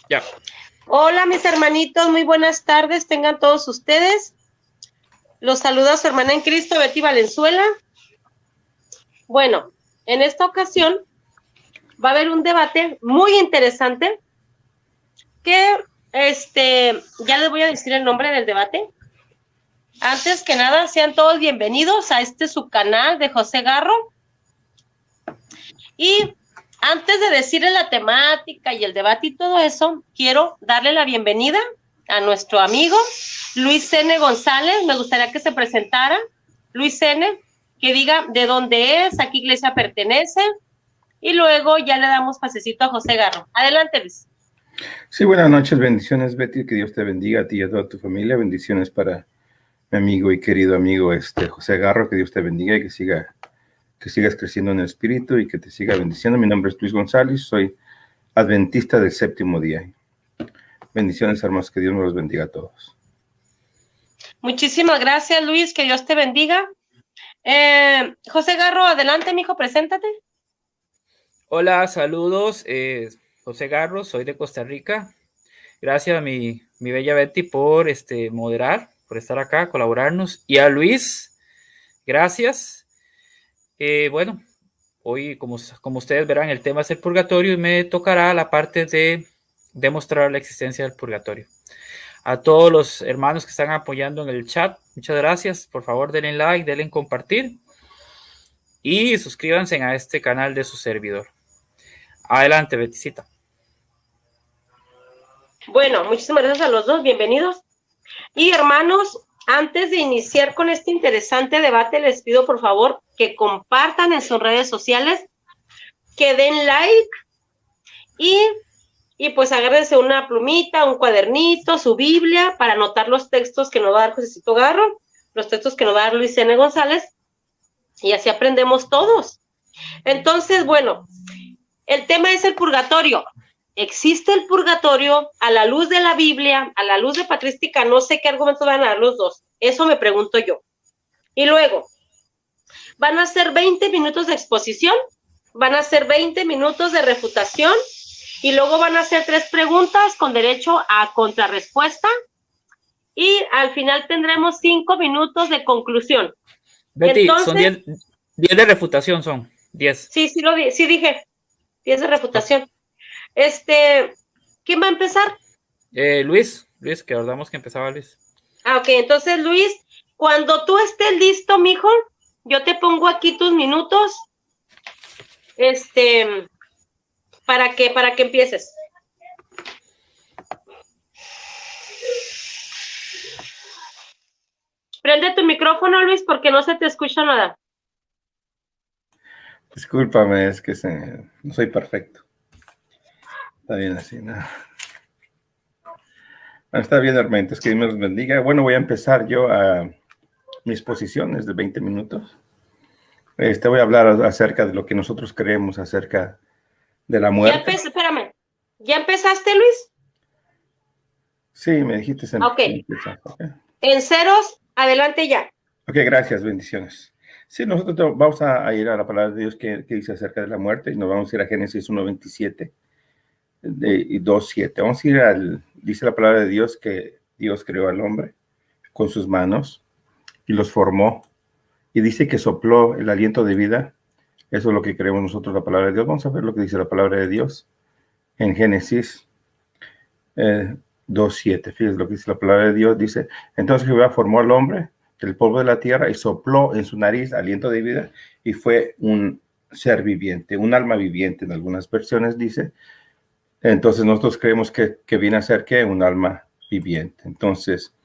Ya. Hola, mis hermanitos, muy buenas tardes, tengan todos ustedes. Los saluda su hermana en Cristo, Betty Valenzuela. Bueno, en esta ocasión va a haber un debate muy interesante que, ya les voy a decir el nombre del debate. Antes que nada, sean todos bienvenidos a su canal de José Garro. Y antes de decirles la temática y el debate y todo eso, quiero darle la bienvenida a nuestro amigo Luis N. González. Me gustaría que se presentara. Luis N., que diga de dónde es, a qué iglesia pertenece, y luego ya le damos pasecito a José Garro. Adelante, Luis. Sí, buenas noches, bendiciones, Betty, que Dios te bendiga a ti y a toda tu familia. Bendiciones para mi amigo y querido amigo José Garro, que Dios te bendiga y que sigas creciendo en el espíritu y que te siga bendiciendo. Mi nombre es Luis González, soy adventista del séptimo día. Bendiciones, hermanos, que Dios nos los bendiga a todos. Muchísimas gracias, Luis, que Dios te bendiga. José Garro, adelante, mijo, preséntate. Hola, saludos. José Garro, soy de Costa Rica. Gracias a mi bella Betty por moderar, por estar acá, colaborarnos. Y a Luis, gracias. Bueno, hoy, como ustedes verán, el tema es el purgatorio y me tocará la parte de demostrar la existencia del purgatorio. A todos los hermanos que están apoyando en el chat, muchas gracias. Por favor, denle like, denle compartir y suscríbanse a este canal de su servidor. Adelante, Beticita. Bueno, muchísimas gracias a los dos, bienvenidos. Y hermanos, antes de iniciar con este interesante debate, les pido por favor que compartan en sus redes sociales, que den like y pues agárrense una plumita, un cuadernito, su Biblia, para anotar los textos que nos va a dar Josécito Garro, los textos que nos va a dar Luis N. González, y así aprendemos todos. Entonces, bueno, el tema es el purgatorio. ¿Existe el purgatorio a la luz de la Biblia, a la luz de patrística? No sé qué argumentos van a dar los dos. Eso me pregunto yo. Y luego, van a ser 20 minutos de exposición, van a ser 20 minutos de refutación, y luego van a hacer 3 preguntas con derecho a contrarrespuesta, y al final tendremos 5 minutos de conclusión. Betty, entonces, son 10 de refutación, son 10. Sí, sí dije, 10 de refutación. ¿Quién va a empezar? Luis, que acordamos que empezaba Luis. Ok, entonces Luis, cuando tú estés listo, mijo, yo te pongo aquí tus minutos, para que empieces. Prende tu micrófono, Luis, porque no se te escucha nada. Discúlpame, es que no soy perfecto. Está bien así, ¿no? Está bien, hermanitos, que Dios me los bendiga. Bueno, voy a empezar yo a mis posiciones de 20 minutos. Voy a hablar acerca de lo que nosotros creemos acerca de la muerte. Espérame. ¿Ya empezaste, Luis? Sí, me dijiste. Okay. En ceros, adelante ya. Ok, gracias, bendiciones. Sí, nosotros vamos a ir a la palabra de Dios que dice acerca de la muerte, y nos vamos a ir a Génesis 1:27 y 2:7. Vamos a ir dice la palabra de Dios que Dios creó al hombre con sus manos y los formó, y dice que sopló el aliento de vida. Eso es lo que creemos nosotros, la palabra de Dios. Vamos a ver lo que dice la palabra de Dios en Génesis 2:7. Fíjense lo que dice la palabra de Dios. Dice, entonces Jehová formó al hombre del polvo de la tierra y sopló en su nariz aliento de vida, y fue un ser viviente, un alma viviente, en algunas versiones dice. Entonces nosotros creemos que viene a ser ¿qué? Un alma viviente. Entonces,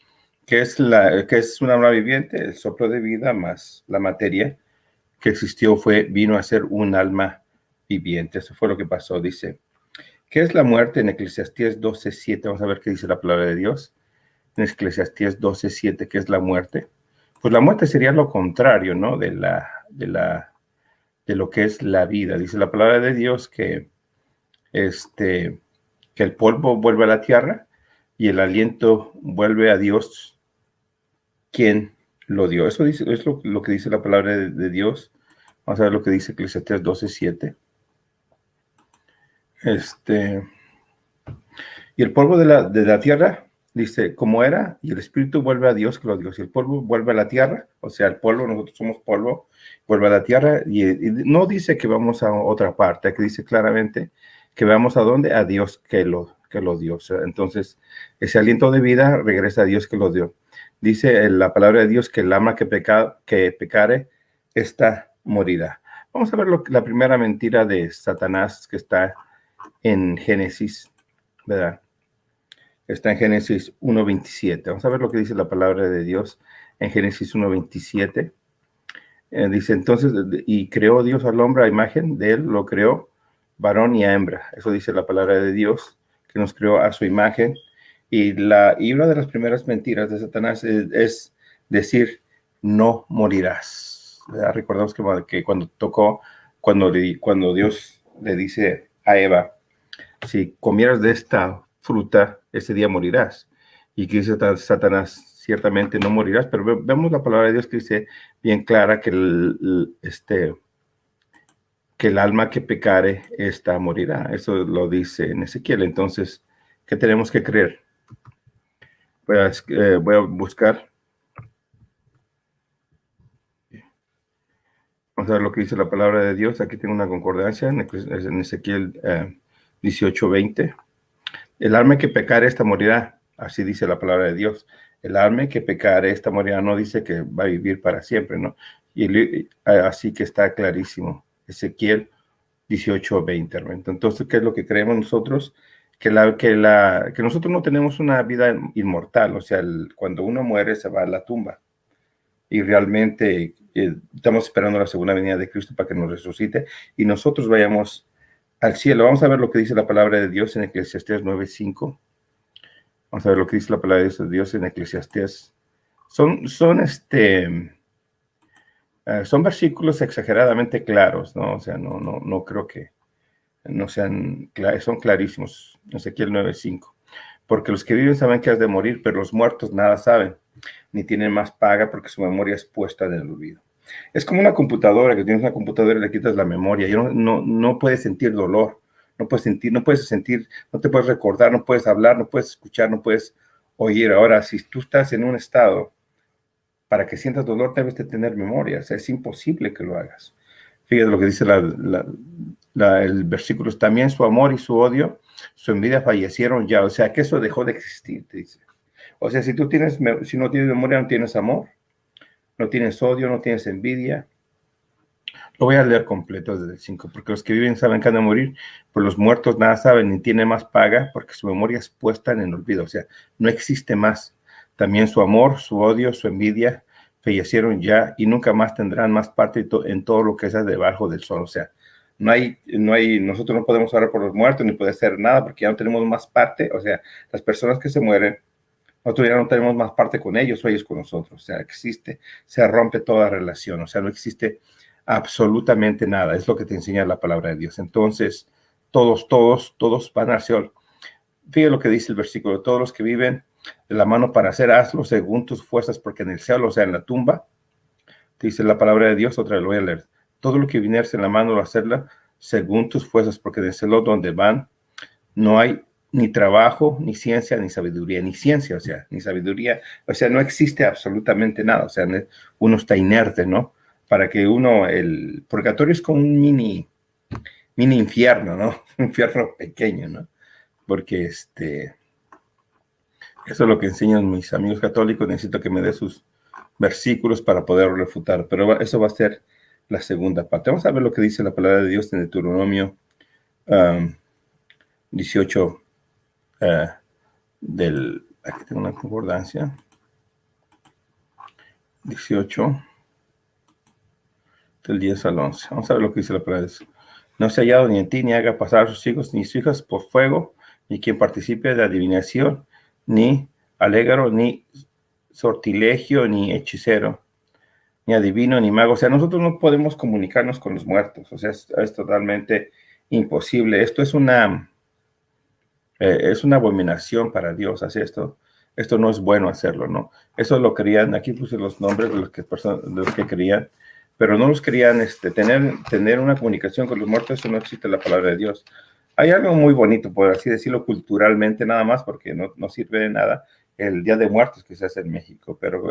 ¿qué es un alma viviente? El soplo de vida más la materia que existió vino a ser un alma viviente. Eso fue lo que pasó. Dice, ¿qué es la muerte? En Eclesiastés 12:7, vamos a ver qué dice la palabra de Dios. En Eclesiastés 12:7, ¿qué es la muerte? Pues la muerte sería lo contrario, ¿no? De lo que es la vida. Dice la palabra de Dios que el polvo vuelve a la tierra y el aliento vuelve a Dios, quien lo dio. Eso es lo que dice la palabra de Dios. Vamos a ver lo que dice Eclesiastés 12:7. Y el polvo de la tierra, dice, como era, y el espíritu vuelve a Dios que lo dio. Si el polvo vuelve a la tierra, o sea, el polvo, nosotros somos polvo, vuelve a la tierra, y no dice que vamos a otra parte, que dice claramente que vamos a dónde, a Dios que lo dio. O sea, entonces, ese aliento de vida regresa a Dios que lo dio. Dice la palabra de Dios que el alma que pecare, esta morirá. Vamos a ver la primera mentira de Satanás que está en Génesis, ¿verdad? Está en Génesis 1:27. Vamos a ver lo que dice la palabra de Dios en Génesis 1:27. Dice, entonces, y creó Dios al hombre a imagen de él, lo creó varón y a hembra. Eso dice la palabra de Dios, que nos creó a su imagen. Y una de las primeras mentiras de Satanás es decir, no morirás. ¿Verdad? Recordamos que cuando Dios le dice a Eva, si comieras de esta fruta, ese día morirás. Y que dice Satanás, ciertamente no morirás, pero vemos la palabra de Dios que dice bien clara que el alma que pecare, esta morirá. Eso lo dice en Ezequiel. Entonces, ¿qué tenemos que creer? Voy a buscar. Vamos a ver lo que dice la palabra de Dios. Aquí tengo una concordancia en Ezequiel 18:20. El alma que pecare, esta morirá. Así dice la palabra de Dios. El alma que pecare, esta morirá. No dice que va a vivir para siempre, ¿no? Así que está clarísimo. Ezequiel 18:20. Entonces, ¿qué es lo que creemos nosotros? Que nosotros no tenemos una vida inmortal. O sea, cuando uno muere se va a la tumba. Y realmente estamos esperando la segunda venida de Cristo para que nos resucite y nosotros vayamos al cielo. Vamos a ver lo que dice la palabra de Dios en Eclesiastés 9:5. Vamos a ver lo que dice la palabra de Dios en Eclesiastés. Son versículos exageradamente claros, ¿no? O sea, no creo que no sean, son clarísimos. Ezequiel 9:5. Porque los que viven saben que has de morir, pero los muertos nada saben, ni tienen más paga porque su memoria es puesta en el olvido. Es como una computadora, que tienes una computadora y le quitas la memoria y no puedes sentir dolor, no puedes sentir, no te puedes recordar, no puedes hablar, no puedes escuchar, no puedes oír. Ahora, si tú estás en un estado para que sientas dolor, debes de tener memoria. O sea, es imposible que lo hagas. Fíjate lo que dice el versículo. También su amor y su odio, su envidia fallecieron ya. O sea, que eso dejó de existir, te dice. O sea, si no tienes memoria, no tienes amor, no tienes odio, no tienes envidia. Lo voy a leer completo desde el 5. Porque los que viven saben que han de morir, pero los muertos nada saben ni tienen más paga porque su memoria es puesta en el olvido. O sea, no existe más. También su amor, su odio, su envidia fallecieron ya y nunca más tendrán más parte en todo lo que es debajo del sol. O sea, nosotros no podemos orar por los muertos ni poder hacer nada porque ya no tenemos más parte. O sea, las personas que se mueren, nosotros ya no tenemos más parte con ellos o ellos con nosotros. O sea, se rompe toda relación. O sea, no existe absolutamente nada. Es lo que te enseña la palabra de Dios. Entonces, todos van al cielo. Fíjate lo que dice el versículo. Todos los que viven de la mano para hacer, hazlo según tus fuerzas, porque en el cielo, o sea, en la tumba, dice la palabra de Dios, otra vez lo voy a leer. Todo lo que viniese en la mano, lo hacerla según tus fuerzas, porque en el cielo donde van, no hay ni trabajo, ni ciencia, ni sabiduría, ni ciencia, o sea, ni sabiduría, o sea, no existe absolutamente nada, o sea, uno está inerte, ¿no? Para que el purgatorio es como un mini infierno, ¿no? Un infierno pequeño, ¿no? Porque eso es lo que enseñan mis amigos católicos. Necesito que me dé sus versículos para poder refutar, pero eso va a ser la segunda parte. Vamos a ver lo que dice la palabra de Dios en Deuteronomio 18, aquí tengo una concordancia, 18, del 10 al 11. Vamos a ver lo que dice la palabra de Dios. No se ha hallado ni en ti, ni haga pasar a sus hijos ni sus hijas por fuego, ni quien participe de adivinación, ni alégaro, ni sortilegio, ni hechicero, ni adivino, ni mago. O sea, nosotros no podemos comunicarnos con los muertos. O sea, es totalmente imposible. Esto es una abominación para Dios. Así esto no es bueno hacerlo, ¿no? Eso lo querían, aquí puse los nombres de los que querían, pero no los querían tener una comunicación con los muertos. Eso no existe en la palabra de Dios. Hay algo muy bonito, por así decirlo, culturalmente nada más, porque no sirve de nada el Día de Muertos que se hace en México, pero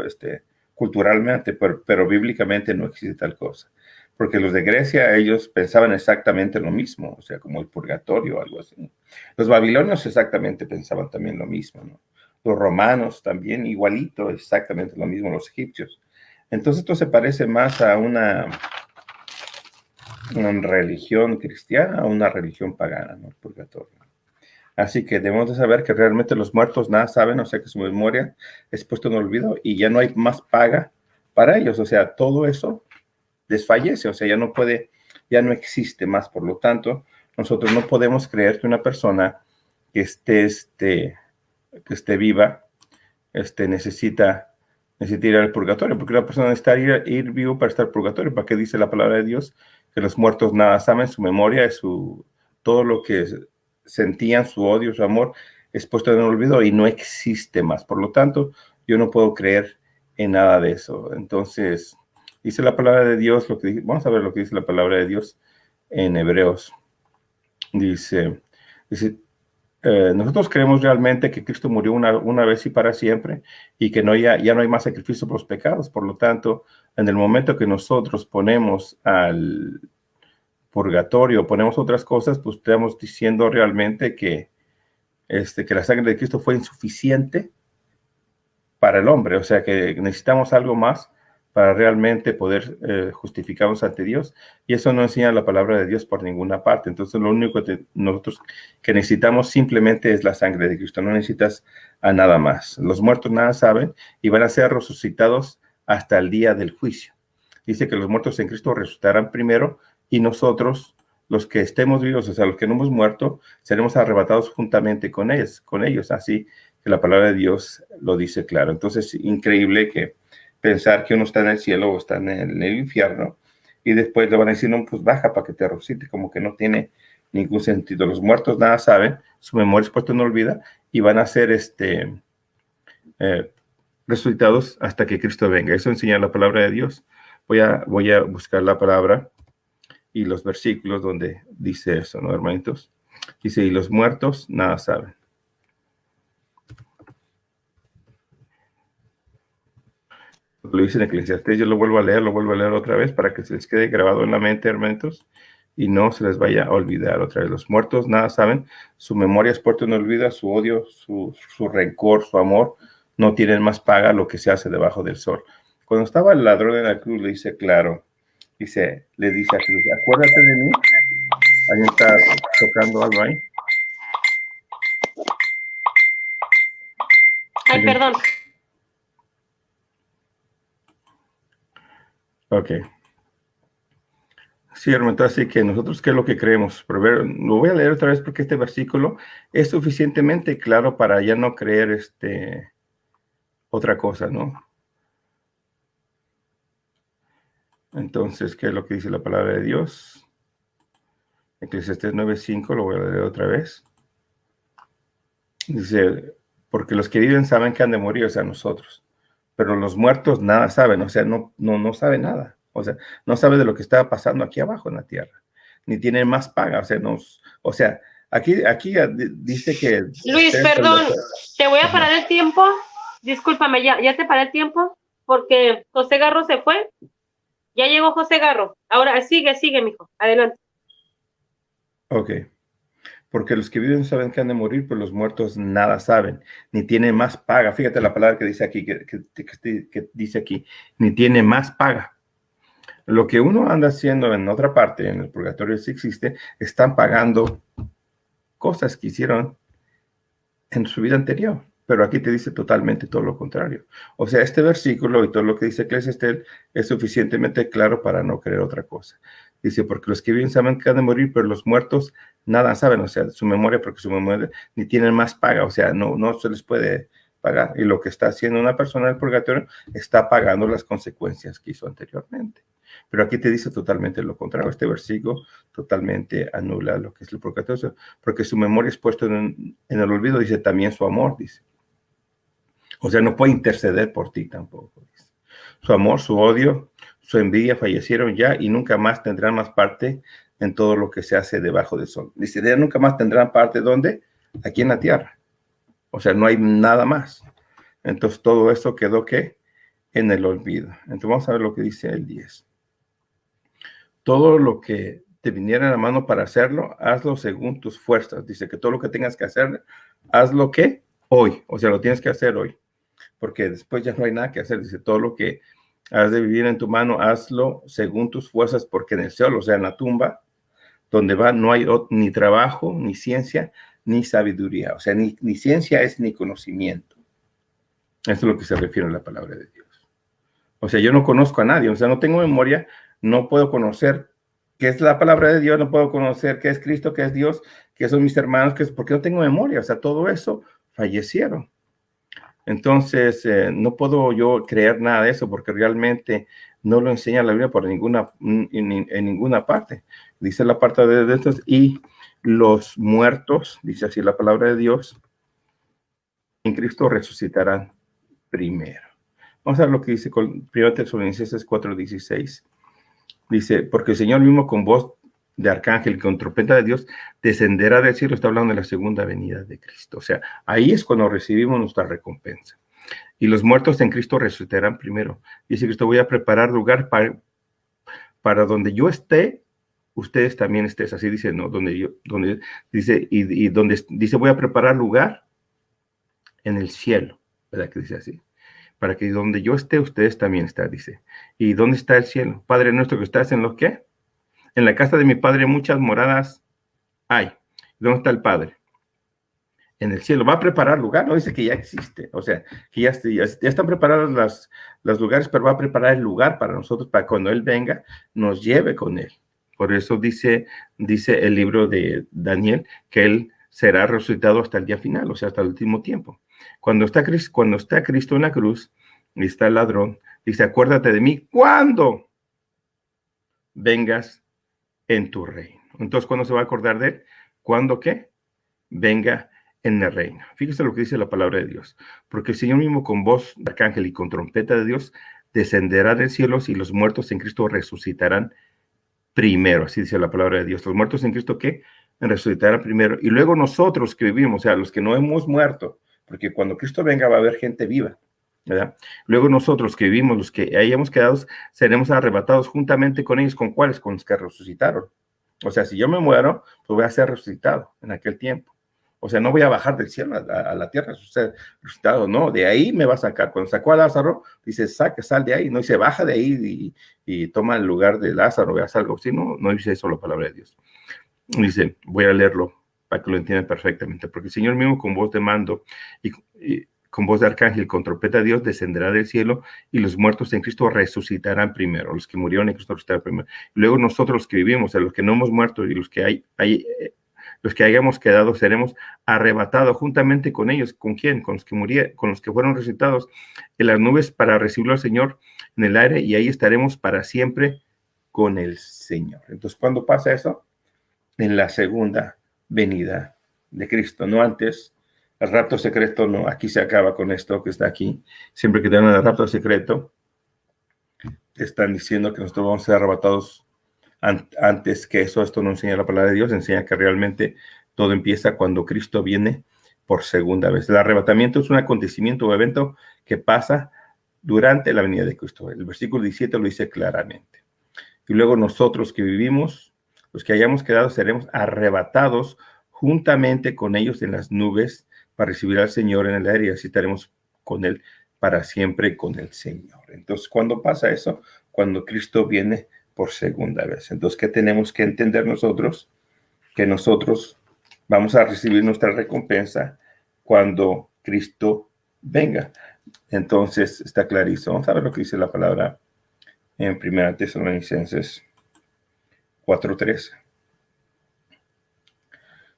culturalmente, pero bíblicamente no existe tal cosa. Porque los de Grecia, ellos pensaban exactamente lo mismo, o sea, como el purgatorio o algo así. Los babilonios exactamente pensaban también lo mismo, ¿no? Los romanos también igualito, exactamente lo mismo, los egipcios. Entonces esto se parece más a una religión cristiana, a una religión pagana, ¿no? El purgatorio. Así que debemos de saber que realmente los muertos nada saben, o sea que su memoria es puesta en olvido y ya no hay más paga para ellos, o sea, todo eso desfallece, o sea, ya no existe más. Por lo tanto, nosotros no podemos creer que una persona que esté viva, necesita ir al purgatorio, porque una persona necesita ir vivo para estar en purgatorio. ¿Para qué dice la palabra de Dios? Que los muertos nada saben, su memoria es todo lo que sentían, su odio, su amor, es puesto en el olvido y no existe más. Por lo tanto, yo no puedo creer en nada de eso. Entonces, dice la palabra de Dios, vamos a ver lo que dice la palabra de Dios en Hebreos. Dice, nosotros creemos realmente que Cristo murió una vez y para siempre y que ya no hay más sacrificio por los pecados. Por lo tanto, en el momento que nosotros ponemos al purgatorio, ponemos otras cosas, pues estamos diciendo realmente que la sangre de Cristo fue insuficiente para el hombre, o sea que necesitamos algo más para realmente poder justificarnos ante Dios, y eso no enseña la palabra de Dios por ninguna parte. Entonces lo único que nosotros que necesitamos simplemente es la sangre de Cristo, no necesitas a nada más. Los muertos nada saben y van a ser resucitados hasta el día del juicio. Dice que los muertos en Cristo resucitarán primero y nosotros, los que estemos vivos, o sea, los que no hemos muerto, seremos arrebatados juntamente con ellos, así que la palabra de Dios lo dice claro. Entonces, increíble que pensar que uno está en el cielo o está en el infierno y después le van a decir, no, pues baja para que te resucite, como que no tiene ningún sentido. Los muertos nada saben, su memoria es puesta en olvido y van a ser resucitados hasta que Cristo venga. Eso enseña la palabra de Dios. Voy a buscar la palabra y los versículos donde dice eso, ¿no, hermanitos? Dice, y los muertos nada saben. Lo dice en Eclesiastés, yo lo vuelvo a leer otra vez para que se les quede grabado en la mente, hermanitos, y no se les vaya a olvidar otra vez. Los muertos nada saben, su memoria es puesta en olvido, su odio, su rencor, su amor, no tienen más paga lo que se hace debajo del sol. Cuando estaba el ladrón en la cruz, le dice claro, le dice a Jesús, acuérdate de mí. Alguien está tocando algo ahí. Ay, perdón. Ok. Sí, hermano, así que nosotros, ¿qué es lo que creemos? Pero lo voy a leer otra vez porque este versículo es suficientemente claro para ya no creer otra cosa, ¿no? Entonces, ¿qué es lo que dice la palabra de Dios? Eclesiastés 9:5, lo voy a leer otra vez. Dice, porque los que viven saben que han de morir, o sea, nosotros. Pero los muertos nada saben, o sea, no saben nada. O sea, no sabe de lo que está pasando aquí abajo en la tierra. Ni tienen más paga, o sea, aquí dice que... Luis, perdón, te voy a parar el tiempo. Discúlpame, ya te paré el tiempo porque José Garro se fue. Ya llegó José Garro. Ahora sigue, mijo. Adelante. Ok. Porque los que viven saben que han de morir, pero los muertos nada saben, ni tienen más paga. Fíjate la palabra que dice aquí, que dice aquí, ni tiene más paga. Lo que uno anda haciendo en otra parte, en el purgatorio si existe, están pagando cosas que hicieron en su vida anterior. Pero aquí te dice totalmente todo lo contrario. O sea, este versículo y todo lo que dice Eclesiastés es suficientemente claro para no creer otra cosa. Dice, porque los que viven saben que han de morir, pero los muertos nada saben, o sea, su memoria, porque su memoria ni tienen más paga, o sea, no se les puede pagar. Y lo que está haciendo una persona del purgatorio está pagando las consecuencias que hizo anteriormente. Pero aquí te dice totalmente lo contrario. Este versículo totalmente anula lo que es el purgatorio, porque su memoria es puesta en el olvido, dice también su amor, dice. O sea, no puede interceder por ti tampoco, dice. Su amor, su odio, su envidia fallecieron ya y nunca más tendrán más parte en todo lo que se hace debajo del sol. Dice, ya nunca más tendrán parte, ¿dónde? Aquí en la tierra. O sea, no hay nada más. Entonces, todo eso quedó, ¿qué? En el olvido. Entonces, vamos a ver lo que dice el 10. Todo lo que te viniera a la mano para hacerlo, hazlo según tus fuerzas. Dice que todo lo que tengas que hacer, hazlo, ¿qué? Hoy. O sea, lo tienes que hacer hoy. Porque después ya no hay nada que hacer. Dice, todo lo que has de vivir en tu mano, hazlo según tus fuerzas, porque en el cielo, o sea, en la tumba, donde va, no hay ni trabajo, ni ciencia, ni sabiduría. O sea, ni ciencia es ni conocimiento. Eso es lo que se refiere a la palabra de Dios. O sea, yo no conozco a nadie, o sea, no tengo memoria, no puedo conocer qué es la palabra de Dios, no puedo conocer qué es Cristo, qué es Dios, qué son mis hermanos, qué es, porque no tengo memoria. O sea, todo eso fallecieron. Entonces, no puedo yo creer nada de eso porque realmente no lo enseña la Biblia por en ninguna parte. Dice la parte de estos, y los muertos, dice así la palabra de Dios, en Cristo resucitarán primero. Vamos a ver lo que dice con 1 Tesalonicenses 4:16. Dice, porque el Señor mismo con voz de arcángel y con trompeta de Dios descenderá del cielo. Está hablando de la segunda venida de Cristo. O sea, ahí es cuando recibimos nuestra recompensa. Y los muertos en Cristo resucitarán primero. Dice Cristo, voy a preparar lugar para donde yo esté, ustedes también estés. Así dice, ¿no? Donde dice, y donde dice, voy a preparar lugar en el cielo. ¿Verdad que dice así? Para que donde yo esté, ustedes también están, dice. ¿Y dónde está el cielo? Padre nuestro que estás en los qué? En la casa de mi Padre muchas moradas hay. ¿Dónde está el Padre? En el cielo. Va a preparar lugar, no dice que ya existe. O sea, que ya están preparados los lugares, pero va a preparar el lugar para nosotros, para cuando Él venga, nos lleve con Él. Por eso dice el libro de Daniel que Él será resucitado hasta el día final, o sea, hasta el último tiempo. Cuando está Cristo en la cruz y está el ladrón, dice, acuérdate de mí cuando vengas en tu reino. Entonces, ¿cuándo se va a acordar de él? ¿Cuándo qué? Venga en el reino. Fíjese lo que dice la palabra de Dios. Porque el Señor mismo con voz de arcángel y con trompeta de Dios descenderá del cielo y los muertos en Cristo resucitarán primero. Así dice la palabra de Dios. Los muertos en Cristo, ¿qué? Resucitarán primero. Y luego nosotros que vivimos, o sea, los que no hemos muerto, porque cuando Cristo venga va a haber gente viva, ¿verdad? Luego nosotros que vivimos, los que hayamos quedado, seremos arrebatados juntamente con ellos. ¿Con cuáles? Con los que resucitaron. O sea, si yo me muero, pues voy a ser resucitado en aquel tiempo. O sea, no voy a bajar del cielo a la tierra, ser resucitado, no, de ahí me va a sacar. Cuando sacó a Lázaro, dice, sal de ahí, no dice, baja de ahí y toma el lugar de Lázaro, veas algo así, no dice eso la palabra de Dios. Dice, voy a leerlo para que lo entiendan perfectamente, porque el Señor mismo con voz de mando y con voz de arcángel, con trompeta de Dios, descenderá del cielo y los muertos en Cristo resucitarán primero, los que murieron en Cristo resucitarán primero. Y luego nosotros los que vivimos, o sea, los que no hemos muerto y los que los que hayamos quedado, seremos arrebatados juntamente con ellos. ¿Con quién? Con los que fueron resucitados en las nubes para recibirlo al Señor en el aire, y ahí estaremos para siempre con el Señor. Entonces, ¿cuándo pasa eso? En la segunda venida de Cristo, no antes. El rapto secreto, no, aquí se acaba con esto que está aquí. Siempre que tengan el rapto secreto, están diciendo que nosotros vamos a ser arrebatados antes que eso. Esto no enseña la palabra de Dios, enseña que realmente todo empieza cuando Cristo viene por segunda vez. El arrebatamiento es un acontecimiento o evento que pasa durante la venida de Cristo. El versículo 17 lo dice claramente. Y luego nosotros que vivimos, los que hayamos quedado, seremos arrebatados juntamente con ellos en las nubes para recibir al Señor en el aire, y así estaremos con Él para siempre con el Señor. Entonces, ¿cuándo pasa eso? Cuando Cristo viene por segunda vez. Entonces, ¿qué tenemos que entender nosotros? Que nosotros vamos a recibir nuestra recompensa cuando Cristo venga. Entonces, está clarísimo. Vamos a ver lo que dice la palabra en 1 Tesalonicenses 4:13.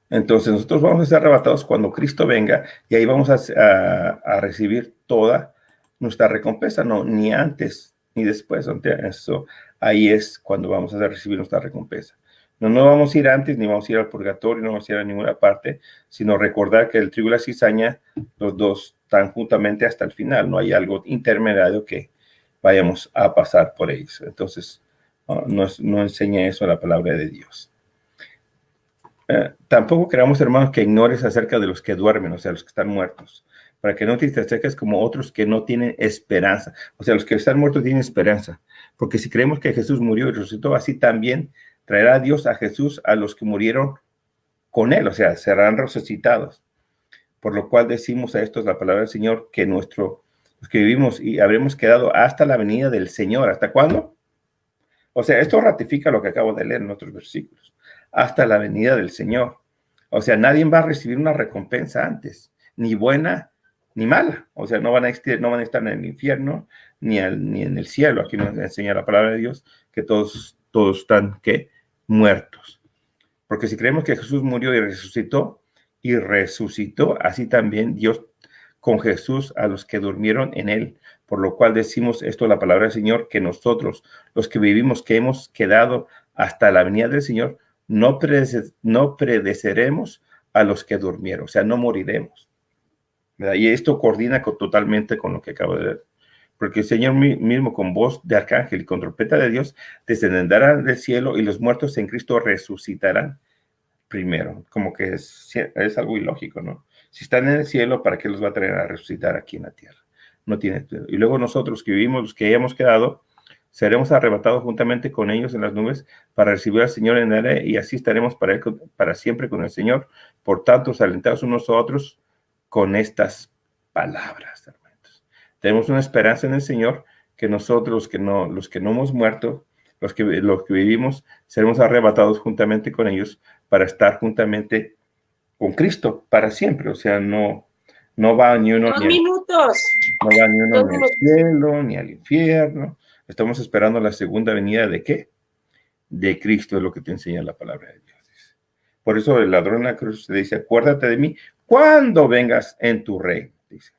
Entonces, nosotros vamos a ser arrebatados cuando Cristo venga, y ahí vamos a recibir toda nuestra recompensa, no, ni antes ni después. Eso, ahí es cuando vamos a recibir nuestra recompensa. No vamos a ir antes, ni vamos a ir al purgatorio, no vamos a ir a ninguna parte, sino recordar que el trigo y la cizaña, los dos están juntamente hasta el final. No hay algo intermediario que vayamos a pasar por ellos. Entonces, no enseña eso la palabra de Dios. Tampoco queramos, hermanos, que ignores acerca de los que duermen, o sea, los que están muertos, para que no te acerques como otros que no tienen esperanza. O sea, los que están muertos tienen esperanza, porque si creemos que Jesús murió y resucitó, así también traerá Dios a Jesús a los que murieron con él, o sea, serán resucitados. Por lo cual decimos a estos la palabra del Señor, que los que vivimos y habremos quedado hasta la venida del Señor. ¿Hasta cuándo? O sea, esto ratifica lo que acabo de leer en otros versículos. Hasta la venida del Señor. O sea, nadie va a recibir una recompensa antes, ni buena ni mala. O sea, no van a estar en el infierno ni en el cielo. Aquí nos enseña la palabra de Dios que todos están, ¿qué? Muertos. Porque si creemos que Jesús murió y resucitó, así también Dios con Jesús a los que durmieron en él. Por lo cual decimos esto, la palabra del Señor, que nosotros, los que vivimos, que hemos quedado hasta la venida del Señor, no pereceremos a los que durmieron, o sea, no moriremos, ¿verdad? Y esto coordina totalmente con lo que acabo de leer. Porque el Señor mismo con voz de arcángel y con trompeta de Dios descenderá del cielo y los muertos en Cristo resucitarán primero. Como que es algo ilógico, ¿no? Si están en el cielo, ¿para qué los va a traer a resucitar aquí en la tierra? No tiene. Y luego nosotros que vivimos, los que hayamos quedado, seremos arrebatados juntamente con ellos en las nubes para recibir al Señor en el aire y así estaremos para siempre con el Señor. Por tanto, alentados unos a otros con estas palabras, hermanos. Tenemos una esperanza en el Señor que nosotros, los que no hemos muerto, los que vivimos, seremos arrebatados juntamente con ellos para estar juntamente con Cristo para siempre. O sea, no va ni uno ni al cielo ni al infierno. Estamos esperando la segunda venida ¿de qué? De Cristo, es lo que te enseña la palabra de Dios. Por eso el ladrón en la cruz te dice, acuérdate de mí cuando vengas en tu reino, dice.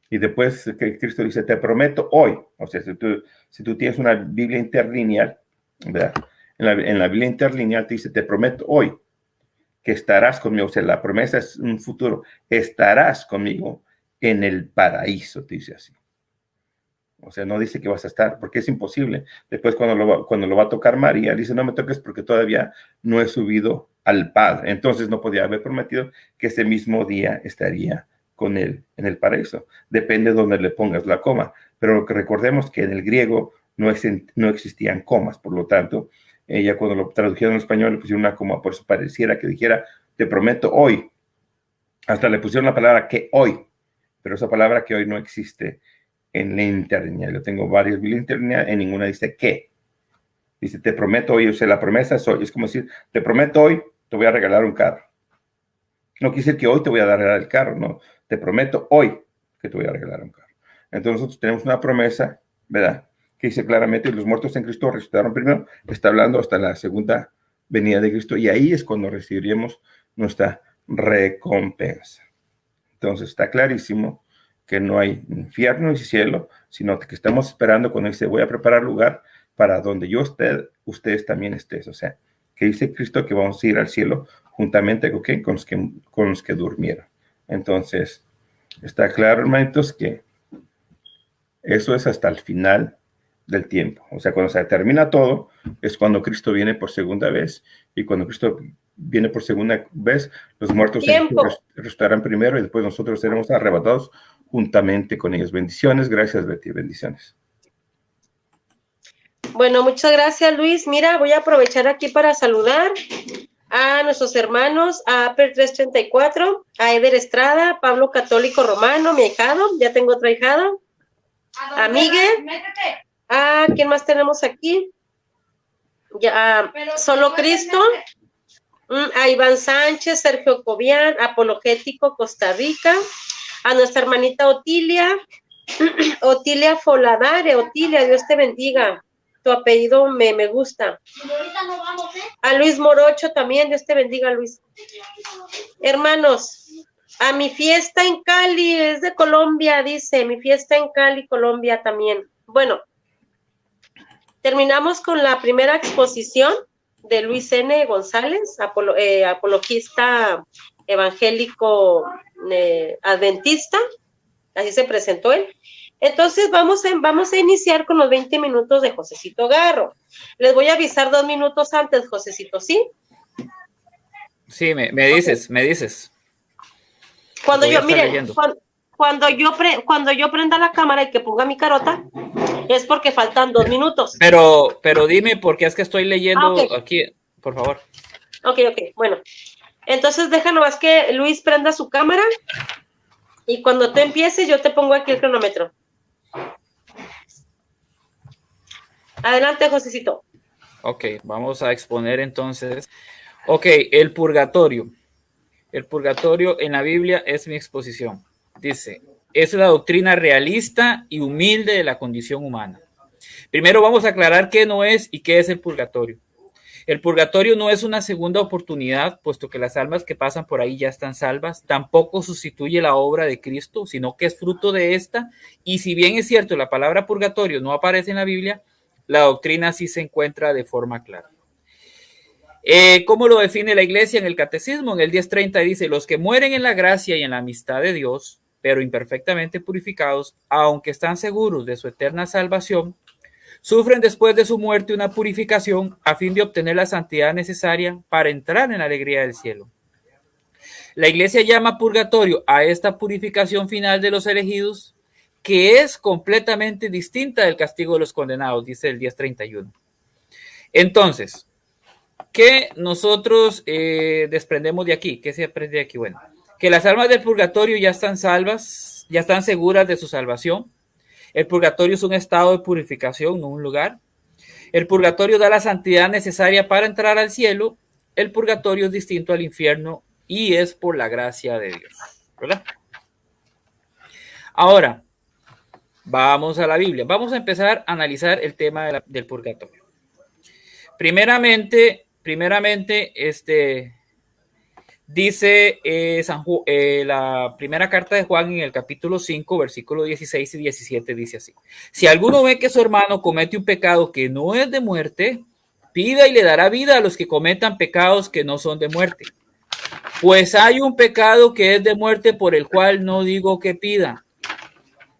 Y después Cristo dice, te prometo hoy. O sea, si tú tienes una Biblia interlineal, ¿verdad? En la Biblia interlineal te dice, te prometo hoy que estarás conmigo. O sea, la promesa es un futuro. Estarás conmigo en el paraíso, te dice así. O sea, no dice que vas a estar, porque es imposible. Después, cuando lo va a tocar María, dice, no me toques porque todavía no he subido al Padre. Entonces, no podía haber prometido que ese mismo día estaría con él en el paraíso. Depende de donde le pongas la coma. Pero recordemos que en el griego no existían comas. Por lo tanto, ella cuando lo tradujeron en español le pusieron una coma. Por eso pareciera que dijera, te prometo hoy. Hasta le pusieron la palabra que hoy. Pero esa palabra que hoy no existe en la interlineal. Yo tengo varias Biblias interlineales, en ninguna dice que. Dice, te prometo hoy, o sea, la promesa es hoy. Es como decir, te prometo hoy, te voy a regalar un carro. No quiere decir que hoy te voy a regalar el carro, no. Te prometo hoy que te voy a regalar un carro. Entonces nosotros tenemos una promesa, ¿verdad? Que dice claramente, los muertos en Cristo resucitaron primero. Está hablando hasta la segunda venida de Cristo. Y ahí es cuando recibiremos nuestra recompensa. Entonces está clarísimo que no hay infierno ni cielo, sino que estamos esperando cuando dice, voy a preparar lugar para donde yo esté, ustedes también estés. O sea, que dice Cristo que vamos a ir al cielo juntamente con los que durmieron. Entonces, está claro, hermanitos, que eso es hasta el final del tiempo. O sea, cuando se termina todo, es cuando Cristo viene por segunda vez, y cuando Cristo viene por segunda vez, los muertos resucitarán primero y después nosotros seremos arrebatados juntamente con ellos. Bendiciones, gracias Betty, bendiciones. Bueno, muchas gracias Luis. Mira, voy a aprovechar aquí para saludar a nuestros hermanos, a Aper 334, a Eder Estrada, Pablo Católico Romano, mi ahijado, ya tengo otro ahijado, a Miguel, a ¿quién más tenemos aquí? Ya, Solo Cristo, a Iván Sánchez, Sergio Cobian, Apologético Costa Rica, a nuestra hermanita Otilia Foladare, Otilia, Dios te bendiga, tu apellido me gusta. A Luis Morocho también, Dios te bendiga, Luis. Hermanos, a mi fiesta en Cali, es de Colombia, dice, mi fiesta en Cali, Colombia también. Bueno, terminamos con la primera exposición de Luis N. González, apologista evangélico adventista, así se presentó él. Entonces vamos a iniciar con los 20 minutos de Josecito Garro. Les voy a avisar 2 minutos antes, Josecito, ¿sí? Sí, me dices. Cuando Voy a yo, estar miren, leyendo. cuando yo prenda la cámara y que ponga mi carota, es porque faltan 2 minutos. Pero dime, porque es que estoy leyendo Ok. aquí, por favor. Ok, bueno. Entonces deja nomás que Luis prenda su cámara y cuando tú empieces yo te pongo aquí el cronómetro. Adelante, Josecito. Ok, vamos a exponer entonces. Ok, el purgatorio. El purgatorio en la Biblia es mi exposición. Dice, es la doctrina realista y humilde de la condición humana. Primero vamos a aclarar qué no es y qué es el purgatorio. El purgatorio no es una segunda oportunidad, puesto que las almas que pasan por ahí ya están salvas. Tampoco sustituye la obra de Cristo, sino que es fruto de esta. Y si bien es cierto, la palabra purgatorio no aparece en la Biblia, la doctrina sí se encuentra de forma clara. ¿Cómo lo define la iglesia en el catecismo? En el 1030 dice, los que mueren en la gracia y en la amistad de Dios, pero imperfectamente purificados, aunque están seguros de su eterna salvación, sufren después de su muerte una purificación a fin de obtener la santidad necesaria para entrar en la alegría del cielo. La iglesia llama purgatorio a esta purificación final de los elegidos, que es completamente distinta del castigo de los condenados, dice el 1031. Entonces, ¿qué nosotros desprendemos de aquí? ¿Qué se aprende de aquí? Bueno, que las almas del purgatorio ya están salvas, ya están seguras de su salvación. El purgatorio es un estado de purificación, no un lugar. El purgatorio da la santidad necesaria para entrar al cielo. El purgatorio es distinto al infierno y es por la gracia de Dios, ¿verdad? Ahora, vamos a la Biblia. Vamos a empezar a analizar el tema del purgatorio. Primeramente, dice la primera carta de Juan en el capítulo 5, versículo 16 y 17, dice así. Si alguno ve que su hermano comete un pecado que no es de muerte, pida y le dará vida a los que cometan pecados que no son de muerte. Pues hay un pecado que es de muerte por el cual no digo que pida.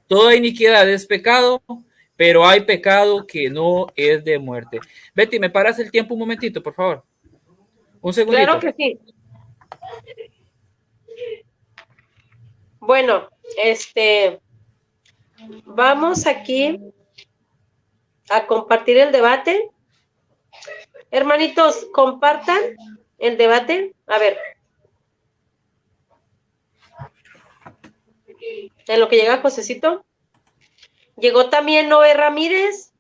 Toda iniquidad es pecado, pero hay pecado que no es de muerte. Betty, ¿me paras el tiempo un momentito, por favor? Un segundito. Claro que sí. Bueno, vamos aquí a compartir el debate. Hermanitos, compartan el debate. A ver. En lo que llega Josecito. Llegó también Noé Ramírez.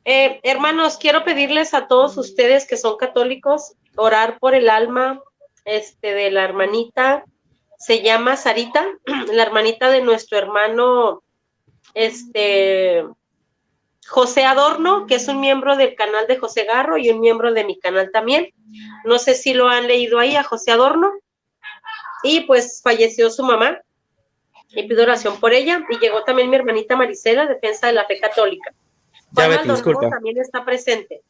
Hermanos, quiero pedirles a todos ustedes que son católicos, orar por el alma de la hermanita, se llama Sarita, la hermanita de nuestro hermano José Adorno, que es un miembro del canal de José Garro y un miembro de mi canal también. No sé si lo han leído ahí a José Adorno. Y pues falleció su mamá y pido oración por ella. Y llegó también mi hermanita Marisela, defensa de la fe católica. Ya, Juan Betty, disculpa. también está presente.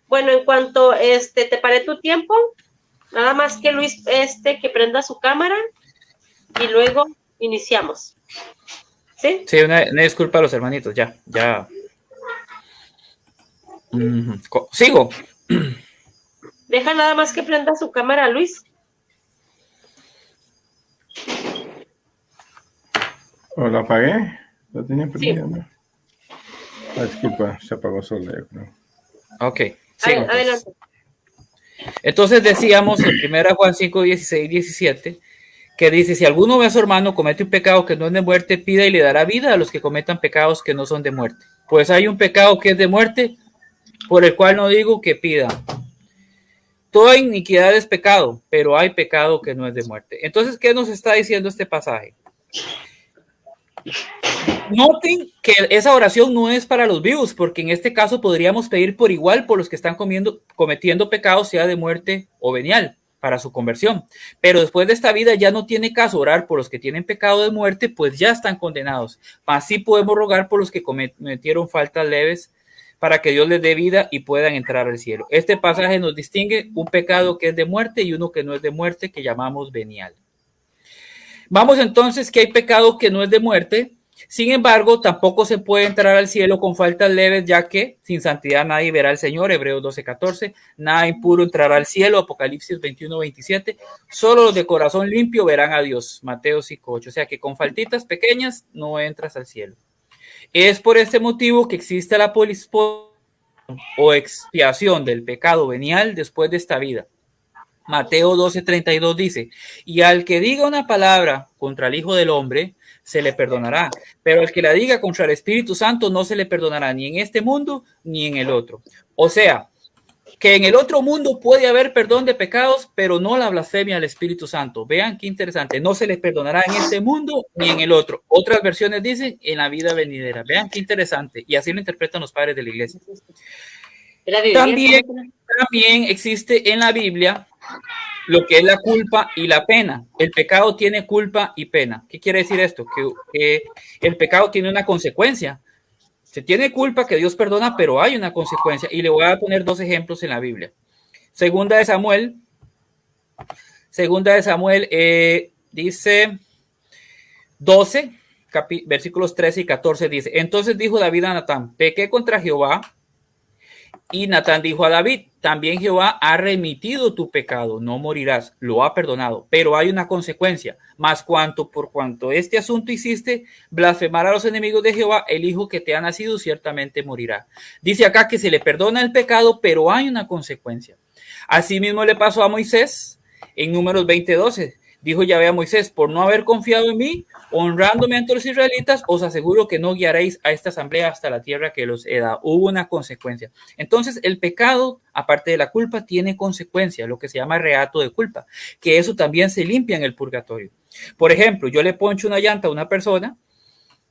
Bueno, en cuanto te paré tu tiempo, nada más que Luis que prenda su cámara y luego iniciamos. ¿Sí? Sí, una disculpa a los hermanitos, ya. Sigo. Deja nada más que prenda su cámara, Luis. ¿O la apagué? ¿La tenía prendida? Sí. ¿No? Disculpa, se apagó sola, yo creo. Ok, sigo. Adelante. Entonces decíamos en 1 Juan 5, 16 y 17, que dice, si alguno ve a su hermano comete un pecado que no es de muerte, pida y le dará vida a los que cometan pecados que no son de muerte. Pues hay un pecado que es de muerte, por el cual no digo que pida. Toda iniquidad es pecado, pero hay pecado que no es de muerte. Entonces, ¿qué nos está diciendo este pasaje? Noten que esa oración no es para los vivos, porque en este caso podríamos pedir por igual por los que están cometiendo pecados, sea de muerte o venial, para su conversión. Pero después de esta vida ya no tiene caso orar por los que tienen pecado de muerte, pues ya están condenados. Así podemos rogar por los que cometieron faltas leves, para que Dios les dé vida y puedan entrar al cielo. Este pasaje nos distingue un pecado que es de muerte y uno que no es de muerte, que llamamos venial. Vamos entonces que hay pecado que no es de muerte, Sin embargo, tampoco se puede entrar al cielo con faltas leves, ya que sin santidad nadie verá al Señor, Hebreos 12:14, nada impuro entrará al cielo, Apocalipsis 21:27, solo los de corazón limpio verán a Dios, Mateo 5:8, o sea que con faltitas pequeñas no entras al cielo. Es por este motivo que existe la o expiación del pecado venial después de esta vida. Mateo 12:32 dice, y al que diga una palabra contra el Hijo del Hombre, se le perdonará, pero al que la diga contra el Espíritu Santo no se le perdonará ni en este mundo ni en el otro. O sea, que en el otro mundo puede haber perdón de pecados, pero no la blasfemia al Espíritu Santo. Vean qué interesante, no se le perdonará en este mundo ni en el otro. Otras versiones dicen en la vida venidera. Vean qué interesante, y así lo interpretan los padres de la iglesia. También existe en la Biblia lo que es la culpa y la pena. El pecado tiene culpa y pena. ¿Qué quiere decir esto? Que el pecado tiene una consecuencia. Se tiene culpa que Dios perdona, pero hay una consecuencia. Y le voy a poner 2 ejemplos en la Biblia. Segunda de Samuel dice 12, versículos 13 y 14 dice, entonces dijo David a Natán, pequé contra Jehová. Y Natán dijo a David, también Jehová ha remitido tu pecado, no morirás, lo ha perdonado, pero hay una consecuencia, más por cuanto este asunto hiciste, blasfemar a los enemigos de Jehová, el hijo que te ha nacido ciertamente morirá. Dice acá que se le perdona el pecado, pero hay una consecuencia. Asimismo le pasó a Moisés en Números 20:12. Dijo Yahvé a Moisés, por no haber confiado en mí, honrándome ante los israelitas, os aseguro que no guiaréis a esta asamblea hasta la tierra que los he dado. Hubo una consecuencia. Entonces, el pecado, aparte de la culpa, tiene consecuencia, lo que se llama reato de culpa, que eso también se limpia en el purgatorio. Por ejemplo, yo le poncho una llanta a una persona,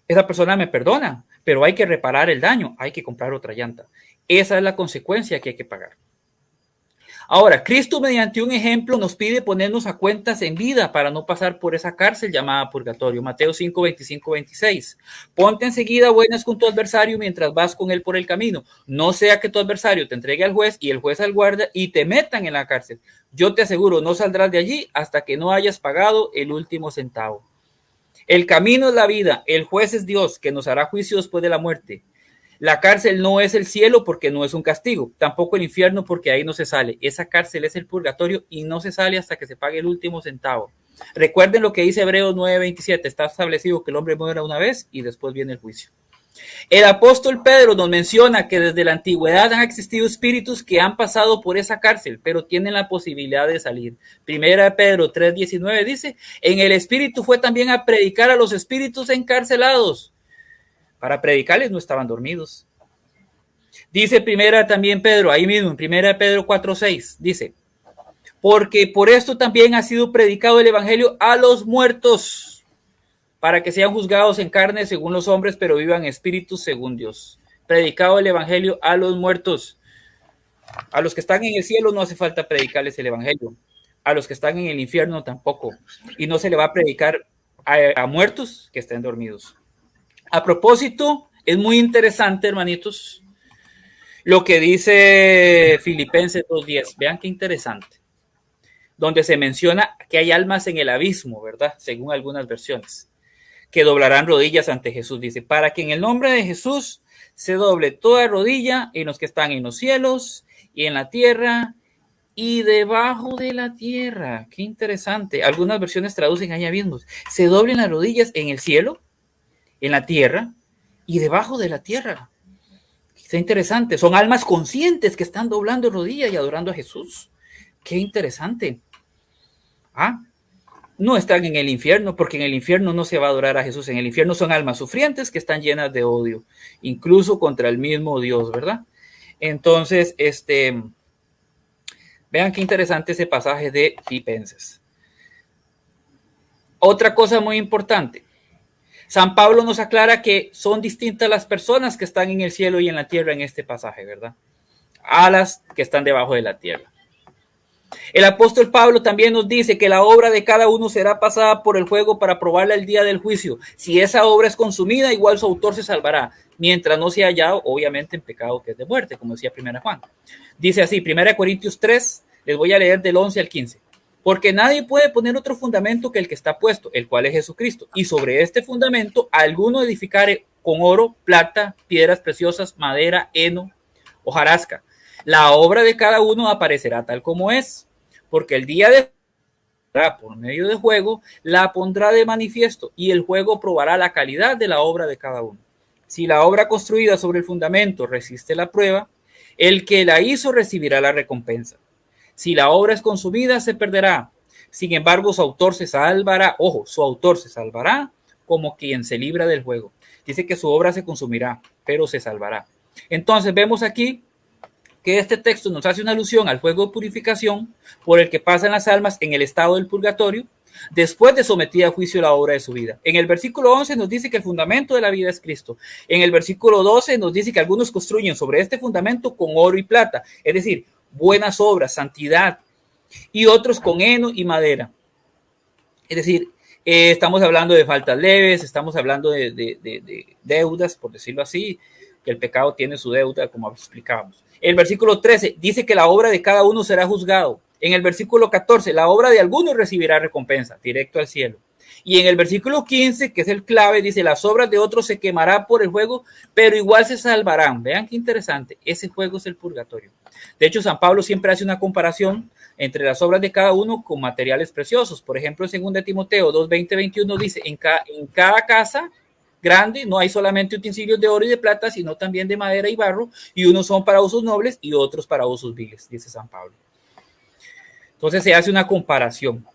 esa persona me perdona, pero hay que reparar el daño, hay que comprar otra llanta. Esa es la consecuencia que hay que pagar. Ahora, Cristo mediante un ejemplo nos pide ponernos a cuentas en vida para no pasar por esa cárcel llamada purgatorio. Mateo 5:25-26. Ponte enseguida buenas con tu adversario mientras vas con él por el camino. No sea que tu adversario te entregue al juez y el juez al guardia y te metan en la cárcel. Yo te aseguro, no saldrás de allí hasta que no hayas pagado el último centavo. El camino es la vida, el juez es Dios, que nos hará juicio después de la muerte. La cárcel no es el cielo porque no es un castigo, tampoco el infierno porque ahí no se sale. Esa cárcel es el purgatorio y no se sale hasta que se pague el último centavo. Recuerden lo que dice Hebreos 9:27, está establecido que el hombre muera una vez y después viene el juicio. El apóstol Pedro nos menciona que desde la antigüedad han existido espíritus que han pasado por esa cárcel, pero tienen la posibilidad de salir. Primera de Pedro 3:19 dice, en el espíritu fue también a predicar a los espíritus encarcelados. Para predicarles no estaban dormidos. Dice primera también Pedro, ahí mismo en primera de Pedro 4:6, dice, porque por esto también ha sido predicado el evangelio a los muertos, para que sean juzgados en carne según los hombres, pero vivan espíritus según Dios. Predicado el evangelio a los muertos. A los que están en el cielo no hace falta predicarles el evangelio. A los que están en el infierno tampoco. Y no se le va a predicar a muertos que estén dormidos. A propósito, es muy interesante, hermanitos, lo que dice Filipenses 2:10. Vean qué interesante. Donde se menciona que hay almas en el abismo, ¿verdad? Según algunas versiones, que doblarán rodillas ante Jesús. Dice, para que en el nombre de Jesús se doble toda rodilla en los que están en los cielos y en la tierra y debajo de la tierra. Qué interesante. Algunas versiones traducen hay abismos. Se doblen las rodillas en el cielo, en la tierra y debajo de la tierra. Está interesante. Son almas conscientes que están doblando rodillas y adorando a Jesús. Qué interesante. No están en el infierno, porque en el infierno no se va a adorar a Jesús. En el infierno son almas sufrientes que están llenas de odio, incluso contra el mismo Dios, ¿verdad? Entonces, vean qué interesante ese pasaje de Filipenses. Otra cosa muy importante. San Pablo nos aclara que son distintas las personas que están en el cielo y en la tierra en este pasaje, ¿verdad? A las que están debajo de la tierra. El apóstol Pablo también nos dice que la obra de cada uno será pasada por el fuego para probarla el día del juicio. Si esa obra es consumida, igual su autor se salvará, mientras no sea hallado, obviamente, en pecado que es de muerte, como decía 1 Juan. Dice así, 1 Corintios 3, les voy a leer del 11 al 15. Porque nadie puede poner otro fundamento que el que está puesto, el cual es Jesucristo. Y sobre este fundamento, alguno edificare con oro, plata, piedras preciosas, madera, heno, hojarasca. La obra de cada uno aparecerá tal como es, porque el día de por medio de juego la pondrá de manifiesto y el juego probará la calidad de la obra de cada uno. Si la obra construida sobre el fundamento resiste la prueba, el que la hizo recibirá la recompensa. Si la obra es consumida, se perderá. Sin embargo, su autor se salvará. Ojo, su autor se salvará como quien se libra del juego. Dice que su obra se consumirá, pero se salvará. Entonces vemos aquí que este texto nos hace una alusión al fuego de purificación por el que pasan las almas en el estado del purgatorio después de sometida a juicio la obra de su vida. En el versículo 11 nos dice que el fundamento de la vida es Cristo. En el versículo 12 nos dice que algunos construyen sobre este fundamento con oro y plata, es decir, buenas obras, santidad, y otros con heno y madera. Es decir, estamos hablando de faltas leves, estamos hablando de deudas, por decirlo así, que el pecado tiene su deuda, como explicábamos. El versículo 13 dice que la obra de cada uno será juzgado. En el versículo 14, la obra de algunos recibirá recompensa, directo al cielo. Y en el versículo 15, que es el clave, dice, las obras de otros se quemará por el fuego, pero igual se salvarán. Vean qué interesante, ese fuego es el purgatorio. De hecho, San Pablo siempre hace una comparación entre las obras de cada uno con materiales preciosos. Por ejemplo, en 2 Timoteo 2, 20, 21 dice, en cada casa grande no hay solamente utensilios de oro y de plata, sino también de madera y barro, y unos son para usos nobles y otros para usos viles, dice San Pablo. Entonces se hace una comparación.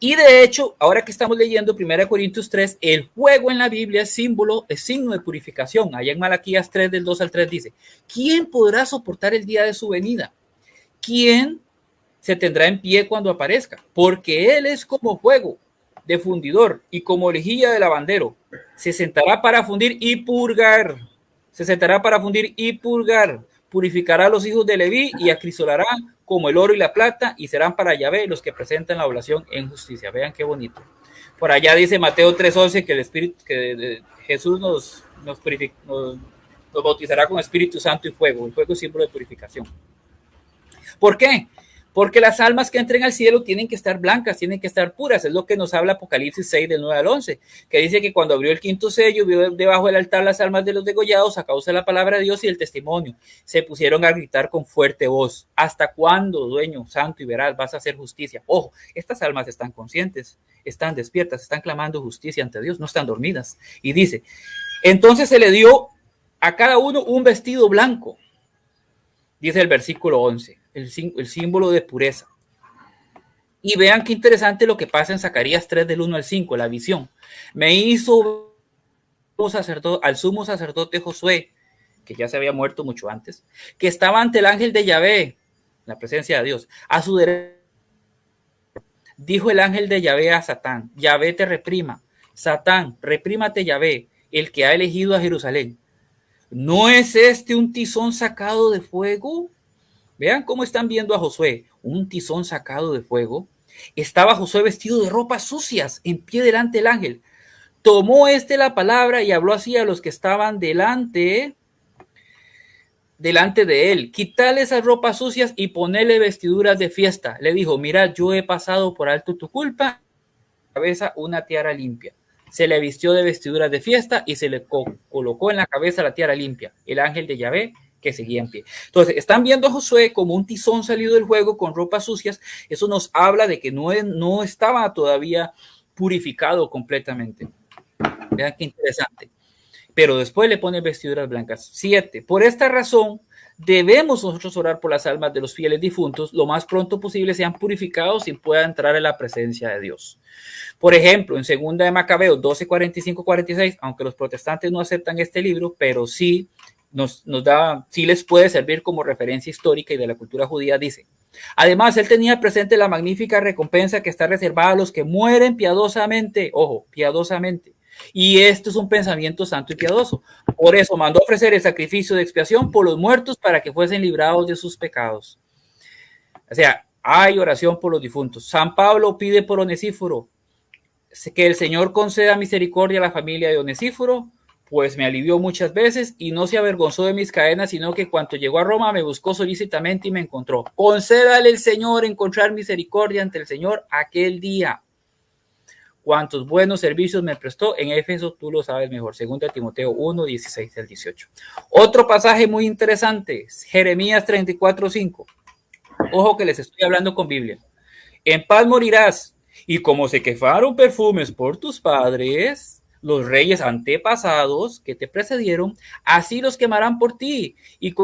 Y de hecho, ahora que estamos leyendo 1 Corintios 3, el fuego en la Biblia es símbolo, es signo de purificación. Allá en Malaquías 3, del 2 al 3 dice, ¿quién podrá soportar el día de su venida? ¿Quién se tendrá en pie cuando aparezca? Porque él es como fuego de fundidor y como lejía de lavandero. Se sentará para fundir y purgar. Se sentará para fundir y purgar. Purificará a los hijos de Leví y acrisolará como el oro y la plata y serán para Yahvé los que presentan la oblación en justicia. Vean qué bonito. Por allá dice Mateo 3:11 que el Espíritu, que Jesús nos bautizará con Espíritu Santo y fuego. El fuego es símbolo de purificación. ¿Por qué? Porque las almas que entren al cielo tienen que estar blancas, tienen que estar puras. Es lo que nos habla Apocalipsis 6, del 9 al 11, que dice que cuando abrió el quinto sello, vio debajo del altar las almas de los degollados a causa de la palabra de Dios y el testimonio. Se pusieron a gritar con fuerte voz. ¿Hasta cuándo, dueño santo y veraz, vas a hacer justicia? Ojo, estas almas están conscientes, están despiertas, están clamando justicia ante Dios, no están dormidas. Y dice, entonces se le dio a cada uno un vestido blanco. Dice el versículo 11, el símbolo de pureza. Y vean qué interesante lo que pasa en Zacarías 3, del 1 al 5, la visión. Me hizo al sumo sacerdote Josué, que ya se había muerto mucho antes, que estaba ante el ángel de Yahvé, la presencia de Dios. A su derecha dijo el ángel de Yahvé a Satán, Yahvé te reprima. Satán, reprímate Yahvé, el que ha elegido a Jerusalén. ¿No es este un tizón sacado de fuego? Vean cómo están viendo a Josué, un tizón sacado de fuego. Estaba Josué vestido de ropas sucias, en pie delante del ángel. Tomó la palabra y habló así a los que estaban delante de él. Quítale esas ropas sucias y ponele vestiduras de fiesta. Le dijo, mira, yo he pasado por alto tu culpa. Cabeza una tiara limpia. Se le vistió de vestiduras de fiesta y se le colocó en la cabeza la tiara limpia. El ángel de Yahvé que seguía en pie. Entonces, están viendo a Josué como un tizón salido del juego con ropas sucias. Eso nos habla de que no estaba todavía purificado completamente. Vean qué interesante. Pero después le pone vestiduras blancas. 7. Por esta razón, debemos nosotros orar por las almas de los fieles difuntos lo más pronto posible sean purificados y puedan entrar en la presencia de Dios. Por ejemplo, en 2 de Macabeos 12, 45-46, aunque los protestantes no aceptan este libro, pero sí sí les puede servir como referencia histórica y de la cultura judía, dice. Además, él tenía presente la magnífica recompensa que está reservada a los que mueren piadosamente, ojo, piadosamente. Y esto es un pensamiento santo y piadoso. Por eso mandó ofrecer el sacrificio de expiación por los muertos para que fuesen librados de sus pecados. O sea, hay oración por los difuntos. San Pablo pide por Onesíforo que el Señor conceda misericordia a la familia de Onesíforo pues me alivió muchas veces y no se avergonzó de mis cadenas, sino que cuando llegó a Roma me buscó solícitamente y me encontró. Concédale el Señor encontrar misericordia ante el Señor aquel día. Cuántos buenos servicios me prestó en Éfeso, tú lo sabes mejor. 2 Timoteo 1, 16 al 18. Otro pasaje muy interesante, Jeremías 34:5. Ojo que les estoy hablando con Biblia. En paz morirás, y como se quemaron perfumes por tus padres, los reyes antepasados que te precedieron, así los quemarán por ti, y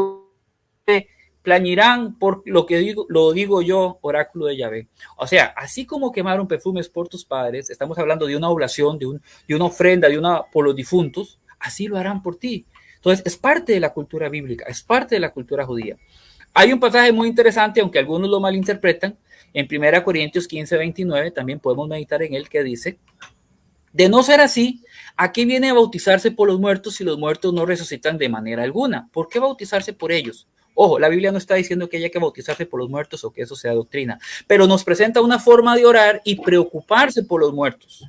plañirán por lo que digo yo, oráculo de Yahvé. O sea, así como quemaron perfumes por tus padres, estamos hablando de una oblación, de una ofrenda, por los difuntos, así lo harán por ti. Entonces, es parte de la cultura bíblica, es parte de la cultura judía. Hay un pasaje muy interesante, aunque algunos lo malinterpretan, en 1 Corintios 15:29, también podemos meditar en él, que dice, de no ser así, ¿a qué viene a bautizarse por los muertos si los muertos no resucitan de manera alguna? ¿Por qué bautizarse por ellos? Ojo, la Biblia no está diciendo que haya que bautizarse por los muertos o que eso sea doctrina, pero nos presenta una forma de orar y preocuparse por los muertos.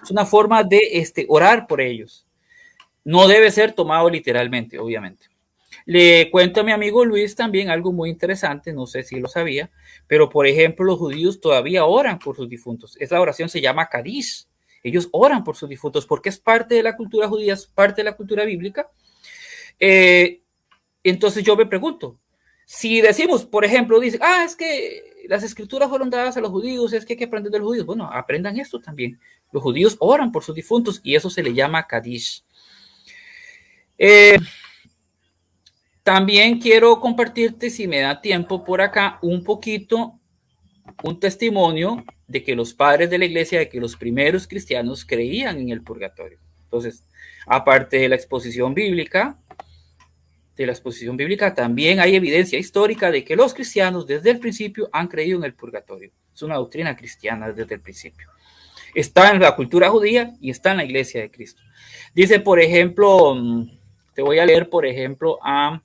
Es una forma de orar por ellos. No debe ser tomado literalmente, obviamente. Le cuento a mi amigo Luis también algo muy interesante, no sé si lo sabía, pero por ejemplo los judíos todavía oran por sus difuntos. Esa oración se llama Kadish. Ellos oran por sus difuntos porque es parte de la cultura judía, es parte de la cultura bíblica. Entonces yo me pregunto, si decimos, por ejemplo, dice, es que las escrituras fueron dadas a los judíos, es que hay que aprender de los judíos. Bueno, aprendan esto también. Los judíos oran por sus difuntos y eso se le llama Kadish. También quiero compartirte, si me da tiempo por acá, un testimonio de que los padres de la iglesia, de que los primeros cristianos creían en el purgatorio. Entonces, aparte de la exposición bíblica, también hay evidencia histórica de que los cristianos desde el principio han creído en el purgatorio. Es una doctrina cristiana desde el principio. Está en la cultura judía y está en la iglesia de Cristo. Dice, por ejemplo, te voy a leer, por ejemplo, a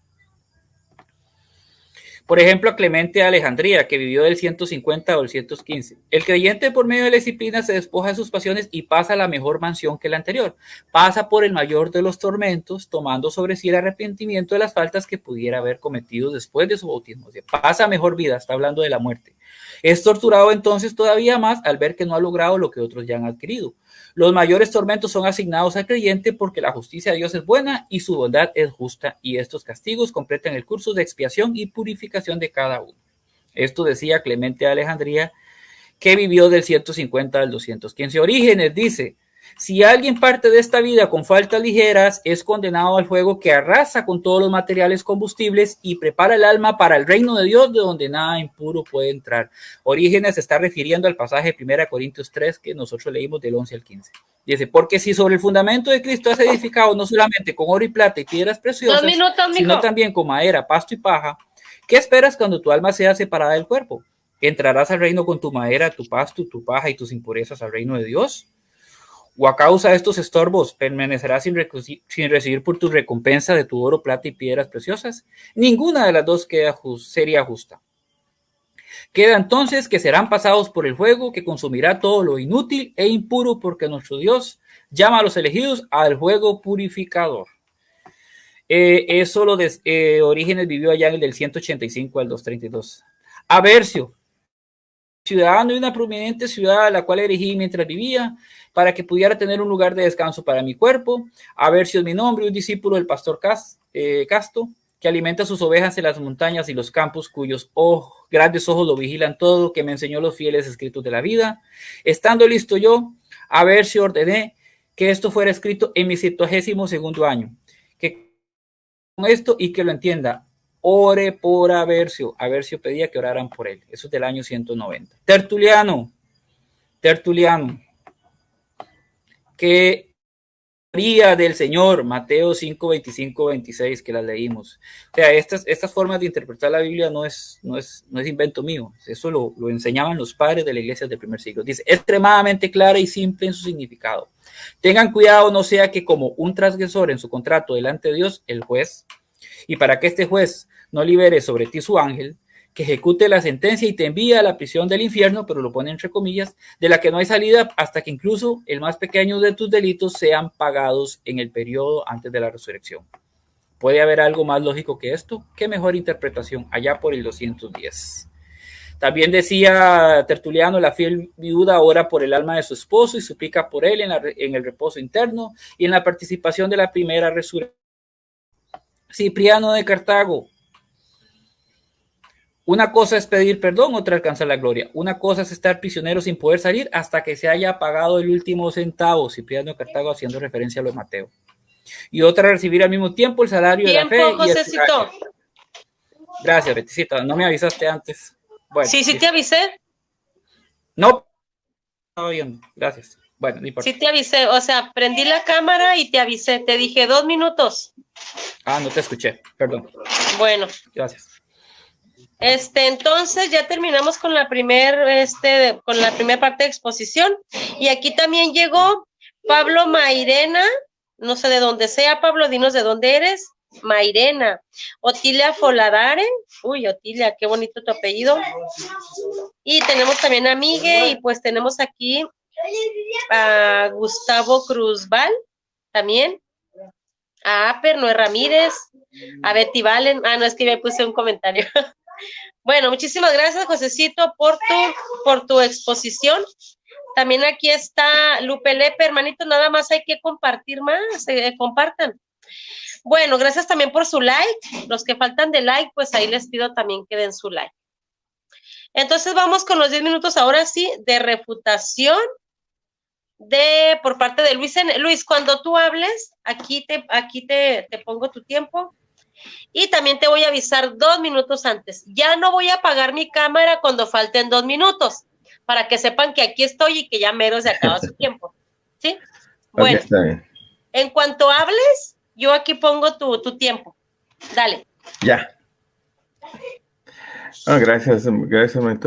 Clemente de Alejandría, que vivió del 150 al 115. El creyente por medio de la disciplina se despoja de sus pasiones y pasa a la mejor mansión que la anterior. Pasa por el mayor de los tormentos, tomando sobre sí el arrepentimiento de las faltas que pudiera haber cometido después de su bautismo. O sea, pasa a mejor vida, está hablando de la muerte. Es torturado entonces todavía más al ver que no ha logrado lo que otros ya han adquirido. Los mayores tormentos son asignados al creyente porque la justicia de Dios es buena y su bondad es justa, y estos castigos completan el curso de expiación y purificación de cada uno. Esto decía Clemente de Alejandría, que vivió del 150 al 215. Orígenes dice, si alguien parte de esta vida con faltas ligeras, es condenado al fuego que arrasa con todos los materiales combustibles y prepara el alma para el reino de Dios, de donde nada impuro puede entrar. Orígenes se está refiriendo al pasaje de 1 Corintios 3 que nosotros leímos del 11 al 15. Dice, porque si sobre el fundamento de Cristo has edificado no solamente con oro y plata y piedras preciosas, sino también con madera, pasto y paja, ¿qué esperas cuando tu alma sea separada del cuerpo? ¿Entrarás al reino con tu madera, tu pasto, tu paja y tus impurezas al reino de Dios? ¿O a causa de estos estorbos permanecerás sin recibir por tu recompensa de tu oro, plata y piedras preciosas? Ninguna de las dos sería justa. Queda entonces que serán pasados por el fuego que consumirá todo lo inútil e impuro, porque nuestro Dios llama a los elegidos al fuego purificador. Eso Orígenes vivió allá en el del 185 al 232. Aversio, ciudadano de una prominente ciudad a la cual erigí mientras vivía, para que pudiera tener un lugar de descanso para mi cuerpo. Aversio es mi nombre, un discípulo del pastor Casto, que alimenta sus ovejas en las montañas y los campos, cuyos grandes ojos lo vigilan todo, que me enseñó los fieles escritos de la vida. Estando listo yo, Aversio ordené que esto fuera escrito en mi 72º año, que con esto y que lo entienda. Ore por Aversio. Aversio pedía que oraran por él. Eso es del año 190. Tertuliano, que haría del Señor, Mateo 5, 25, 26, que las leímos. O sea, estas formas de interpretar la Biblia no es invento mío. Eso lo enseñaban los padres de la iglesia del primer siglo. Dice, es extremadamente clara y simple en su significado. Tengan cuidado, no sea que como un transgresor en su contrato delante de Dios, el juez, y para que este juez no libere sobre ti su ángel, que ejecute la sentencia y te envía a la prisión del infierno, pero lo pone entre comillas, de la que no hay salida hasta que incluso el más pequeño de tus delitos sean pagados en el periodo antes de la resurrección. ¿Puede haber algo más lógico que esto? ¿Qué mejor interpretación? Allá por el 210. También decía Tertuliano, la fiel viuda ora por el alma de su esposo y suplica por él en el reposo interno y en la participación de la primera resurrección. Cipriano de Cartago. Una cosa es pedir perdón, otra alcanzar la gloria. Una cosa es estar prisionero sin poder salir hasta que se haya pagado el último centavo. Cipriano de Cartago haciendo referencia a lo de Mateo. Y otra, recibir al mismo tiempo el salario de la fe. Josecito. Gracias, Beticita. No me avisaste antes. Bueno, sí, te avisé. No, estaba viendo. Gracias. Bueno, no importa. Sí te avisé, o sea, prendí la cámara y te avisé. Te dije 2 minutos. Ah, no te escuché. Perdón. Bueno. Gracias. Entonces ya terminamos con la primera parte de exposición. Y aquí también llegó Pablo Mairena. No sé de dónde sea, Pablo, dinos de dónde eres. Mairena. Otilia Foladare. Uy, Otilia, qué bonito tu apellido. Y tenemos también a Migue, y pues tenemos aquí a Gustavo Cruzval, también. A Aper, Noé Ramírez. A Betty Valen. Ah, no, es que me puse un comentario. Bueno, muchísimas gracias, Josecito, por tu exposición. También aquí está Lupe Lepe, hermanito, nada más hay que compartir más, compartan. Bueno, gracias también por su like. Los que faltan de like, pues ahí les pido también que den su like. Entonces vamos con los 10 minutos ahora sí de refutación por parte de Luis. Luis, cuando tú hables, aquí te pongo tu tiempo. Y también te voy a avisar 2 minutos antes. Ya no voy a apagar mi cámara cuando falten 2 minutos, para que sepan que aquí estoy y que ya mero se acaba su tiempo. ¿Sí? Bueno, okay, en cuanto hables, yo aquí pongo tu tiempo. Dale. Ya. Gracias.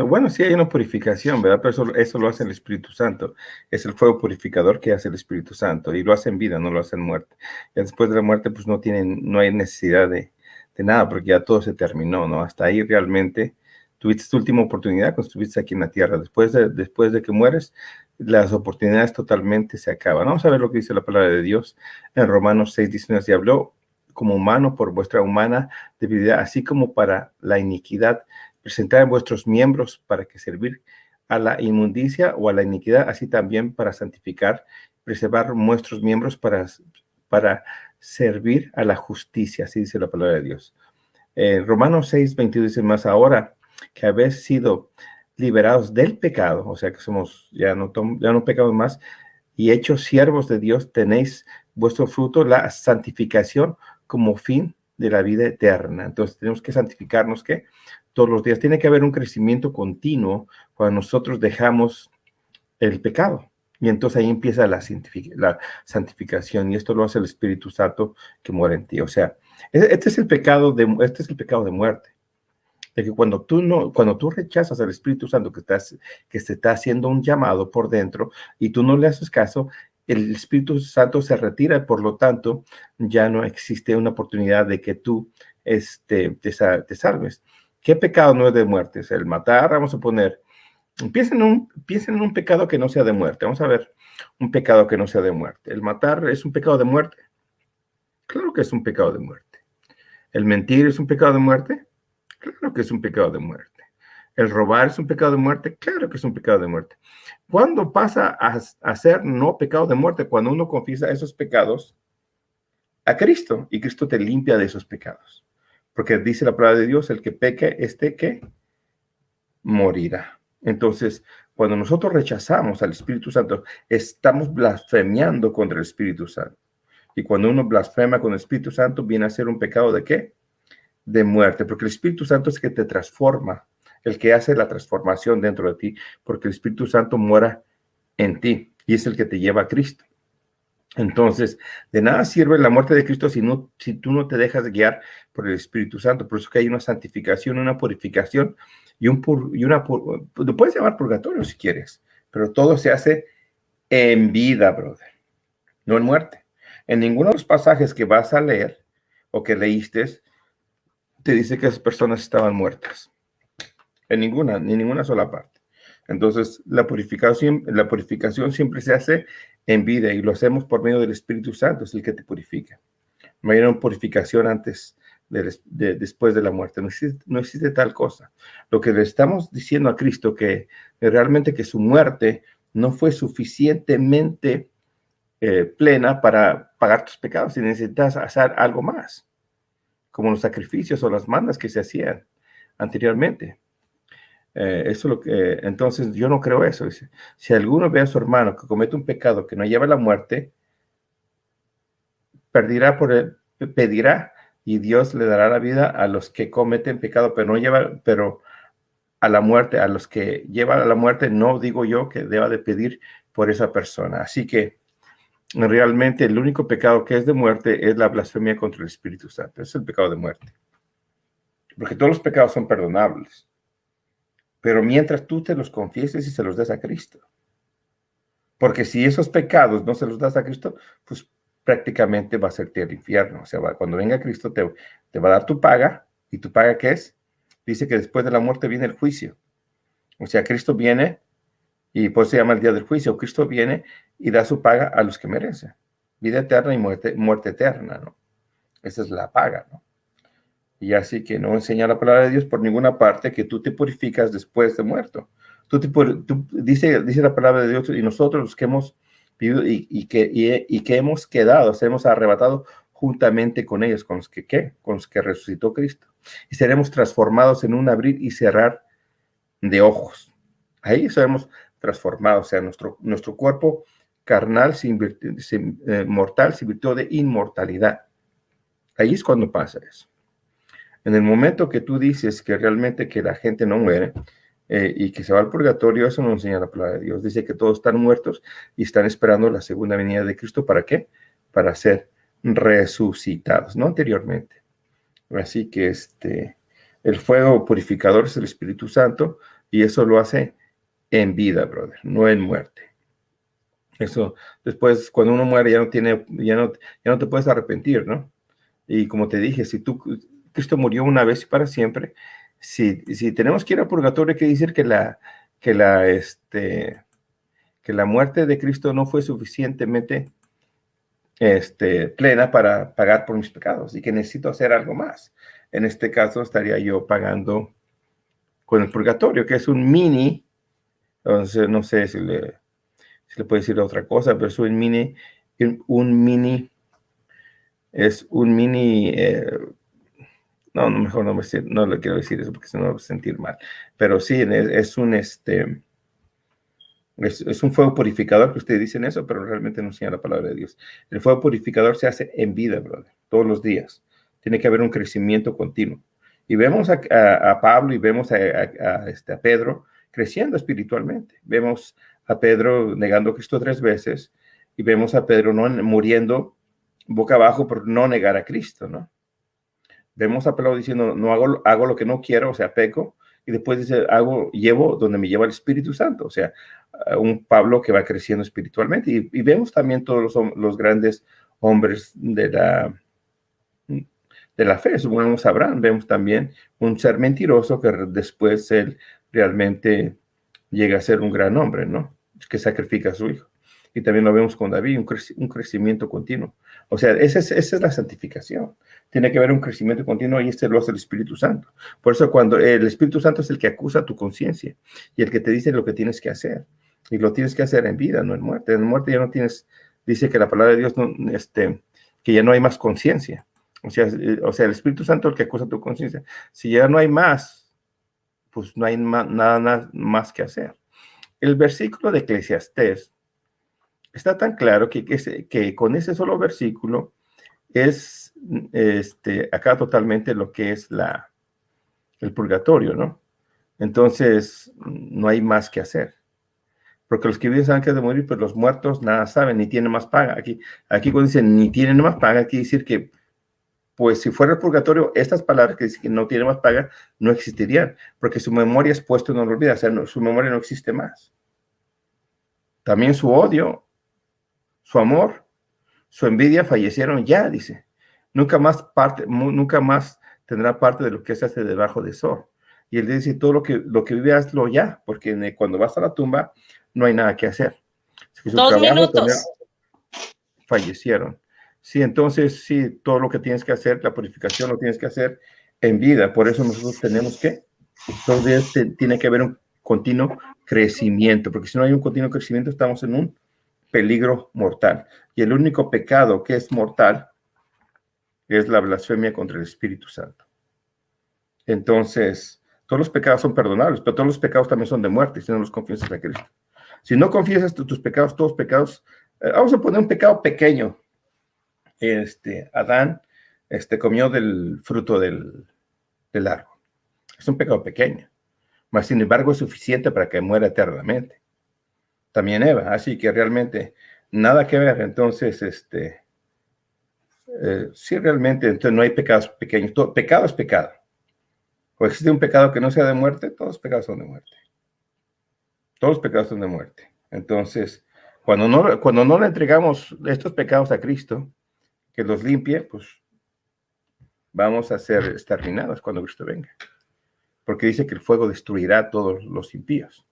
Bueno, sí hay una purificación, ¿verdad? Pero eso lo hace el Espíritu Santo. Es el fuego purificador que hace el Espíritu Santo. Y lo hace en vida, no lo hace en muerte. Y después de la muerte, pues no hay necesidad de nada, porque ya todo se terminó, ¿no? Hasta ahí realmente tuviste tu última oportunidad cuando estuviste aquí en la tierra. Después de que mueres, las oportunidades totalmente se acaban. Vamos a ver lo que dice la palabra de Dios en Romanos 6:19. Y habló como humano por vuestra humana debilidad, así como para la iniquidad, presentad en vuestros miembros para que servir a la inmundicia o a la iniquidad, así también para santificar, preservar vuestros miembros para servir a la justicia, así dice la palabra de Dios. Romanos 6:22 dice más, ahora que habéis sido liberados del pecado, o sea que somos ya no pecamos más, y hechos siervos de Dios, tenéis vuestro fruto, la santificación como fin de la vida eterna. Entonces tenemos que santificarnos, ¿qué? Todos los días. Tiene que haber un crecimiento continuo cuando nosotros dejamos el pecado. Y entonces ahí empieza la santificación, y esto lo hace el Espíritu Santo que mora en ti. O sea, este es el pecado de muerte. De que cuando tú rechazas al Espíritu Santo que se está haciendo un llamado por dentro y tú no le haces caso, el Espíritu Santo se retira, por lo tanto, ya no existe una oportunidad de que tú te salves. ¿Qué pecado no es de muerte? Es el matar, vamos a poner. Piensen en un pecado que no sea de muerte. Vamos a ver un pecado que no sea de muerte. ¿El matar es un pecado de muerte? Claro que es un pecado de muerte. ¿El mentir es un pecado de muerte? Claro que es un pecado de muerte. ¿El robar es un pecado de muerte? Claro que es un pecado de muerte. ¿Cuándo pasa a ser no pecado de muerte? Cuando uno confiesa esos pecados a Cristo y Cristo te limpia de esos pecados. Porque dice la palabra de Dios, el que peque, que morirá. Entonces, cuando nosotros rechazamos al Espíritu Santo, estamos blasfemiando contra el Espíritu Santo. Y cuando uno blasfema con el Espíritu Santo, viene a ser un pecado ¿de qué? De muerte, porque el Espíritu Santo es el que te transforma, el que hace la transformación dentro de ti, porque el Espíritu Santo mora en ti y es el que te lleva a Cristo. Entonces, de nada sirve la muerte de Cristo si tú no te dejas guiar por el Espíritu Santo. Por eso que hay una santificación, una purificación lo puedes llamar purgatorio si quieres, pero todo se hace en vida, brother, no en muerte. En ninguno de los pasajes que vas a leer o que leíste te dice que esas personas estaban muertas. en ninguna sola parte. Entonces, la purificación siempre se hace en vida y lo hacemos por medio del Espíritu Santo, es el que te purifica. No hay una purificación después de la muerte. No existe tal cosa. Lo que le estamos diciendo a Cristo que realmente que su muerte no fue suficientemente plena para pagar tus pecados y necesitas hacer algo más, como los sacrificios o las mandas que se hacían anteriormente. Eso es lo que, entonces yo no creo eso. Dice, si alguno ve a su hermano que comete un pecado que no lleva a la muerte, pedirá y Dios le dará la vida a los que cometen pecado, pero a la muerte, a los que llevan a la muerte, no digo yo que deba de pedir por esa persona. Así que realmente el único pecado que es de muerte es la blasfemia contra el Espíritu Santo. Es el pecado de muerte. Porque todos los pecados son perdonables. Pero mientras tú te los confieses y se los des a Cristo. Porque si esos pecados no se los das a Cristo, pues prácticamente va a serte al infierno. O sea, cuando venga Cristo te va a dar tu paga. ¿Y tu paga qué es? Dice que después de la muerte viene el juicio. O sea, Cristo viene, y por eso se llama el día del juicio. Cristo viene y da su paga a los que merecen. Vida eterna y muerte eterna, ¿no? Esa es la paga, ¿no? Y así que no enseña la palabra de Dios por ninguna parte que tú te purificas después de muerto. Dice la palabra de Dios, y nosotros los que hemos vivido y que hemos quedado, seremos arrebatados juntamente con ellos, con los que resucitó Cristo. Y seremos transformados en un abrir y cerrar de ojos. Ahí seremos transformados, o sea, nuestro cuerpo carnal mortal se invirtió de inmortalidad. Ahí es cuando pasa eso. En el momento que tú dices que realmente que la gente no muere y que se va al purgatorio, eso no enseña la palabra de Dios. Dice que todos están muertos y están esperando la segunda venida de Cristo. ¿Para qué? Para ser resucitados, no anteriormente. Así que el fuego purificador es el Espíritu Santo y eso lo hace en vida, brother, no en muerte. Eso, después, cuando uno muere, ya no te puedes arrepentir, ¿no? Y como te dije, si Cristo murió una vez y para siempre, si tenemos que ir al purgatorio, hay que decir que la muerte de Cristo no fue suficientemente plena para pagar por mis pecados y que necesito hacer algo más. En este caso, estaría yo pagando con el purgatorio, que es un mini, entonces no sé si le puede decir otra cosa, pero es un mini, no, mejor no le quiero decir eso porque se me va a sentir mal, pero sí, es un fuego purificador, que ustedes dicen eso, pero realmente no enseña la palabra de Dios. El fuego purificador se hace en vida, brother, todos los días. Tiene que haber un crecimiento continuo. Y vemos a Pablo y vemos a Pedro creciendo espiritualmente. Vemos a Pedro negando a Cristo 3 veces y vemos a Pedro muriendo boca abajo por no negar a Cristo, ¿no? Vemos a Pablo diciendo, no hago lo que no quiero, o sea, peco, y después dice, llevo donde me lleva el Espíritu Santo, o sea, un Pablo que va creciendo espiritualmente. Y vemos también todos los grandes hombres de la fe. Vemos a Abraham, vemos también un ser mentiroso que después él realmente llega a ser un gran hombre, ¿no? Que sacrifica a su hijo. Y también lo vemos con David, un crecimiento continuo. O sea, esa es la santificación. Tiene que haber un crecimiento continuo y lo hace el Espíritu Santo. Por eso cuando el Espíritu Santo es el que acusa tu conciencia y el que te dice lo que tienes que hacer. Y lo tienes que hacer en vida, no en muerte. En muerte ya no tienes, dice que la palabra de Dios, que ya no hay más conciencia. O sea, el Espíritu Santo es el que acusa tu conciencia. Si ya no hay más, pues no hay nada más que hacer. El versículo de Eclesiastés está tan claro que con ese solo versículo es acá totalmente lo que es el purgatorio, ¿no? Entonces, no hay más que hacer. Porque los que viven saben que han de morir, pero los muertos nada saben, ni tienen más paga. Aquí cuando dicen ni tienen más paga, quiere decir que, pues si fuera el purgatorio, estas palabras que dicen que no tienen más paga, no existirían, porque su memoria es puesto y no lo olvida, o sea, su memoria no existe más. También su odio, su amor, su envidia fallecieron ya, dice. Nunca más tendrá parte de lo que se hace debajo del sol. Y él dice, todo lo que vive, hazlo ya, porque cuando vas a la tumba no hay nada que hacer. Su 2 minutos. Fallecieron. Sí, entonces, sí, todo lo que tienes que hacer, la purificación lo tienes que hacer en vida. Por eso nosotros tenemos que, entonces tiene que haber un continuo crecimiento, porque si no hay un continuo crecimiento estamos en un peligro mortal. Y el único pecado que es mortal es la blasfemia contra el Espíritu Santo. Entonces, todos los pecados son perdonables, pero todos los pecados también son de muerte si no los confiesas a Cristo. Si no confiesas tus pecados, todos pecados, vamos a poner un pecado pequeño. Adán comió del fruto del árbol. Es un pecado pequeño, mas sin embargo es suficiente para que muera eternamente. También Eva, así que realmente nada que ver. Entonces, sí, realmente, entonces no hay pecados pequeños. Todo, pecado es pecado. O existe un pecado que no sea de muerte, todos los pecados son de muerte. Todos los pecados son de muerte. Entonces, cuando no le entregamos estos pecados a Cristo, que los limpie, pues vamos a ser exterminados cuando Cristo venga. Porque dice que el fuego destruirá a todos los impíos.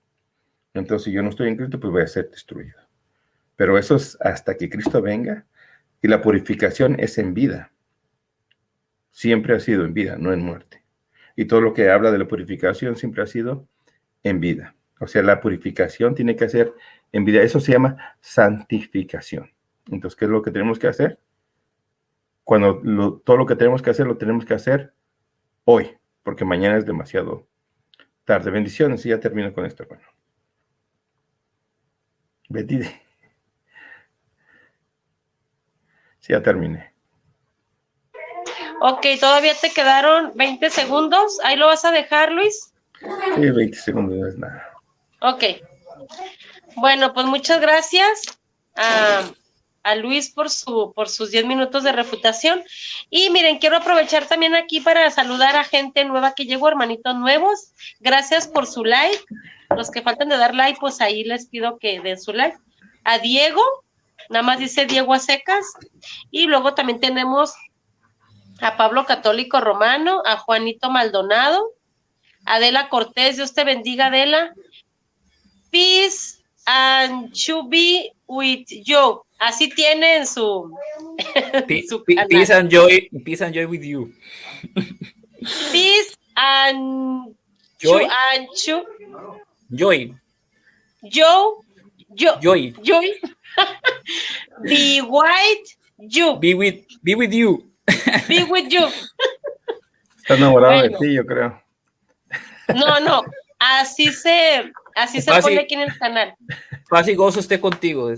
Entonces, si yo no estoy en Cristo, pues voy a ser destruido. Pero eso es hasta que Cristo venga. Y la purificación es en vida. Siempre ha sido en vida, no en muerte. Y todo lo que habla de la purificación siempre ha sido en vida. O sea, la purificación tiene que ser en vida. Eso se llama santificación. Entonces, ¿qué es lo que tenemos que hacer? Todo lo que tenemos que hacer, lo tenemos que hacer hoy, porque mañana es demasiado tarde. Bendiciones, y ya termino con esto, hermano. Betty. Sí, ya terminé. Ok, todavía te quedaron 20 segundos. ¿Ahí lo vas a dejar, Luis? Sí, 20 segundos no es nada. Ok. Bueno, pues muchas gracias a Luis por sus 10 minutos de refutación. Y miren, quiero aprovechar también aquí para saludar a gente nueva que llegó, hermanitos nuevos. Gracias por su like. Los que faltan de dar like, pues ahí les pido que den su like. A Diego, nada más dice Diego a secas. Y luego también tenemos a Pablo Católico Romano, a Juanito Maldonado, a Adela Cortés, Dios te bendiga, Adela. Peace and to be with you. Así tienen su, su canal. Peace and joy with you. Peace and joy. Joy. Be white you. Be with you. Be with you. Está enamorado de ti, yo creo. No. Así se pone aquí en el canal. Paz y gozo esté contigo.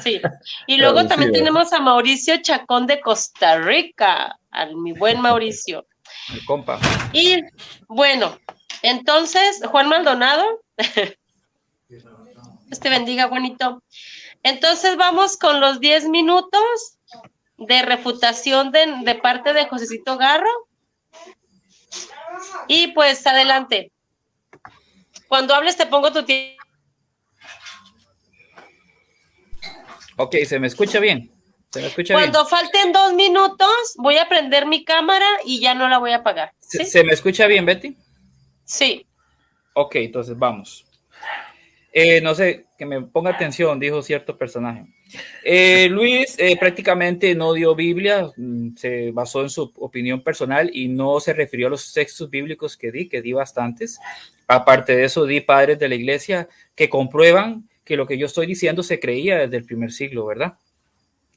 Sí. Y luego también tenemos a Mauricio Chacón de Costa Rica, a mi buen Mauricio. El compa. Y bueno, entonces, Juan Maldonado, Dios te bendiga, Juanito. Entonces vamos con los 10 minutos de refutación de parte de Josecito Garro. Y pues adelante. Cuando hables te pongo tu tiempo. Ok, ¿se me escucha bien? Cuando falten 2 minutos, voy a prender mi cámara y ya no la voy a apagar. ¿Sí? ¿Se me escucha bien, Betty? Sí. Ok, entonces vamos. No sé, que me ponga atención, dijo cierto personaje. Luis prácticamente no dio Biblia, se basó en su opinión personal y no se refirió a los textos bíblicos que di bastantes. Aparte de eso, di padres de la iglesia que comprueban que lo que yo estoy diciendo se creía desde el primer siglo, ¿verdad?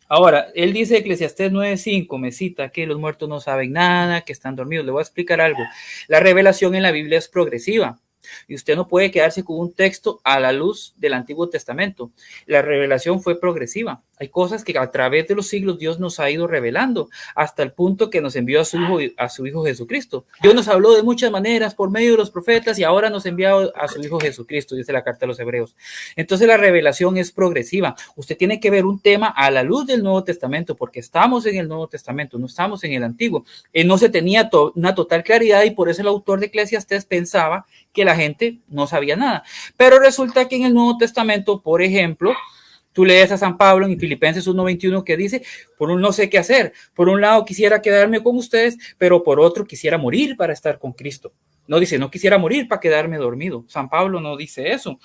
Ahora, él dice Eclesiastés 9:5, me cita que los muertos no saben nada, que están dormidos. Le voy a explicar algo. La revelación en la Biblia es progresiva. Y usted no puede quedarse con un texto a la luz del Antiguo Testamento. La revelación fue progresiva. Hay cosas que a través de los siglos Dios nos ha ido revelando hasta el punto que nos envió a su Hijo Jesucristo. Dios nos habló de muchas maneras por medio de los profetas y ahora nos ha enviado a su Hijo Jesucristo, dice la carta de los Hebreos. Entonces la revelación es progresiva. Usted tiene que ver un tema a la luz del Nuevo Testamento porque estamos en el Nuevo Testamento, no estamos en el Antiguo. No se tenía una total claridad y por eso el autor de Eclesiastés pensaba que la gente no sabía nada. Pero resulta que en el Nuevo Testamento, por ejemplo, tú lees a San Pablo en Filipenses 1:21 que dice, por un no sé qué hacer, por un lado quisiera quedarme con ustedes, pero por otro quisiera morir para estar con Cristo. No dice, no quisiera morir para quedarme dormido. San Pablo no dice eso.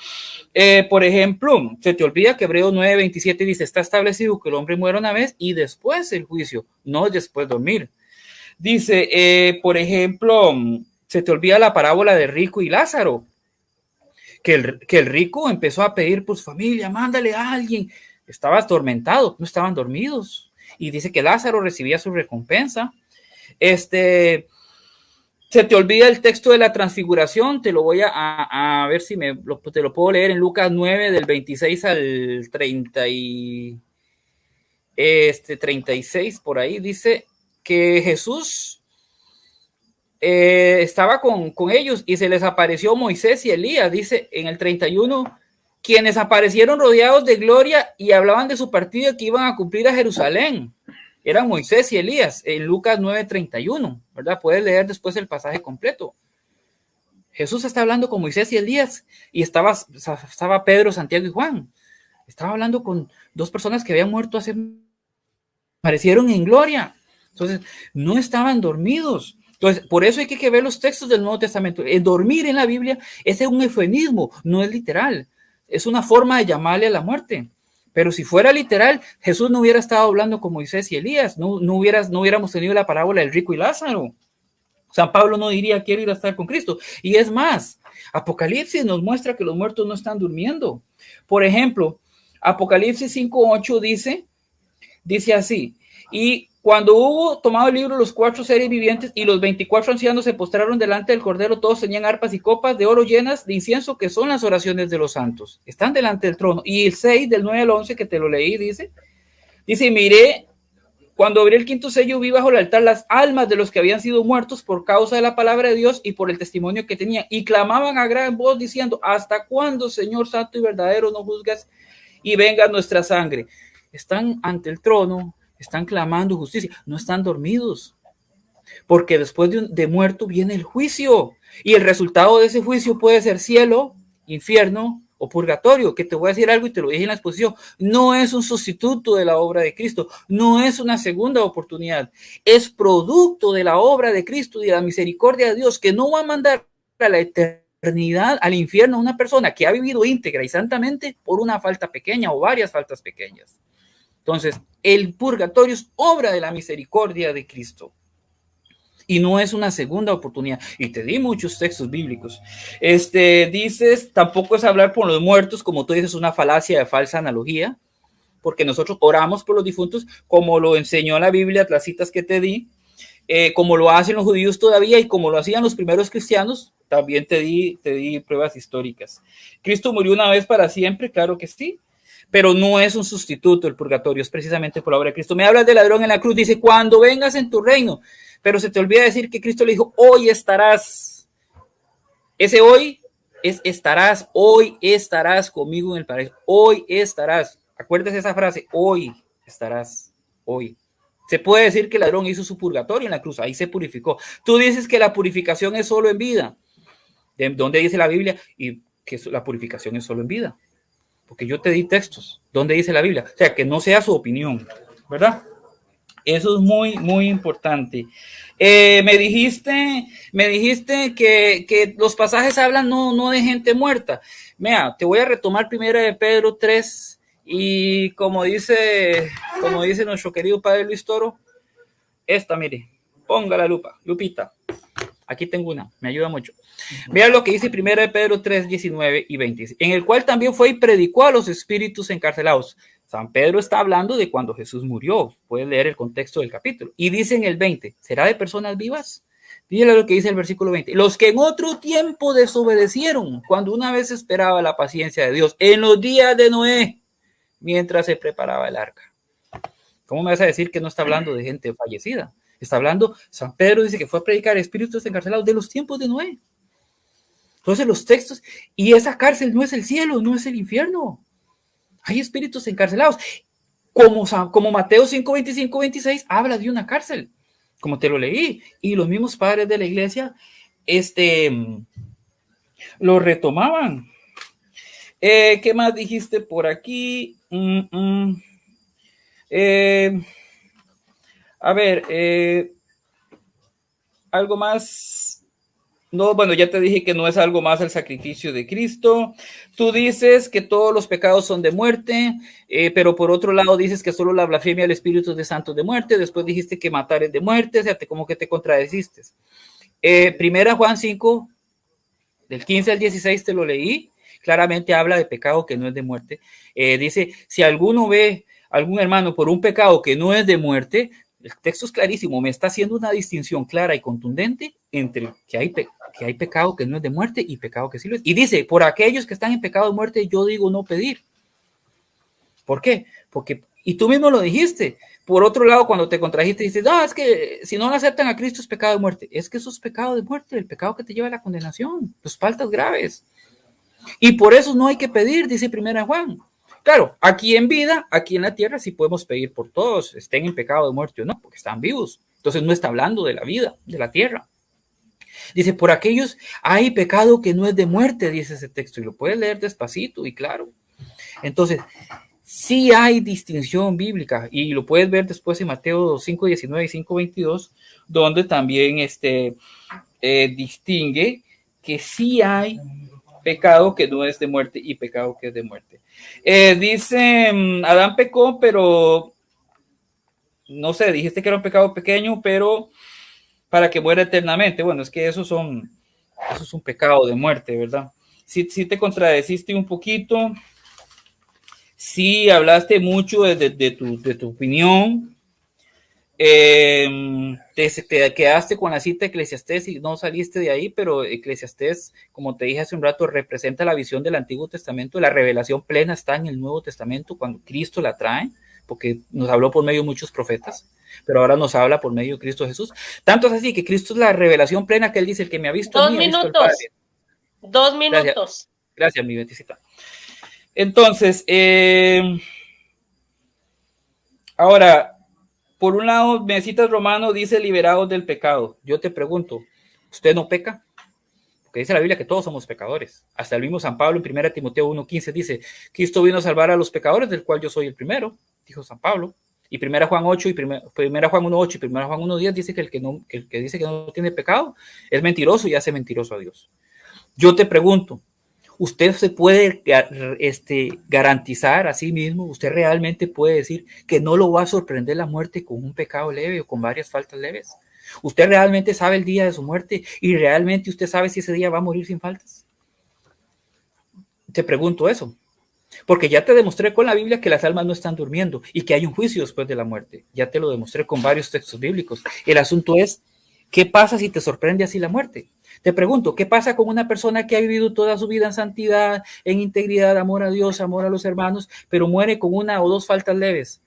Por ejemplo, se te olvida que Hebreos 9:27 dice, está establecido que el hombre muera una vez y después el juicio, no después dormir. Dice, por ejemplo, se te olvida la parábola de rico y Lázaro, que el rico empezó a pedir por su familia, mándale a alguien. Estaba atormentado, no estaban dormidos. Y dice que Lázaro recibía su recompensa. Se te olvida el texto de la transfiguración, te lo voy a ver si te lo puedo leer en Lucas 9, del 26 al 36, por ahí dice que Jesús estaba con ellos y se les apareció Moisés y Elías, dice en el 31, quienes aparecieron rodeados de gloria y hablaban de su partida que iban a cumplir a Jerusalén. Eran Moisés y Elías, en Lucas 9:31, ¿verdad? Puedes leer después el pasaje completo. Jesús está hablando con Moisés y Elías y estaba Pedro, Santiago y Juan. Estaba hablando con dos personas que habían muerto aparecieron en gloria. Entonces, no estaban dormidos. Entonces, por eso hay que ver los textos del Nuevo Testamento. El dormir en la Biblia es un eufemismo, no es literal. Es una forma de llamarle a la muerte. Pero si fuera literal, Jesús no hubiera estado hablando con Moisés y Elías, no hubiéramos tenido la parábola del rico y Lázaro. San Pablo no diría quiero ir a estar con Cristo. Y es más, Apocalipsis nos muestra que los muertos no están durmiendo. Por ejemplo, Apocalipsis 5:8 dice así, y cuando hubo tomado el libro, los 4 seres vivientes y los 24 ancianos se postraron delante del Cordero, todos tenían arpas y copas de oro llenas de incienso, que son las oraciones de los santos. Están delante del trono. Y el 6, del 9 al 11, que te lo leí, dice, miré, cuando abrí el quinto sello, vi bajo el altar las almas de los que habían sido muertos por causa de la palabra de Dios y por el testimonio que tenían, y clamaban a gran voz diciendo, ¿hasta cuándo, Señor santo y verdadero, no juzgas y venga nuestra sangre? Están ante el trono, están clamando justicia, no están dormidos, porque después de muerto viene el juicio, y el resultado de ese juicio puede ser cielo, infierno o purgatorio, que te voy a decir algo y te lo dije en la exposición, no es un sustituto de la obra de Cristo, no es una segunda oportunidad, es producto de la obra de Cristo y de la misericordia de Dios, que no va a mandar a la eternidad, al infierno, a una persona que ha vivido íntegra y santamente por una falta pequeña o varias faltas pequeñas. Entonces, el purgatorio es obra de la misericordia de Cristo y no es una segunda oportunidad. Y te di muchos textos bíblicos. Dices, tampoco es hablar por los muertos, como tú dices, una falacia de falsa analogía, porque nosotros oramos por los difuntos, como lo enseñó la Biblia, las citas que te di, como lo hacen los judíos todavía y como lo hacían los primeros cristianos. También te di pruebas históricas. ¿Cristo murió una vez para siempre? Claro que sí. Pero no es un sustituto el purgatorio, es precisamente por la obra de Cristo. Me hablas del ladrón en la cruz, dice, cuando vengas en tu reino, pero se te olvida decir que Cristo le dijo, hoy estarás. Ese hoy hoy estarás conmigo en el paraíso, hoy estarás. Acuérdese esa frase, hoy estarás, hoy. Se puede decir que el ladrón hizo su purgatorio en la cruz, ahí se purificó. Tú dices que la purificación es solo en vida. ¿De dónde dice la Biblia? Y que la purificación es solo en vida. Porque yo te di textos, ¿dónde dice la Biblia? O sea, que no sea su opinión, ¿verdad? Eso es muy, muy importante. Me dijiste que los pasajes hablan no de gente muerta. Mira, te voy a retomar primero de Pedro 3 y como dice nuestro querido padre Luis Toro, mire, ponga la lupita. Aquí tengo una, me ayuda mucho. Vean lo que dice 1 de Pedro 3, 19 y 20, en el cual también fue y predicó a los espíritus encarcelados. San Pedro está hablando de cuando Jesús murió. Pueden leer el contexto del capítulo. Y dice en el 20, ¿será de personas vivas? Dígale lo que dice el versículo 20. Los que en otro tiempo desobedecieron, cuando una vez esperaba la paciencia de Dios, en los días de Noé, mientras se preparaba el arca. ¿Cómo me vas a decir que no está hablando de gente fallecida? Está hablando, San Pedro dice que fue a predicar espíritus encarcelados de los tiempos de Noé. Entonces los textos, y esa cárcel no es el cielo, no es el infierno. Hay espíritus encarcelados. Como Mateo 5, 25, 26 habla de una cárcel, como te lo leí. Y los mismos padres de la iglesia lo retomaban. ¿Qué más dijiste por aquí? A ver, algo más. No, bueno, ya te dije que no es algo más el sacrificio de Cristo. Tú dices que todos los pecados son de muerte, pero por otro lado dices que solo la blasfemia al Espíritu de Santo es de muerte. Después dijiste que matar es de muerte, o sea, como que te contradeciste. Primera Juan 5, del 15 al 16 te lo leí. Claramente habla de pecado que no es de muerte. Dice, si alguno ve a algún hermano por un pecado que no es de muerte, el texto es clarísimo, me está haciendo una distinción clara y contundente entre que hay pecado que no es de muerte y pecado que sí lo es. Y dice, por aquellos que están en pecado de muerte, yo digo no pedir. ¿Por qué? Porque, y tú mismo lo dijiste, por otro lado, cuando te contrajiste, dices, no, es que si no aceptan a Cristo es pecado de muerte. Es que eso es pecado de muerte, el pecado que te lleva a la condenación, tus faltas graves. Y por eso no hay que pedir, dice Primera Juan. Claro, aquí en vida, aquí en la tierra, sí podemos pedir por todos, estén en pecado de muerte o no, porque están vivos. Entonces no está hablando de la vida, de la tierra. Dice, por aquellos hay pecado que no es de muerte, dice ese texto, y lo puedes leer despacito y claro. Entonces, sí hay distinción bíblica, y lo puedes ver después en Mateo 5:19 y 5:22, donde también distingue que sí hay pecado que no es de muerte y pecado que es de muerte. Dice, Adán pecó, pero no sé, dijiste que era un pecado pequeño, pero para que muera eternamente. Bueno, es que eso es un pecado de muerte, ¿verdad? Sí te contradeciste un poquito, sí hablaste mucho de tu opinión. Te quedaste con la cita de Eclesiastés y no saliste de ahí, pero Eclesiastés, como te dije hace un rato, representa la visión del Antiguo Testamento. La revelación plena está en el Nuevo Testamento cuando Cristo la trae, porque nos habló por medio de muchos profetas, pero ahora nos habla por medio de Cristo Jesús. Tanto es así que Cristo es la revelación plena que él dice, el que me ha visto a mí, ha visto al Padre. 2 minutos. Gracias, mi benticita. Entonces, ahora, por un lado, Mesitas Romano dice liberados del pecado. Yo te pregunto, ¿usted no peca? Porque dice la Biblia que todos somos pecadores. Hasta el mismo San Pablo en 1 Timoteo 1:15 dice, Cristo vino a salvar a los pecadores, del cual yo soy el primero, dijo San Pablo. Y 1 Juan 8 y 1 Juan 1:8 y 1 Juan 1:10 dice que el que dice que no tiene pecado es mentiroso y hace mentiroso a Dios. Yo te pregunto, ¿usted se puede garantizar a sí mismo, usted realmente puede decir que no lo va a sorprender la muerte con un pecado leve o con varias faltas leves? ¿Usted realmente sabe el día de su muerte y realmente usted sabe si ese día va a morir sin faltas? Te pregunto eso, porque ya te demostré con la Biblia que las almas no están durmiendo y que hay un juicio después de la muerte. Ya te lo demostré con varios textos bíblicos. El asunto es, ¿qué pasa si te sorprende así la muerte? Te pregunto, ¿qué pasa con una persona que ha vivido toda su vida en santidad, en integridad, amor a Dios, amor a los hermanos, pero muere con una o dos faltas leves?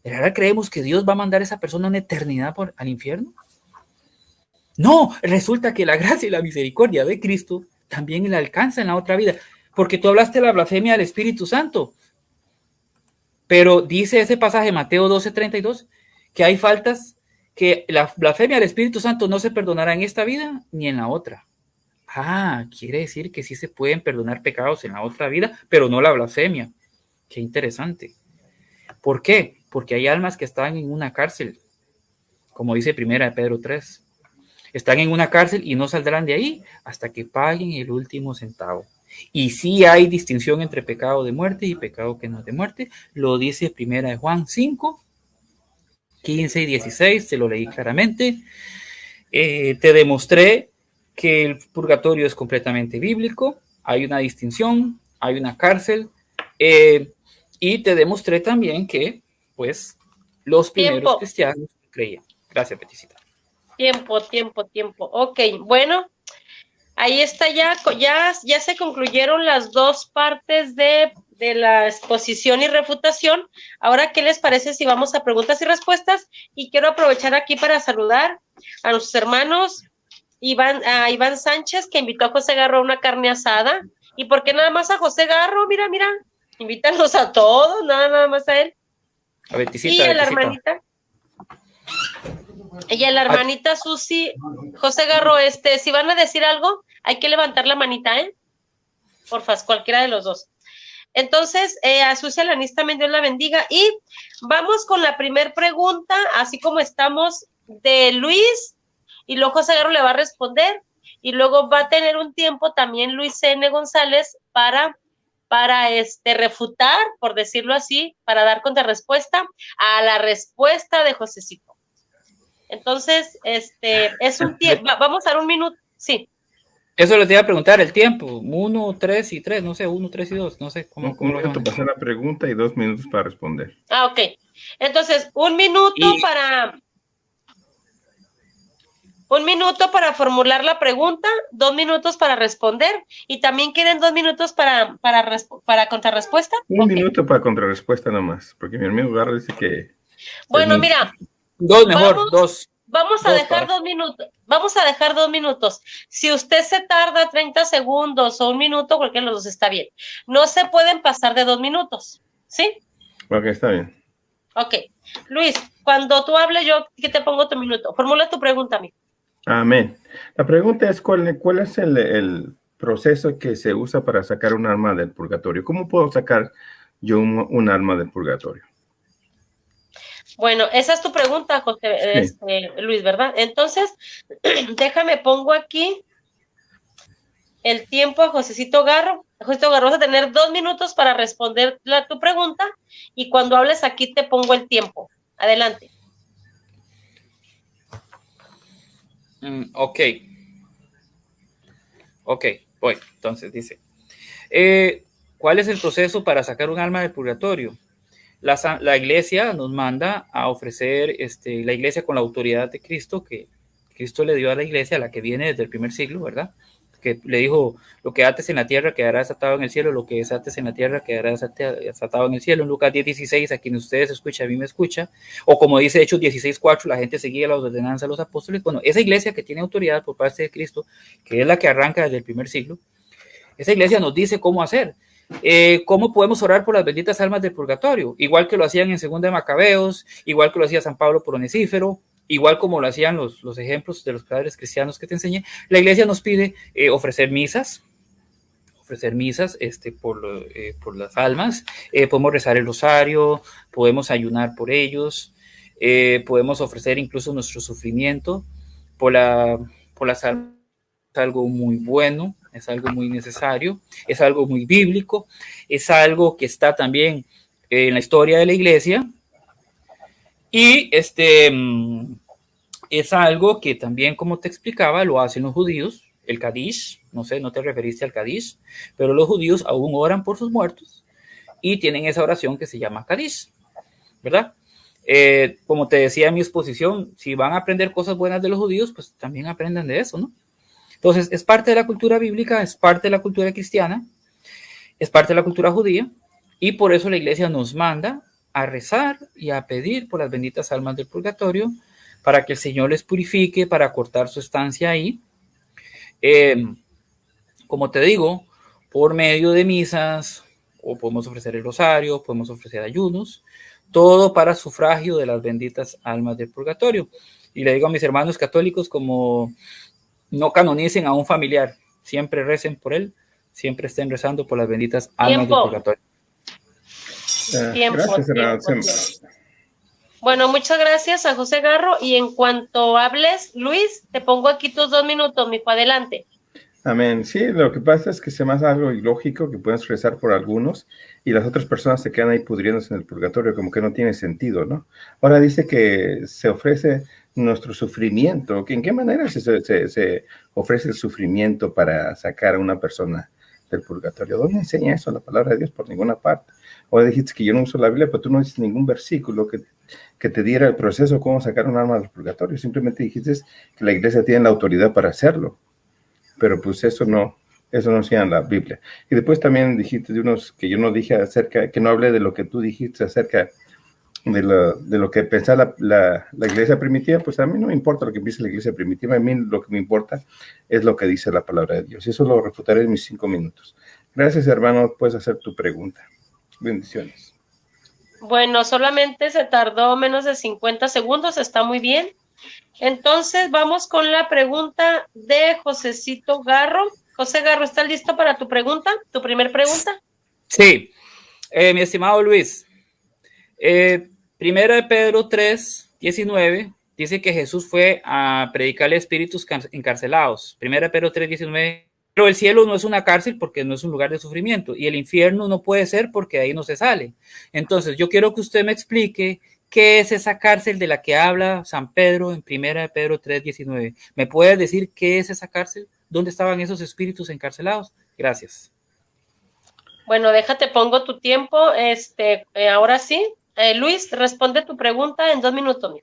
¿De verdad creemos que Dios va a mandar a esa persona una eternidad al infierno? No, resulta que la gracia y la misericordia de Cristo también la alcanza en la otra vida, porque tú hablaste de la blasfemia del Espíritu Santo, pero dice ese pasaje, Mateo 12:32, que hay faltas que la blasfemia del Espíritu Santo no se perdonará en esta vida ni en la otra. Quiere decir que sí se pueden perdonar pecados en la otra vida, pero no la blasfemia. Qué interesante. ¿Por qué? Porque hay almas que están en una cárcel, como dice 1 Pedro 3. Están en una cárcel y no saldrán de ahí hasta que paguen el último centavo. Y sí hay distinción entre pecado de muerte y pecado que no es de muerte. Lo dice 1 Juan 5, 15 y 16, te lo leí claramente. Te demostré que el purgatorio es completamente bíblico, hay una distinción, hay una cárcel, y te demostré también que, pues, los primeros cristianos creían. Gracias, Peticita. Tiempo. Ok, bueno, ahí está ya se concluyeron las dos partes de la exposición y refutación. Ahora, ¿qué les parece si vamos a preguntas y respuestas? Y quiero aprovechar aquí para saludar a nuestros hermanos, a Iván Sánchez, que invitó a José Garro a una carne asada. ¿Y por qué nada más a José Garro? Mira, invítanos a todos, nada más a él. A Beticita, y a la hermanita. Y a la hermanita Susi. José Garro, si van a decir algo, hay que levantar la manita, porfa, cualquiera de los dos. Entonces, a Susi Alanis también Dios la bendiga. Y vamos con la primer pregunta, así como estamos, de Luis, y luego José Garro le va a responder, y luego va a tener un tiempo también Luis N. González para refutar, por decirlo así, para dar contrarrespuesta a la respuesta de Josecito. Entonces, es un tiempo, vamos a dar un minuto, sí. Eso le te iba a preguntar, el tiempo, 1, 3 y 3, no sé, 1, 3 y 2, no sé cómo. Un minuto para hacer la pregunta y 2 minutos para responder. Ok. Entonces, un minuto para formular la pregunta, 2 minutos para responder, y también quieren 2 minutos para contrarrespuesta. Un minuto para contrarrespuesta nomás, porque mi amigo Garro dice que... Bueno, mira. 2 mejor, 2. Vamos a dejar 2 minutos. Vamos a dejar 2 minutos. Si usted se tarda 30 segundos o 1 minuto, cualquiera de los dos está bien. No se pueden pasar de 2 minutos, ¿sí? Ok, está bien. Ok. Luis, cuando tú hables, yo que te pongo tu minuto. Formula tu pregunta, amigo. Amén. La pregunta es, ¿cuál es el proceso que se usa para sacar un alma del purgatorio? ¿Cómo puedo sacar yo un alma del purgatorio? Bueno, esa es tu pregunta, José, sí. Luis, ¿verdad? Entonces, déjame, pongo aquí el tiempo a Josecito Garro. Josecito Garro, vas a tener 2 minutos para responder tu pregunta, y cuando hables aquí te pongo el tiempo. Adelante. Ok, voy. Entonces dice, ¿cuál es el proceso para sacar un alma del purgatorio? La iglesia nos manda a ofrecer, la iglesia con la autoridad de Cristo, que Cristo le dio a la iglesia, la que viene desde el primer siglo, ¿verdad? Que le dijo, lo que ates en la tierra quedará desatado en el cielo, lo que desates en la tierra quedará desatado en el cielo. En Lucas 10:16, a quienes ustedes escuchan, a mí me escucha. O como dice Hechos 16:4, la gente seguía las ordenanzas de los apóstoles. Bueno, esa iglesia que tiene autoridad por parte de Cristo, que es la que arranca desde el primer siglo, esa iglesia nos dice cómo hacer. ¿Cómo podemos orar por las benditas almas del purgatorio? Igual que lo hacían en Segunda de Macabeos, igual que lo hacía San Pablo por Onesífero, igual como lo hacían los ejemplos de los padres cristianos que te enseñé. La iglesia nos pide ofrecer misas por las almas, podemos rezar el rosario, podemos ayunar por ellos, podemos ofrecer incluso nuestro sufrimiento por las almas. Es algo muy bueno, es algo muy necesario, es algo muy bíblico, es algo que está también en la historia de la iglesia, y es algo que también, como te explicaba, lo hacen los judíos, el Kadish, no sé, no te referiste al Kadish, pero los judíos aún oran por sus muertos y tienen esa oración que se llama Kadish, ¿verdad? Como te decía en mi exposición, si van a aprender cosas buenas de los judíos, pues también aprendan de eso, ¿no? Entonces, es parte de la cultura bíblica, es parte de la cultura cristiana, es parte de la cultura judía, y por eso la iglesia nos manda a rezar y a pedir por las benditas almas del purgatorio, para que el Señor les purifique, para cortar su estancia ahí. Como te digo, por medio de misas, o podemos ofrecer el rosario, podemos ofrecer ayunos, todo para sufragio de las benditas almas del purgatorio. Y le digo a mis hermanos católicos, como no canonicen a un familiar, siempre recen por él, siempre estén rezando por las benditas almas del purgatorio. Gracias, hermano. Bueno, muchas gracias a José Garro, y en cuanto hables, Luis, te pongo aquí tus 2 minutos, mijo, adelante. Amén. Sí, lo que pasa es que se me hace algo ilógico que puedes rezar por algunos y las otras personas se quedan ahí pudriéndose en el purgatorio, como que no tiene sentido, ¿no? Ahora dice que se ofrece nuestro sufrimiento. ¿En qué manera se ofrece el sufrimiento para sacar a una persona del purgatorio? ¿Dónde enseña eso la palabra de Dios? Por ninguna parte. Ahora dijiste que yo no uso la Biblia, pero tú no dices ningún versículo que te diera el proceso cómo sacar un alma del purgatorio. Simplemente dijiste que la iglesia tiene la autoridad para hacerlo. Pero pues eso no enseña en la Biblia. Y después también dijiste de unos que yo no dije acerca, que no hablé de lo que tú dijiste acerca de lo que pensaba la iglesia primitiva. Pues a mí no me importa lo que piense la iglesia primitiva, a mí lo que me importa es lo que dice la palabra de Dios. Y eso lo refutaré en mis 5 minutos. Gracias, hermano, puedes hacer tu pregunta. Bendiciones. Bueno, solamente se tardó menos de 50 segundos, está muy bien. Entonces vamos con la pregunta de Josecito Garro. José Garro, ¿estás listo para tu pregunta? ¿Tu primer pregunta? Sí, mi estimado Luis. Primera de Pedro 3:19 dice que Jesús fue a predicarle a espíritus encarcelados. 1 Pedro 3:19. Pero el cielo no es una cárcel porque no es un lugar de sufrimiento, y el infierno no puede ser porque de ahí no se sale. Entonces, yo quiero que usted me explique qué es esa cárcel de la que habla San Pedro en 1 Pedro 3:19. ¿Me puede decir qué es esa cárcel? ¿Dónde estaban esos espíritus encarcelados? Gracias. Bueno, déjate, pongo tu tiempo. Ahora sí. Luis, responde tu pregunta en 2 minutos.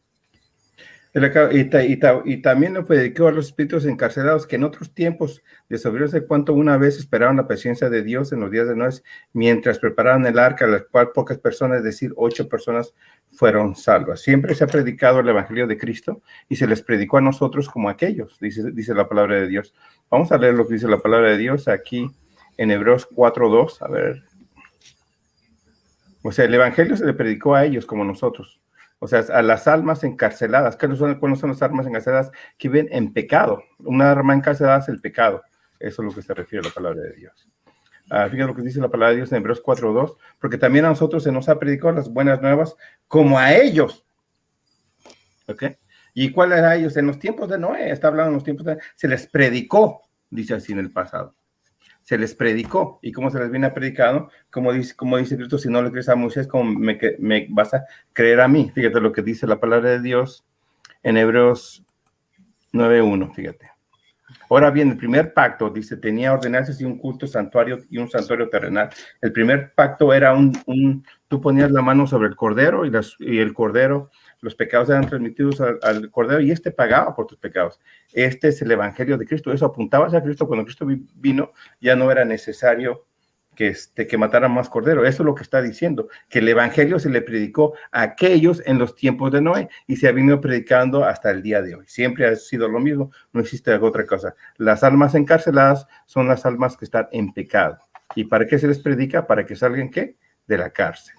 Y también lo predicó a los espíritus encarcelados que en otros tiempos de cuánto una vez esperaban la presencia de Dios en los días de Noé, mientras preparaban el arca, a la cual pocas personas, es decir, 8 personas, fueron salvas. Siempre se ha predicado el evangelio de Cristo y se les predicó a nosotros como a aquellos, dice la palabra de Dios. Vamos a leer lo que dice la palabra de Dios aquí en Hebreos 4:2. A ver. O sea, el evangelio se le predicó a ellos como nosotros. O sea, a las almas encarceladas. ¿Cuáles son las almas encarceladas? Que viven en pecado. Una alma encarcelada es el pecado. Eso es lo que se refiere a la palabra de Dios. Fíjate lo que dice la palabra de Dios en Hebreos 4:2. Porque también a nosotros se nos ha predicado las buenas nuevas como a ellos. ¿Ok? ¿Y cuál era ellos? En los tiempos de Noé. Está hablando en los tiempos de Noé. Se les predicó, dice así en el pasado. Se les predicó. ¿Y cómo se les viene predicado? Como dice Cristo, si no le crees a Moisés, ¿cómo me vas a creer a mí? Fíjate lo que dice la palabra de Dios en Hebreos 9:1, fíjate. Ahora bien, el primer pacto, dice, tenía ordenanzas y un culto santuario y un santuario terrenal. El primer pacto era tú ponías la mano sobre el cordero y el cordero, los pecados eran transmitidos al cordero y pagaba por tus pecados. Este es el evangelio de Cristo. Eso apuntaba hacia Cristo. Cuando Cristo vino, ya no era necesario que mataran más cordero. Eso es lo que está diciendo, que el evangelio se le predicó a aquellos en los tiempos de Noé y se ha venido predicando hasta el día de hoy. Siempre ha sido lo mismo, no existe otra cosa. Las almas encarceladas son las almas que están en pecado. ¿Y para qué se les predica? Para que salgan, ¿qué? De la cárcel,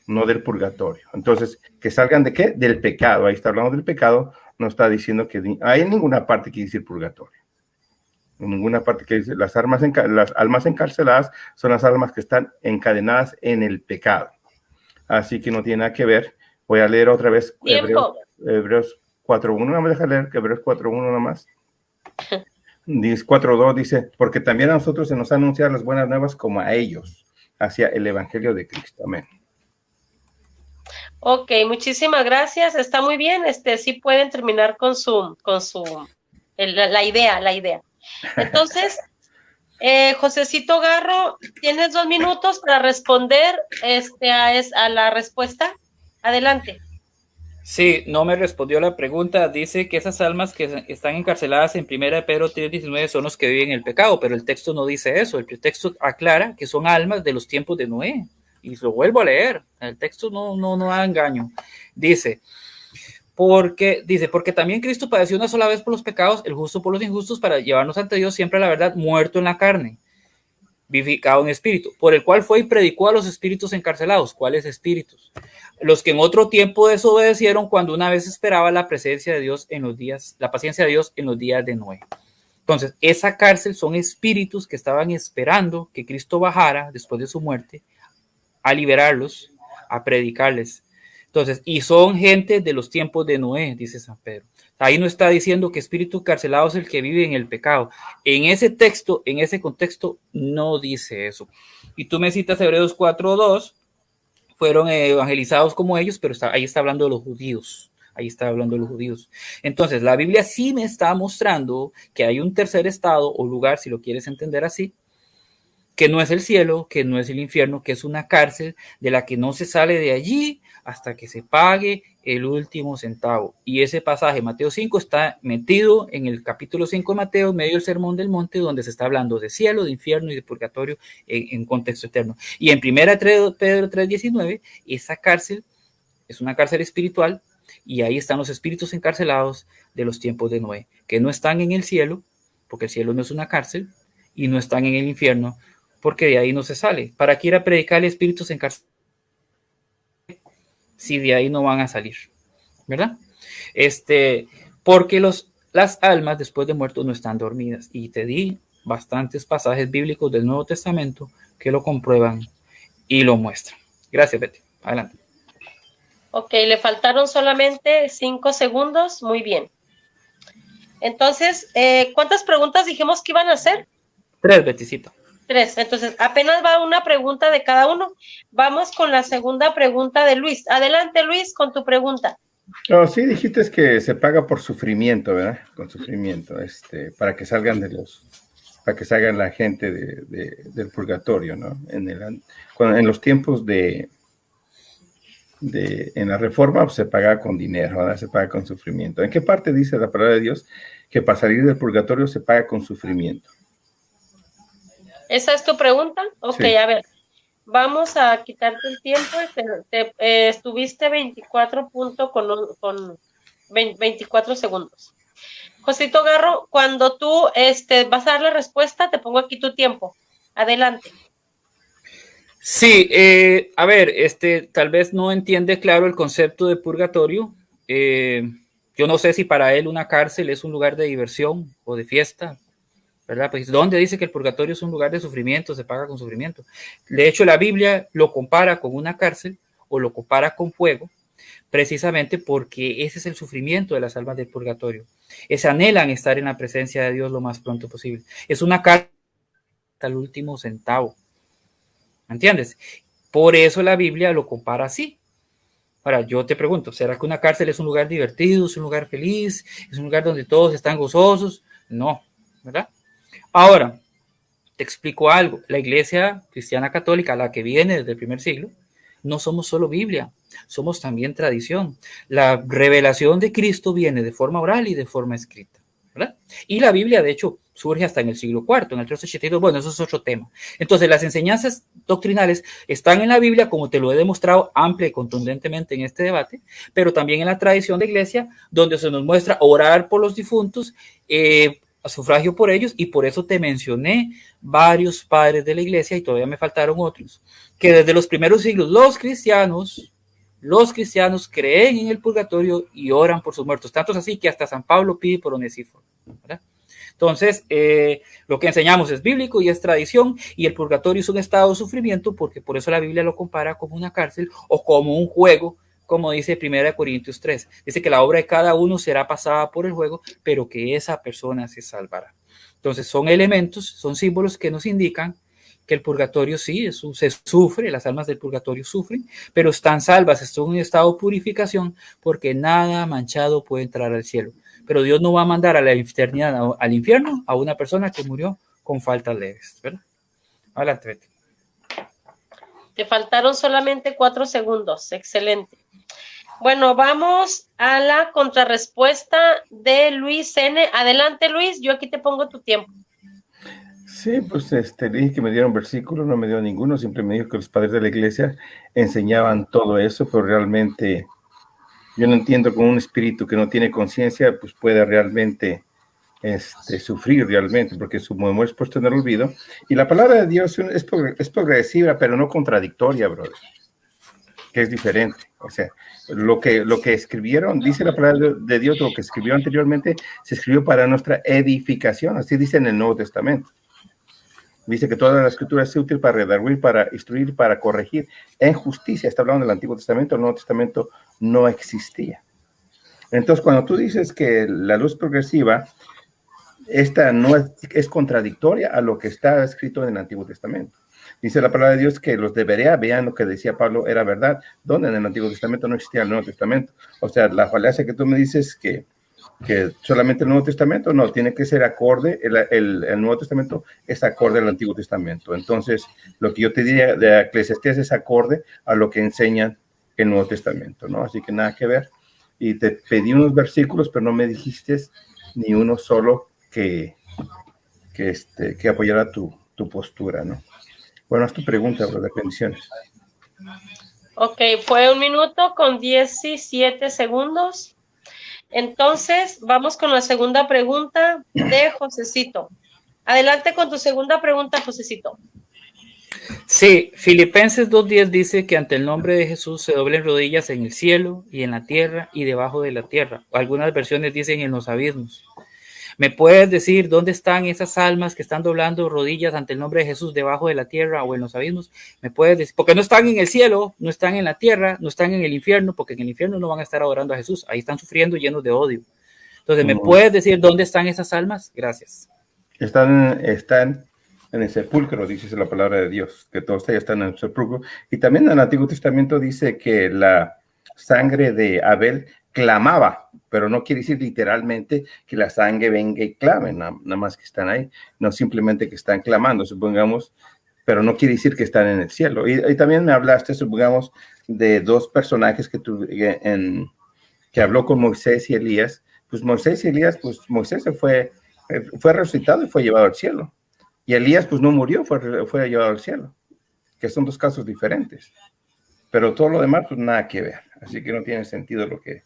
no del purgatorio. Entonces, ¿que salgan de qué? Del pecado. Ahí está hablando del pecado, no está diciendo que hay en ninguna parte que dice purgatorio. En ninguna parte que dice las almas encarceladas son las almas que están encadenadas en el pecado. Así que no tiene nada que ver. Voy a leer otra vez Hebreos 4:1. No me deja leer que Hebreos 4:1 nada más. 4:2 dice, porque también a nosotros se nos han anunciado las buenas nuevas como a ellos, hacia el evangelio de Cristo. Amén. Ok, muchísimas gracias. Está muy bien. Sí pueden terminar con la idea. Entonces, Josecito Garro, tienes 2 minutos para responder a la respuesta. Adelante. Sí, no me respondió la pregunta. Dice que esas almas que están encarceladas en 1 Pedro 3:19 son los que viven en el pecado, pero el texto no dice eso. El texto aclara que son almas de los tiempos de Noé. Y lo vuelvo a leer. El texto no da engaño. Dice, porque también Cristo padeció una sola vez por los pecados, el justo por los injustos, para llevarnos ante Dios siempre a la verdad, muerto en la carne, vivificado en espíritu, por el cual fue y predicó a los espíritus encarcelados. ¿Cuáles espíritus? Los que en otro tiempo desobedecieron cuando una vez esperaba la presencia de Dios la paciencia de Dios en los días de Noé. Entonces, esa cárcel son espíritus que estaban esperando que Cristo bajara después de su muerte a liberarlos, a predicarles. Entonces, y son gente de los tiempos de Noé, dice San Pedro. Ahí no está diciendo que espíritu encarcelado es el que vive en el pecado. En ese texto, en ese contexto, no dice eso. Y tú me citas Hebreos 4:2, fueron evangelizados como ellos, pero ahí está hablando de los judíos. Ahí está hablando de los judíos. Entonces, la Biblia sí me está mostrando que hay un tercer estado o lugar, si lo quieres entender así, que no es el cielo, que no es el infierno, que es una cárcel de la que no se sale de allí hasta que se pague el último centavo. Y ese pasaje, Mateo 5, está metido en el capítulo 5 de Mateo, en medio del Sermón del Monte, donde se está hablando de cielo, de infierno y de purgatorio en contexto eterno. Y en 1 Pedro 3:19, esa cárcel es una cárcel espiritual y ahí están los espíritus encarcelados de los tiempos de Noé, que no están en el cielo, porque el cielo no es una cárcel, y no están en el infierno, porque de ahí no se sale. ¿Para qué ir a predicarle espíritus encarcelados si de ahí no van a salir? ¿Verdad? Porque las almas después de muertos no están dormidas. Y te di bastantes pasajes bíblicos del Nuevo Testamento que lo comprueban y lo muestran. Gracias, Betty. Adelante. Ok, le faltaron solamente 5 segundos. Muy bien. Entonces, ¿cuántas preguntas dijimos que iban a hacer? 3, Beticito. 3. Entonces, apenas va una pregunta de cada uno. Vamos con la segunda pregunta de Luis. Adelante, Luis, con tu pregunta. Oh, sí, dijiste que se paga por sufrimiento, ¿verdad? Con sufrimiento, para que salgan para que salgan la gente del purgatorio, ¿no? En los tiempos en la reforma pues, se paga con dinero, ¿verdad? Se paga con sufrimiento. ¿En qué parte dice la palabra de Dios que para salir del purgatorio se paga con sufrimiento? ¿Esa es tu pregunta? Ok, Sí. a ver. Vamos a quitarte el tiempo. Estuviste 24 segundos. Josito Garro, cuando tú vas a dar la respuesta, te pongo aquí tu tiempo. Adelante. Sí, a ver, tal vez no entiende claro el concepto de purgatorio. Yo no sé si para él una cárcel es un lugar de diversión o de fiesta, ¿verdad? Pues ¿dónde dice que el purgatorio es un lugar de sufrimiento, se paga con sufrimiento? De hecho, la Biblia lo compara con una cárcel o lo compara con fuego, precisamente porque ese es el sufrimiento de las almas del purgatorio. Es anhelan estar en la presencia de Dios lo más pronto posible. Es una cárcel hasta el último centavo. ¿Me entiendes? Por eso la Biblia lo compara así. Ahora, yo te pregunto, ¿será que una cárcel es un lugar divertido, es un lugar feliz, es un lugar donde todos están gozosos? No, ¿verdad? Ahora, te explico algo. La iglesia cristiana católica, la que viene desde el primer siglo, no somos solo Biblia, somos también tradición. La revelación de Cristo viene de forma oral y de forma escrita, ¿verdad? Y la Biblia, de hecho, surge hasta en el siglo IV, en el 382. Bueno, eso es otro tema. Entonces, las enseñanzas doctrinales están en la Biblia, como te lo he demostrado amplia y contundentemente en este debate, pero también en la tradición de iglesia, donde se nos muestra orar por los difuntos, a sufragio por ellos, y por eso te mencioné varios padres de la iglesia, y todavía me faltaron otros, que desde los primeros siglos los cristianos creen en el purgatorio y oran por sus muertos, tanto es así que hasta San Pablo pide por Onesíforo, ¿verdad? Entonces, lo que enseñamos es bíblico y es tradición, y el purgatorio es un estado de sufrimiento, porque por eso la Biblia lo compara como una cárcel o como un juego, como dice 1 Corintios 3. Dice que la obra de cada uno será pasada por el juego, pero que esa persona se salvará. Entonces, son elementos, son símbolos que nos indican que el purgatorio sí, se sufre, las almas del purgatorio sufren, pero están salvas, están en un estado de purificación, porque nada manchado puede entrar al cielo. Pero Dios no va a mandar a la eternidad, al infierno, a una persona que murió con faltas leves, ¿verdad? Adelante, Betty. Te faltaron solamente 4 segundos. Excelente. Bueno, vamos a la contrarrespuesta de Luis N. Adelante, Luis, yo aquí te pongo tu tiempo. Sí, pues le dije que me dieron versículos, no me dio ninguno, siempre me dijo que los padres de la iglesia enseñaban todo eso, pero realmente yo no entiendo cómo un espíritu que no tiene conciencia, pues puede realmente sufrir realmente, porque su memoria es puesta en el olvido. Y la palabra de Dios es progresiva, pero no contradictoria, brother, que es diferente. O sea, lo que escribieron, dice la palabra de Dios, lo que escribió anteriormente, se escribió para nuestra edificación, así dice en el Nuevo Testamento. Dice que toda la escritura es útil para redarguir, para instruir, para corregir en justicia. Está hablando del Antiguo Testamento, el Nuevo Testamento no existía. Entonces, cuando tú dices que la luz progresiva, esta no es contradictoria a lo que está escrito en el Antiguo Testamento. Dice la palabra de Dios que los de Berea vean lo que decía Pablo era verdad, donde en el Antiguo Testamento no existía el Nuevo Testamento. O sea, la falacia que tú me dices que solamente el Nuevo Testamento, no, tiene que ser acorde, el Nuevo Testamento es acorde al Antiguo Testamento. Entonces, lo que yo te diría de Eclesiastés es acorde a lo que enseña el Nuevo Testamento, ¿no? Así que nada que ver. Y te pedí unos versículos, pero no me dijiste ni uno solo que apoyara tu postura, ¿no? Bueno, haz tu pregunta, brother. Bendiciones. Ok, fue 1 minuto con 17 segundos. Entonces, vamos con la segunda pregunta de Josecito. Adelante con tu segunda pregunta, Josecito. Sí, Filipenses 2:10 dice que ante el nombre de Jesús se doblen rodillas en el cielo y en la tierra y debajo de la tierra. Algunas versiones dicen en los abismos. ¿Me puedes decir dónde están esas almas que están doblando rodillas ante el nombre de Jesús debajo de la tierra o en los abismos? ¿Me puedes decir? Porque no están en el cielo, no están en la tierra, no están en el infierno, porque en el infierno no van a estar adorando a Jesús. Ahí están sufriendo llenos de odio. Entonces, ¿me puedes decir dónde están esas almas? Gracias. Están en el sepulcro, dice la palabra de Dios, que todos ellos están en el sepulcro. Y también en el Antiguo Testamento dice que la sangre de Abel clamaba, pero no quiere decir literalmente que la sangre venga y clame, nada más que están ahí, no simplemente que están clamando, supongamos, pero no quiere decir que están en el cielo. Y también me hablaste, supongamos, de dos personajes que habló con Moisés y Elías. Pues Moisés y Elías, pues Moisés fue resucitado y fue llevado al cielo. Y Elías, pues no murió, fue llevado al cielo, que son dos casos diferentes. Pero todo lo demás, pues nada que ver. Así que no tiene sentido lo que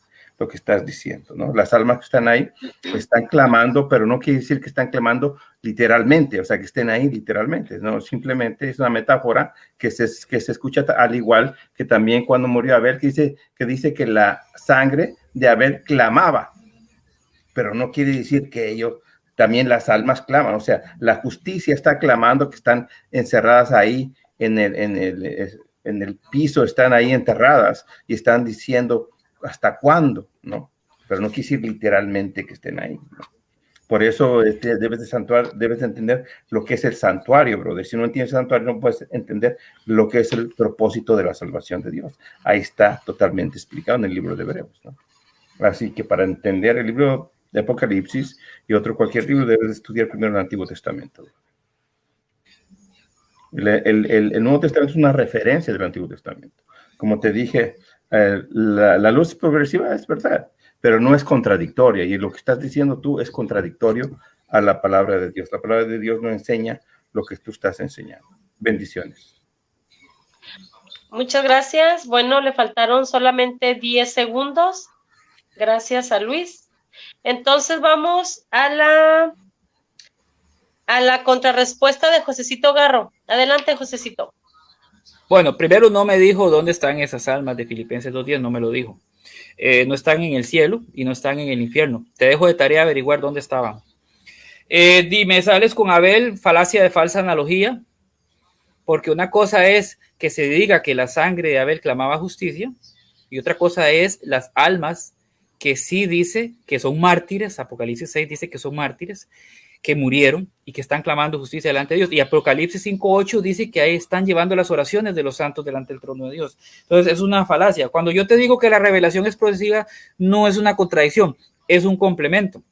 estás diciendo, ¿no? Las almas que están ahí están clamando, pero no quiere decir que están clamando literalmente, o sea, que estén ahí literalmente, ¿no? Simplemente es una metáfora que se escucha al igual que también cuando murió Abel, que dice que la sangre de Abel clamaba, pero no quiere decir que ellos, también las almas claman, o sea, la justicia está clamando que están encerradas ahí en el piso, están ahí enterradas y están diciendo hasta cuándo, ¿no? Pero no quiere decir literalmente que estén ahí, ¿no? Por eso debes de entender lo que es el santuario, brother. Si no entiendes el santuario, no puedes entender lo que es el propósito de la salvación de Dios. Ahí está totalmente explicado en el libro de Hebreos, ¿no? Así que para entender el libro de Apocalipsis y cualquier libro, debes estudiar primero el Antiguo Testamento. El Nuevo Testamento es una referencia del Antiguo Testamento. Como te dije, la luz progresiva es verdad, pero no es contradictoria, y lo que estás diciendo tú es contradictorio a la palabra de Dios. La palabra de Dios no enseña lo que tú estás enseñando. Bendiciones. Muchas gracias. Bueno, le faltaron solamente 10 segundos. Gracias a Luis. Entonces vamos a la contrarrespuesta de Josecito Garro. Adelante, Josecito. Bueno, primero no me dijo dónde están esas almas de Filipenses 2:10, no me lo dijo. No están en el cielo y no están en el infierno. Te dejo de tarea averiguar dónde estaban. Dime, sales con Abel, falacia de falsa analogía, porque una cosa es que se diga que la sangre de Abel clamaba justicia y otra cosa es las almas que sí dice que son mártires. Apocalipsis 6 dice que son mártires, que murieron y que están clamando justicia delante de Dios. Y Apocalipsis 5:8 dice que ahí están llevando las oraciones de los santos delante del trono de Dios. Entonces es una falacia. Cuando yo te digo que la revelación es progresiva, no es una contradicción, es un complemento,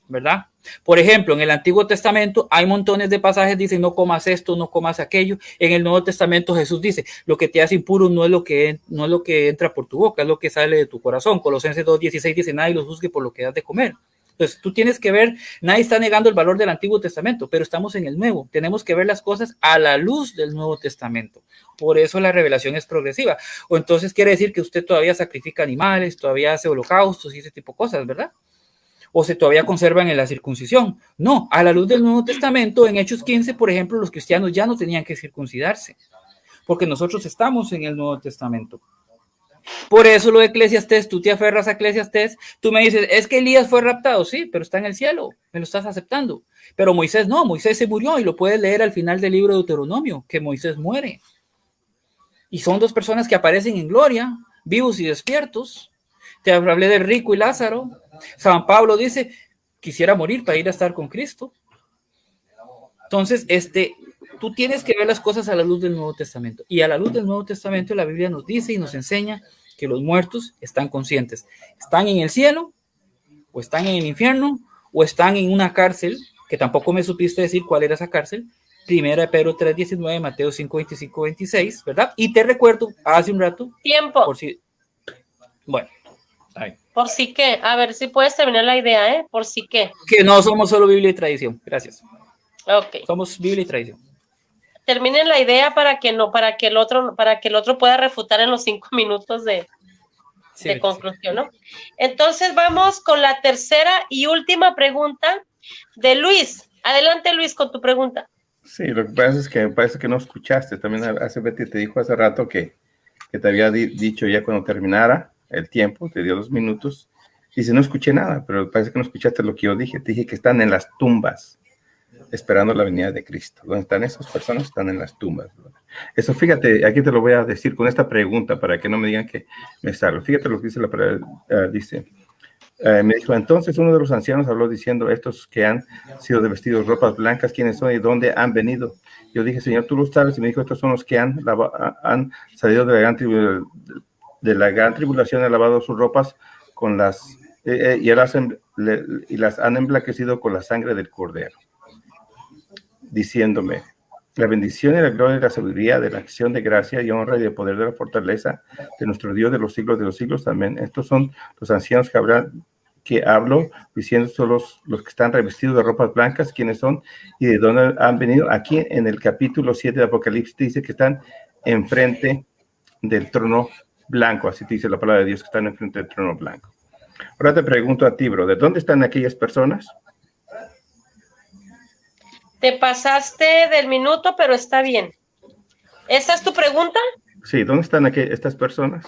¿verdad? Por ejemplo, en el Antiguo Testamento hay montones de pasajes que dicen no comas esto, no comas aquello. En el Nuevo Testamento Jesús dice, lo que te hace impuro no es lo que entra por tu boca, es lo que sale de tu corazón. Colosenses 2:16 dice, nadie los juzgue por lo que das de comer. Entonces, tú tienes que ver, nadie está negando el valor del Antiguo Testamento, pero estamos en el Nuevo. Tenemos que ver las cosas a la luz del Nuevo Testamento. Por eso la revelación es progresiva. O entonces quiere decir que usted todavía sacrifica animales, todavía hace holocaustos y ese tipo de cosas, ¿verdad? O se todavía conservan en la circuncisión. No, a la luz del Nuevo Testamento, en Hechos 15, por ejemplo, los cristianos ya no tenían que circuncidarse, porque nosotros estamos en el Nuevo Testamento. Por eso lo de Eclesiastés, tú te aferras a Eclesiastés, tú me dices, es que Elías fue raptado, sí, pero está en el cielo, me lo estás aceptando. Pero Moisés no, Moisés se murió y lo puedes leer al final del libro de Deuteronomio, que Moisés muere. Y son dos personas que aparecen en gloria, vivos y despiertos. Te hablé del rico y Lázaro. San Pablo dice, quisiera morir para ir a estar con Cristo. Entonces, tú tienes que ver las cosas a la luz del Nuevo Testamento. Y a la luz del Nuevo Testamento la Biblia nos dice y nos enseña que los muertos están conscientes. Están en el cielo, o están en el infierno, o están en una cárcel, que tampoco me supiste decir cuál era esa cárcel. Primera de Pedro 3:19, Mateo 5:25-26, ¿verdad? Y te recuerdo hace un rato. Tiempo. Por si, bueno, ahí. Por si qué. A ver si puedes terminar la idea, ¿eh? Por si qué. Que no somos solo Biblia y tradición. Gracias. Ok. Somos Biblia y tradición. Terminen la idea para que el otro pueda refutar en los 5 minutos de conclusión, ¿no? Entonces vamos con la tercera y última pregunta de Luis. Adelante, Luis, con tu pregunta. Sí, lo que pasa es que me parece que no escuchaste. También Betty te dijo hace rato que te había dicho ya cuando terminara el tiempo, te dio 2 minutos, Dice, no escuché nada, pero parece que no escuchaste lo que yo dije. Te dije que están en las tumbas, esperando la venida de Cristo. ¿Dónde están esas personas? Están en las tumbas. Eso, fíjate, aquí te lo voy a decir con esta pregunta para que no me digan que me salgo. Fíjate lo que dice la palabra, dice, me dijo, entonces uno de los ancianos habló diciendo, estos que han sido de vestidos ropas blancas, ¿quiénes son y dónde han venido? Yo dije, Señor, tú lo sabes, y me dijo, estos son los que han salido de la gran tribulación, han lavado sus ropas con y las han emblanquecido con la sangre del Cordero, diciéndome, la bendición y la gloria y la sabiduría de la acción de gracia y honra y de poder de la fortaleza de nuestro Dios de los siglos. Amén. Estos son los ancianos que hablo, diciendo son los que están revestidos de ropas blancas, quiénes son y de dónde han venido. Aquí en el capítulo 7 de Apocalipsis dice que están enfrente del trono blanco, así te dice la palabra de Dios, que están enfrente del trono blanco. Ahora te pregunto a ti, bro, ¿de dónde están aquellas personas? Te pasaste del minuto, pero está bien. ¿Esa es tu pregunta? Sí, ¿dónde están estas personas?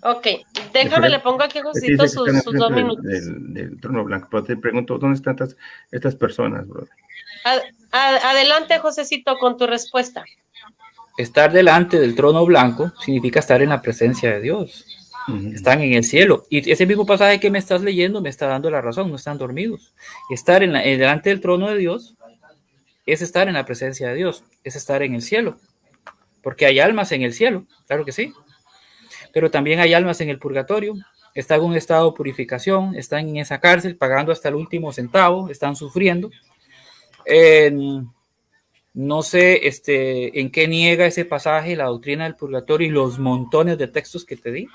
Ok, déjame, le pongo aquí, Josito, sus 2 minutos. Del trono blanco, pero te pregunto, ¿dónde están estas personas, bro? Adelante, Josecito, con tu respuesta. Estar delante del trono blanco significa estar en la presencia de Dios. Están en el cielo. Y ese mismo pasaje que me estás leyendo me está dando la razón, no están dormidos. Estar delante del trono de Dios es estar en la presencia de Dios, es estar en el cielo. Porque hay almas en el cielo, claro que sí. Pero también hay almas en el purgatorio, están en un estado de purificación, están en esa cárcel pagando hasta el último centavo, están sufriendo. No sé en qué niega ese pasaje la doctrina del purgatorio y los montones de textos que te di,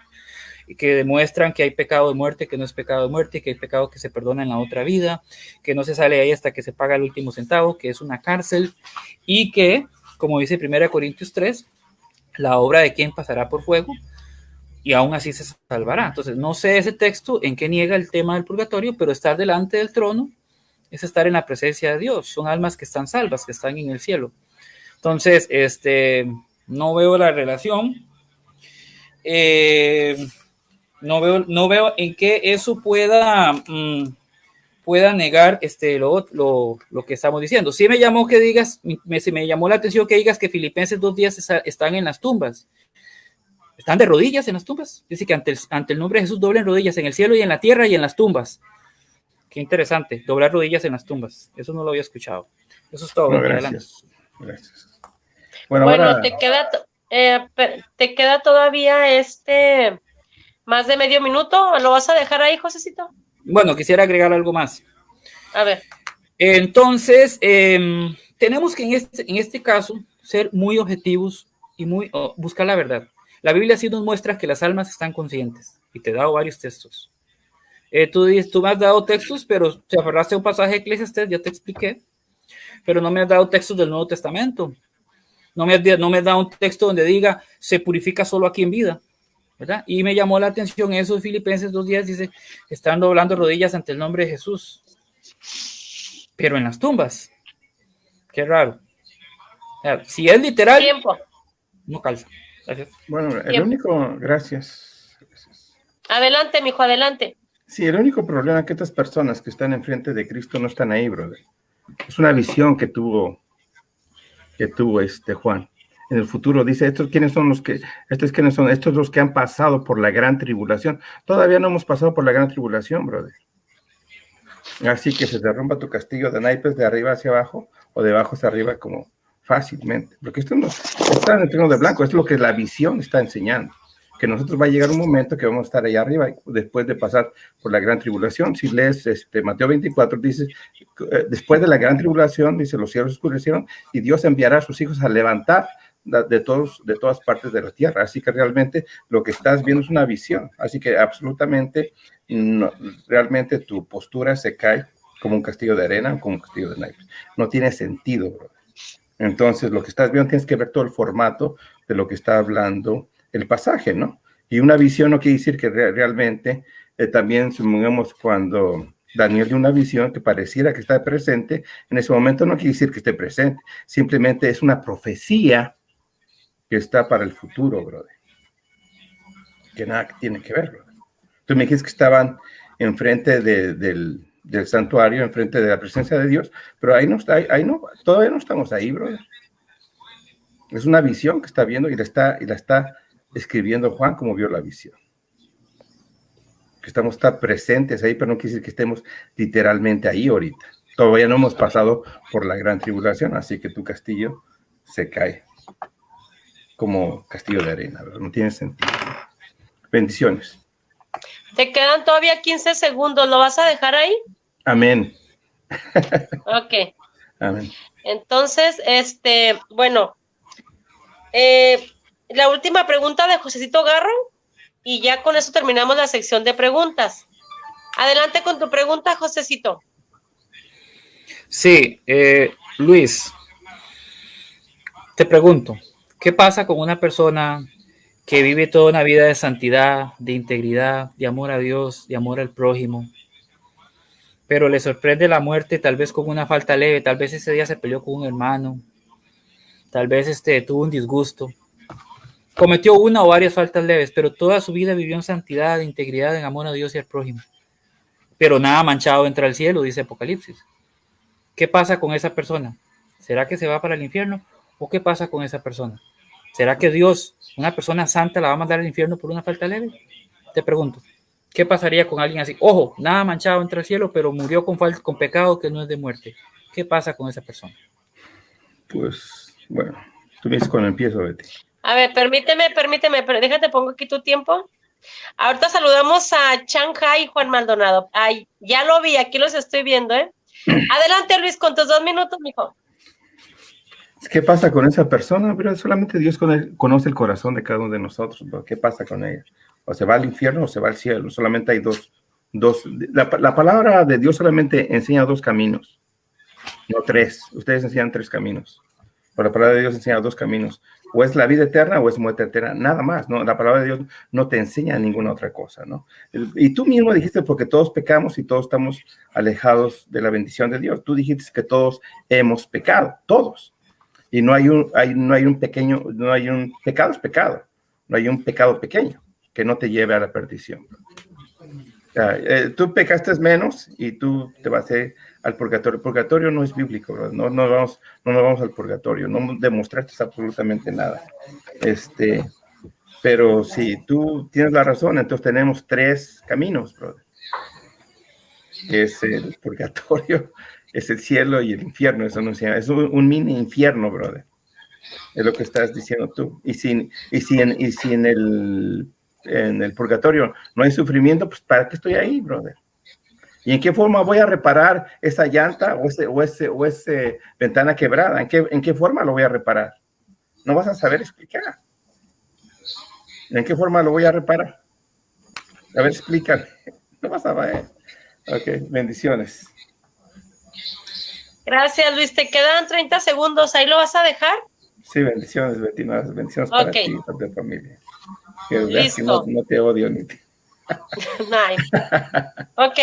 que demuestran que hay pecado de muerte, que no es pecado de muerte, que hay pecado que se perdona en la otra vida, que no se sale de ahí hasta que se paga el último centavo, que es una cárcel, y que, como dice 1 Corintios 3, la obra de quien pasará por fuego, y aún así se salvará. Entonces, no sé ese texto en qué niega el tema del purgatorio, pero estar delante del trono es estar en la presencia de Dios. Son almas que están salvas, que están en el cielo. Entonces, no veo la relación. No veo en qué eso pueda negar lo que estamos diciendo. Sí me llamó que digas, me llamó la atención que digas que Filipenses 2:10 están en las tumbas. Están de rodillas en las tumbas. Dice que ante el nombre de Jesús doblen rodillas en el cielo y en la tierra y en las tumbas. Qué interesante, doblar rodillas en las tumbas. Eso no lo había escuchado. Eso es todo. No, gracias. Bueno, ahora... te queda todavía más de medio minuto. ¿Lo vas a dejar ahí, Josecito? Bueno, quisiera agregar algo más. A ver. Entonces, tenemos que en este caso ser muy objetivos y buscar la verdad. La Biblia sí nos muestra que las almas están conscientes y te he dado varios textos. Tú me has dado textos, pero te aferraste a un pasaje de Eclesiastés, ya te expliqué, pero no me has dado textos del Nuevo Testamento. No me has dado un texto donde diga se purifica solo aquí en vida, ¿verdad? Y me llamó la atención eso de Filipenses 2:10, dice, están doblando rodillas ante el nombre de Jesús, pero en las tumbas. Qué raro. Si es literal, tiempo. No calza. Gracias. Bueno, el único, gracias. Adelante, mijo, adelante. Sí, el único problema es que estas personas que están enfrente de Cristo no están ahí, brother. Es una visión que tuvo Juan. En el futuro dice, estos quiénes son los que han pasado por la gran tribulación. Todavía no hemos pasado por la gran tribulación, brother. Así que se derrumba tu castillo de naipes de arriba hacia abajo o de abajo hacia arriba como fácilmente. Porque esto no está en el trono de blanco, es lo que la visión está enseñando. Que nosotros va a llegar un momento que vamos a estar allá arriba después de pasar por la gran tribulación. Si lees Mateo 24, dice, después de la gran tribulación, dice, los cielos oscurecieron y Dios enviará a sus hijos a levantar de todas partes de la tierra. Así que realmente lo que estás viendo es una visión. Así que absolutamente, no, realmente tu postura se cae como un castillo de arena o como un castillo de naipes. No tiene sentido, brother. Entonces, lo que estás viendo tienes que ver todo el formato de lo que está hablando el pasaje, ¿no? Y una visión no quiere decir que realmente también, supongamos, cuando Daniel dio una visión que pareciera que está presente, en ese momento no quiere decir que esté presente, simplemente es una profecía que está para el futuro, brother. Que nada tiene que ver, brother. Tú me dijiste que estaban enfrente del santuario, enfrente de la presencia de Dios, pero ahí no está, ahí no, todavía no estamos ahí, brother. Es una visión que está viendo y la está escribiendo Juan como vio la visión. Que estamos presentes ahí, pero no quiere decir que estemos literalmente ahí ahorita. Todavía no hemos pasado por la gran tribulación, así que tu castillo se cae como castillo de arena, ¿verdad? No tiene sentido. Bendiciones. Te quedan todavía 15 segundos, ¿lo vas a dejar ahí? Amén. Ok. Amén. Entonces, bueno, la última pregunta de Josecito Garro y ya con eso terminamos la sección de preguntas. Adelante con tu pregunta, Josecito. Sí, Luis, te pregunto, ¿qué pasa con una persona que vive toda una vida de santidad, de integridad, de amor a Dios, de amor al prójimo, pero le sorprende la muerte tal vez con una falta leve, tal vez ese día se peleó con un hermano, tal vez tuvo un disgusto, cometió una o varias faltas leves, pero toda su vida vivió en santidad, en integridad, en amor a Dios y al prójimo, pero nada manchado entra al cielo, dice Apocalipsis? ¿Qué pasa con esa persona? ¿Será que se va para el infierno? ¿O qué pasa con esa persona? ¿Será que Dios, una persona santa, la va a mandar al infierno por una falta leve? Te pregunto, ¿qué pasaría con alguien así? Ojo, nada manchado entra al cielo, pero murió con pecado que no es de muerte. ¿Qué pasa con esa persona? Pues, bueno, tú me dices cuando empiezo, Betty. A ver, permíteme, pero déjate, pongo aquí tu tiempo. Ahorita saludamos a Shanghai y Juan Maldonado. Ay, ya lo vi, aquí los estoy viendo, ¿eh? Adelante, Luis, con tus 2 minutos, mijo. ¿Qué pasa con esa persona? Pero solamente Dios conoce el corazón de cada uno de nosotros, bro. ¿Qué pasa con ella? O se va al infierno o se va al cielo. Solamente hay dos. La palabra de Dios solamente enseña 2 caminos, no 3. Ustedes enseñan 3 caminos. Pero la palabra de Dios enseña 2 caminos. O es la vida eterna o es muerte eterna. Nada más, ¿no? La palabra de Dios no te enseña ninguna otra cosa, ¿no? Y tú mismo dijiste, porque todos pecamos y todos estamos alejados de la bendición de Dios. Tú dijiste que todos hemos pecado, todos. Y no hay un pecado es pecado. No hay un pecado pequeño que no te lleve a la perdición. Tú pecaste menos y tú te vas a ir al purgatorio. El purgatorio no es bíblico, ¿verdad? No nos vamos al purgatorio, no demostraste absolutamente nada. Pero si tú tienes la razón, entonces tenemos 3 caminos, brother. Es el purgatorio, es el cielo y el infierno. Eso no es un mini infierno, brother. Es lo que estás diciendo tú. Y si en el purgatorio no hay sufrimiento, pues ¿para qué estoy ahí, brother? ¿Y en qué forma voy a reparar esa llanta o ese ventana quebrada? ¿En qué forma lo voy a reparar? No vas a saber explicar. ¿En qué forma lo voy a reparar? A ver, explícame. No vas a ver. Ok, bendiciones. Gracias, Luis. Te quedan 30 segundos. ¿Ahí lo vas a dejar? Sí, bendiciones, Betty. Bendiciones para ti y para tu familia. Que listo. No te odio ni te... Nice. Ok.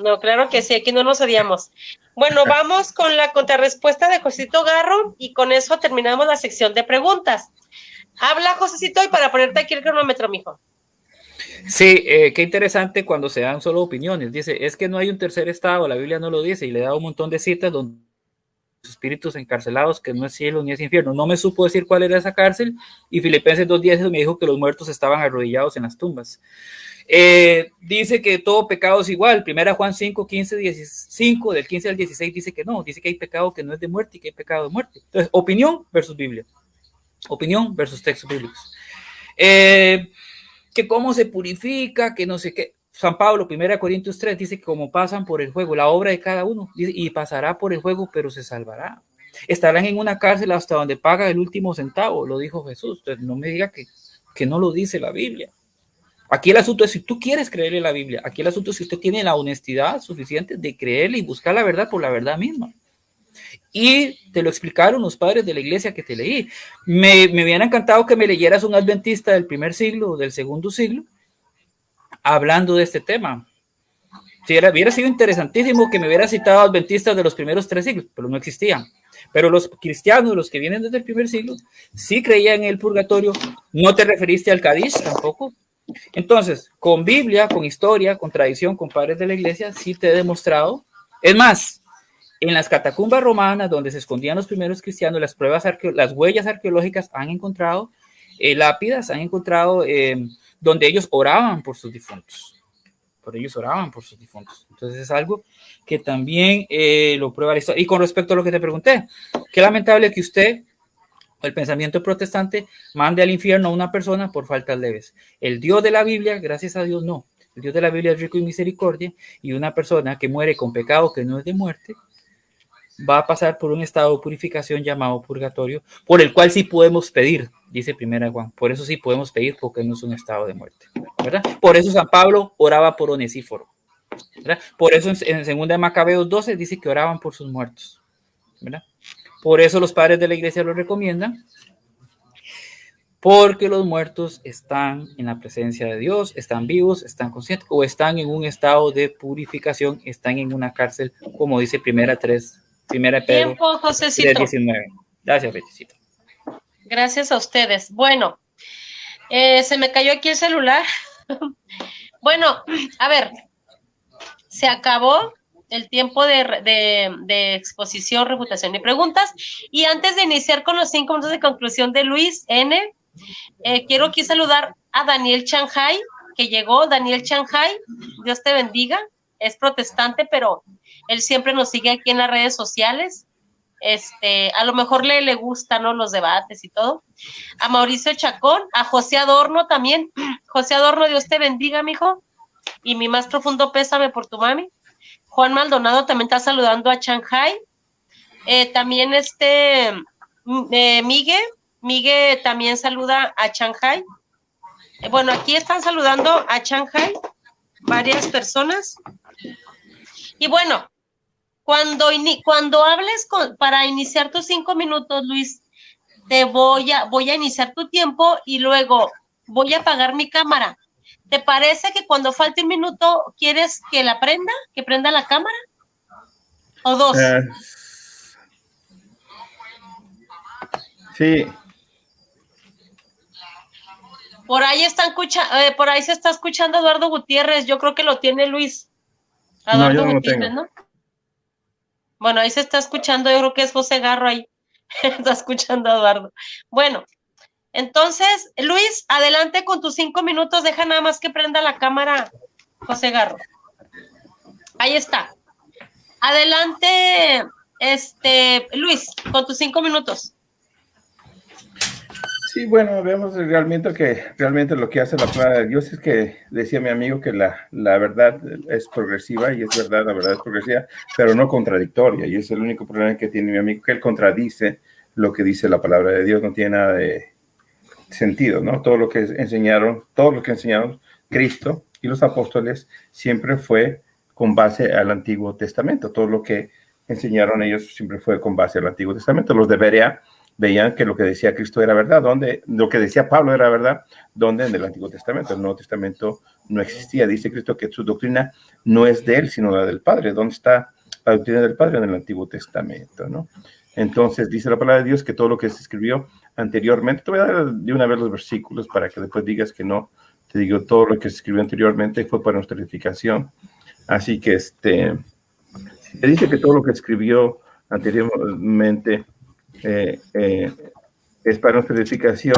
No, claro que sí. Aquí no nos odiamos. Bueno, vamos con la contrarrespuesta de Josecito Garro y con eso terminamos la sección de preguntas. Habla, Josecito, y para ponerte aquí el cronómetro, mijo. Sí, qué interesante cuando se dan solo opiniones. Dice, es que no hay un tercer estado, la Biblia no lo dice, y le da un montón de citas donde espíritus encarcelados, que no es cielo ni es infierno. No me supo decir cuál era esa cárcel, y Filipenses 2:10 me dijo que los muertos estaban arrodillados en las tumbas. Dice que todo pecado es igual. Primera Juan 5:15 del 15 al 16 dice que no, dice que hay pecado que no es de muerte y que hay pecado de muerte. Entonces, opinión versus Biblia, opinión versus textos bíblicos. Que cómo se purifica, que no sé qué. San Pablo, 1 Corintios 3, dice que como pasan por el fuego, la obra de cada uno, dice, y pasará por el fuego, pero se salvará. Estarán en una cárcel hasta donde paga el último centavo, lo dijo Jesús. Entonces, no me diga que no lo dice la Biblia. Aquí el asunto es si tú quieres creerle la Biblia. Aquí el asunto es si usted tiene la honestidad suficiente de creerle y buscar la verdad por la verdad misma. Y te lo explicaron los padres de la iglesia que te leí. Me hubiera encantado que me leyeras un adventista del primer siglo o del segundo siglo hablando de este tema. Si hubiera sido interesantísimo que me hubiera citado adventistas de los primeros 3 siglos, pero no existían. Pero los cristianos, los que vienen desde el primer siglo, sí creían en el purgatorio. No te referiste al Kadish tampoco. Entonces, con Biblia, con historia, con tradición, con padres de la iglesia, sí te he demostrado. Es más, en las catacumbas romanas, donde se escondían los primeros cristianos, las huellas arqueológicas han encontrado lápidas, han encontrado donde ellos oraban por sus difuntos. Entonces es algo que también lo prueba la historia. Y con respecto a lo que te pregunté, qué lamentable que usted, el pensamiento protestante, mande al infierno a una persona por faltas leves. El Dios de la Biblia, gracias a Dios, no. El Dios de la Biblia es rico en misericordia, y una persona que muere con pecado que no es de muerte va a pasar por un estado de purificación llamado purgatorio, por el cual sí podemos pedir, dice 1 Juan. Por eso sí podemos pedir, porque no es un estado de muerte, ¿verdad? Por eso San Pablo oraba por Onesíforo, ¿verdad? Por eso en 2 de Macabeos 12 dice que oraban por sus muertos, ¿verdad? Por eso los padres de la iglesia lo recomiendan, porque los muertos están en la presencia de Dios, están vivos, están conscientes, o están en un estado de purificación, están en una cárcel, como dice Primera Pedro Tiempo, Josecito. 3:19. Gracias, Beticito. Gracias a ustedes. Bueno, se me cayó aquí el celular. Bueno, a ver, se acabó el tiempo de exposición, refutación y preguntas. Y antes de iniciar con los 5 minutos de conclusión de Luis N., quiero aquí saludar a Daniel Shanghai, que llegó. Daniel Shanghai, Dios te bendiga. Es protestante, pero él siempre nos sigue aquí en las redes sociales. A lo mejor le gustan, ¿no?, los debates y todo. A Mauricio Chacón, a José Adorno también. José Adorno, Dios te bendiga, mijo. Y mi más profundo pésame por tu mami. Juan Maldonado también está saludando a Shanghai. También Miguel también saluda a Shanghai. Bueno, aquí están saludando a Shanghai varias personas. Y bueno, cuando hables para iniciar tus 5 minutos, Luis, voy a iniciar tu tiempo y luego voy a apagar mi cámara. ¿Te parece que cuando falte un minuto quieres que que prenda la cámara? ¿O 2? Sí. Por ahí se está escuchando Eduardo Gutiérrez. Yo creo que lo tiene Luis. Eduardo Gutiérrez, ¿no? Bueno, ahí se está escuchando. Yo creo que es José Garro ahí. Está escuchando a Eduardo. Bueno, entonces, Luis, adelante con tus 5 minutos. Deja nada más que prenda la cámara, José Garro. Ahí está. Adelante, Luis, con tus 5 minutos. Sí, bueno, vemos realmente lo que hace la palabra de Dios es que, decía mi amigo, que la verdad es progresiva, y es verdad, la verdad es progresiva, pero no contradictoria, y es el único problema que tiene mi amigo, que él contradice lo que dice la palabra de Dios, no tiene nada de sentido, ¿no? Todo lo que enseñaron Cristo y los apóstoles siempre fue con base al Antiguo Testamento. Todo lo que enseñaron ellos siempre fue con base al Antiguo Testamento. Los de Berea veían que lo que decía Cristo era verdad, lo que decía Pablo era verdad, donde en el Antiguo Testamento. El Nuevo Testamento no existía. Dice Cristo que su doctrina no es de él, sino la del Padre. ¿Dónde está la doctrina del Padre? En el Antiguo Testamento, ¿no? Entonces dice la palabra de Dios que todo lo que se escribió anteriormente, te voy a dar de una vez los versículos para que después digas que no, te digo, todo lo que se escribió anteriormente fue para nuestra edificación. Así que se dice que todo lo que escribió anteriormente es para nuestra edificación,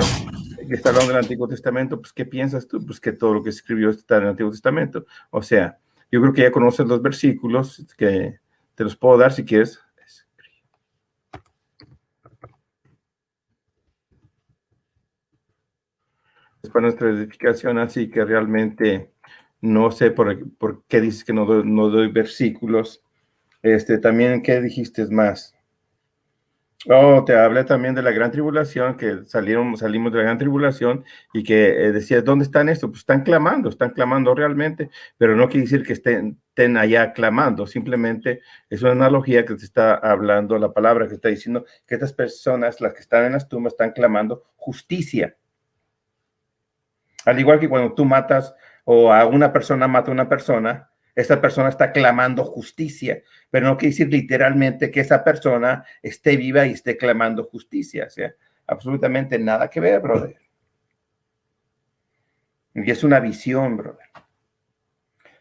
que está hablando del Antiguo Testamento. Pues, ¿qué piensas tú? Pues que todo lo que se escribió está en el Antiguo Testamento. O sea, yo creo que ya conoces los versículos, que te los puedo dar si quieres. Es para nuestra edificación, así que realmente no sé por qué dices que no doy versículos. También, ¿qué dijiste más? Oh, te hablé también de la gran tribulación, que salimos de la gran tribulación, y que decías, ¿dónde están estos? Pues están clamando realmente, pero no quiere decir que estén allá clamando, simplemente es una analogía que te está hablando la palabra, que está diciendo que estas personas, las que están en las tumbas, están clamando justicia. Al igual que cuando tú matas o a una persona mata a una persona, esa persona está clamando justicia, pero no quiere decir literalmente que esa persona esté viva y esté clamando justicia. O sea, absolutamente nada que ver, brother. Y es una visión, brother.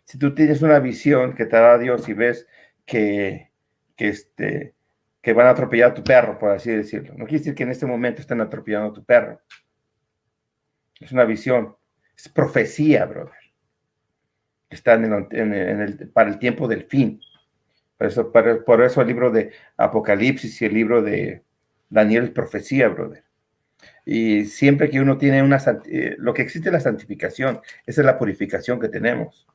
Si tú tienes una visión que te da Dios y ves que van a atropellar a tu perro, por así decirlo. No quiere decir que en este momento estén atropellando a tu perro. Es una visión. Es profecía, brother. Están para el tiempo del fin. Por eso el libro de Apocalipsis y el libro de Daniel es profecía, brother. Y siempre que uno tiene lo que existe es la santificación. Esa es la purificación que tenemos.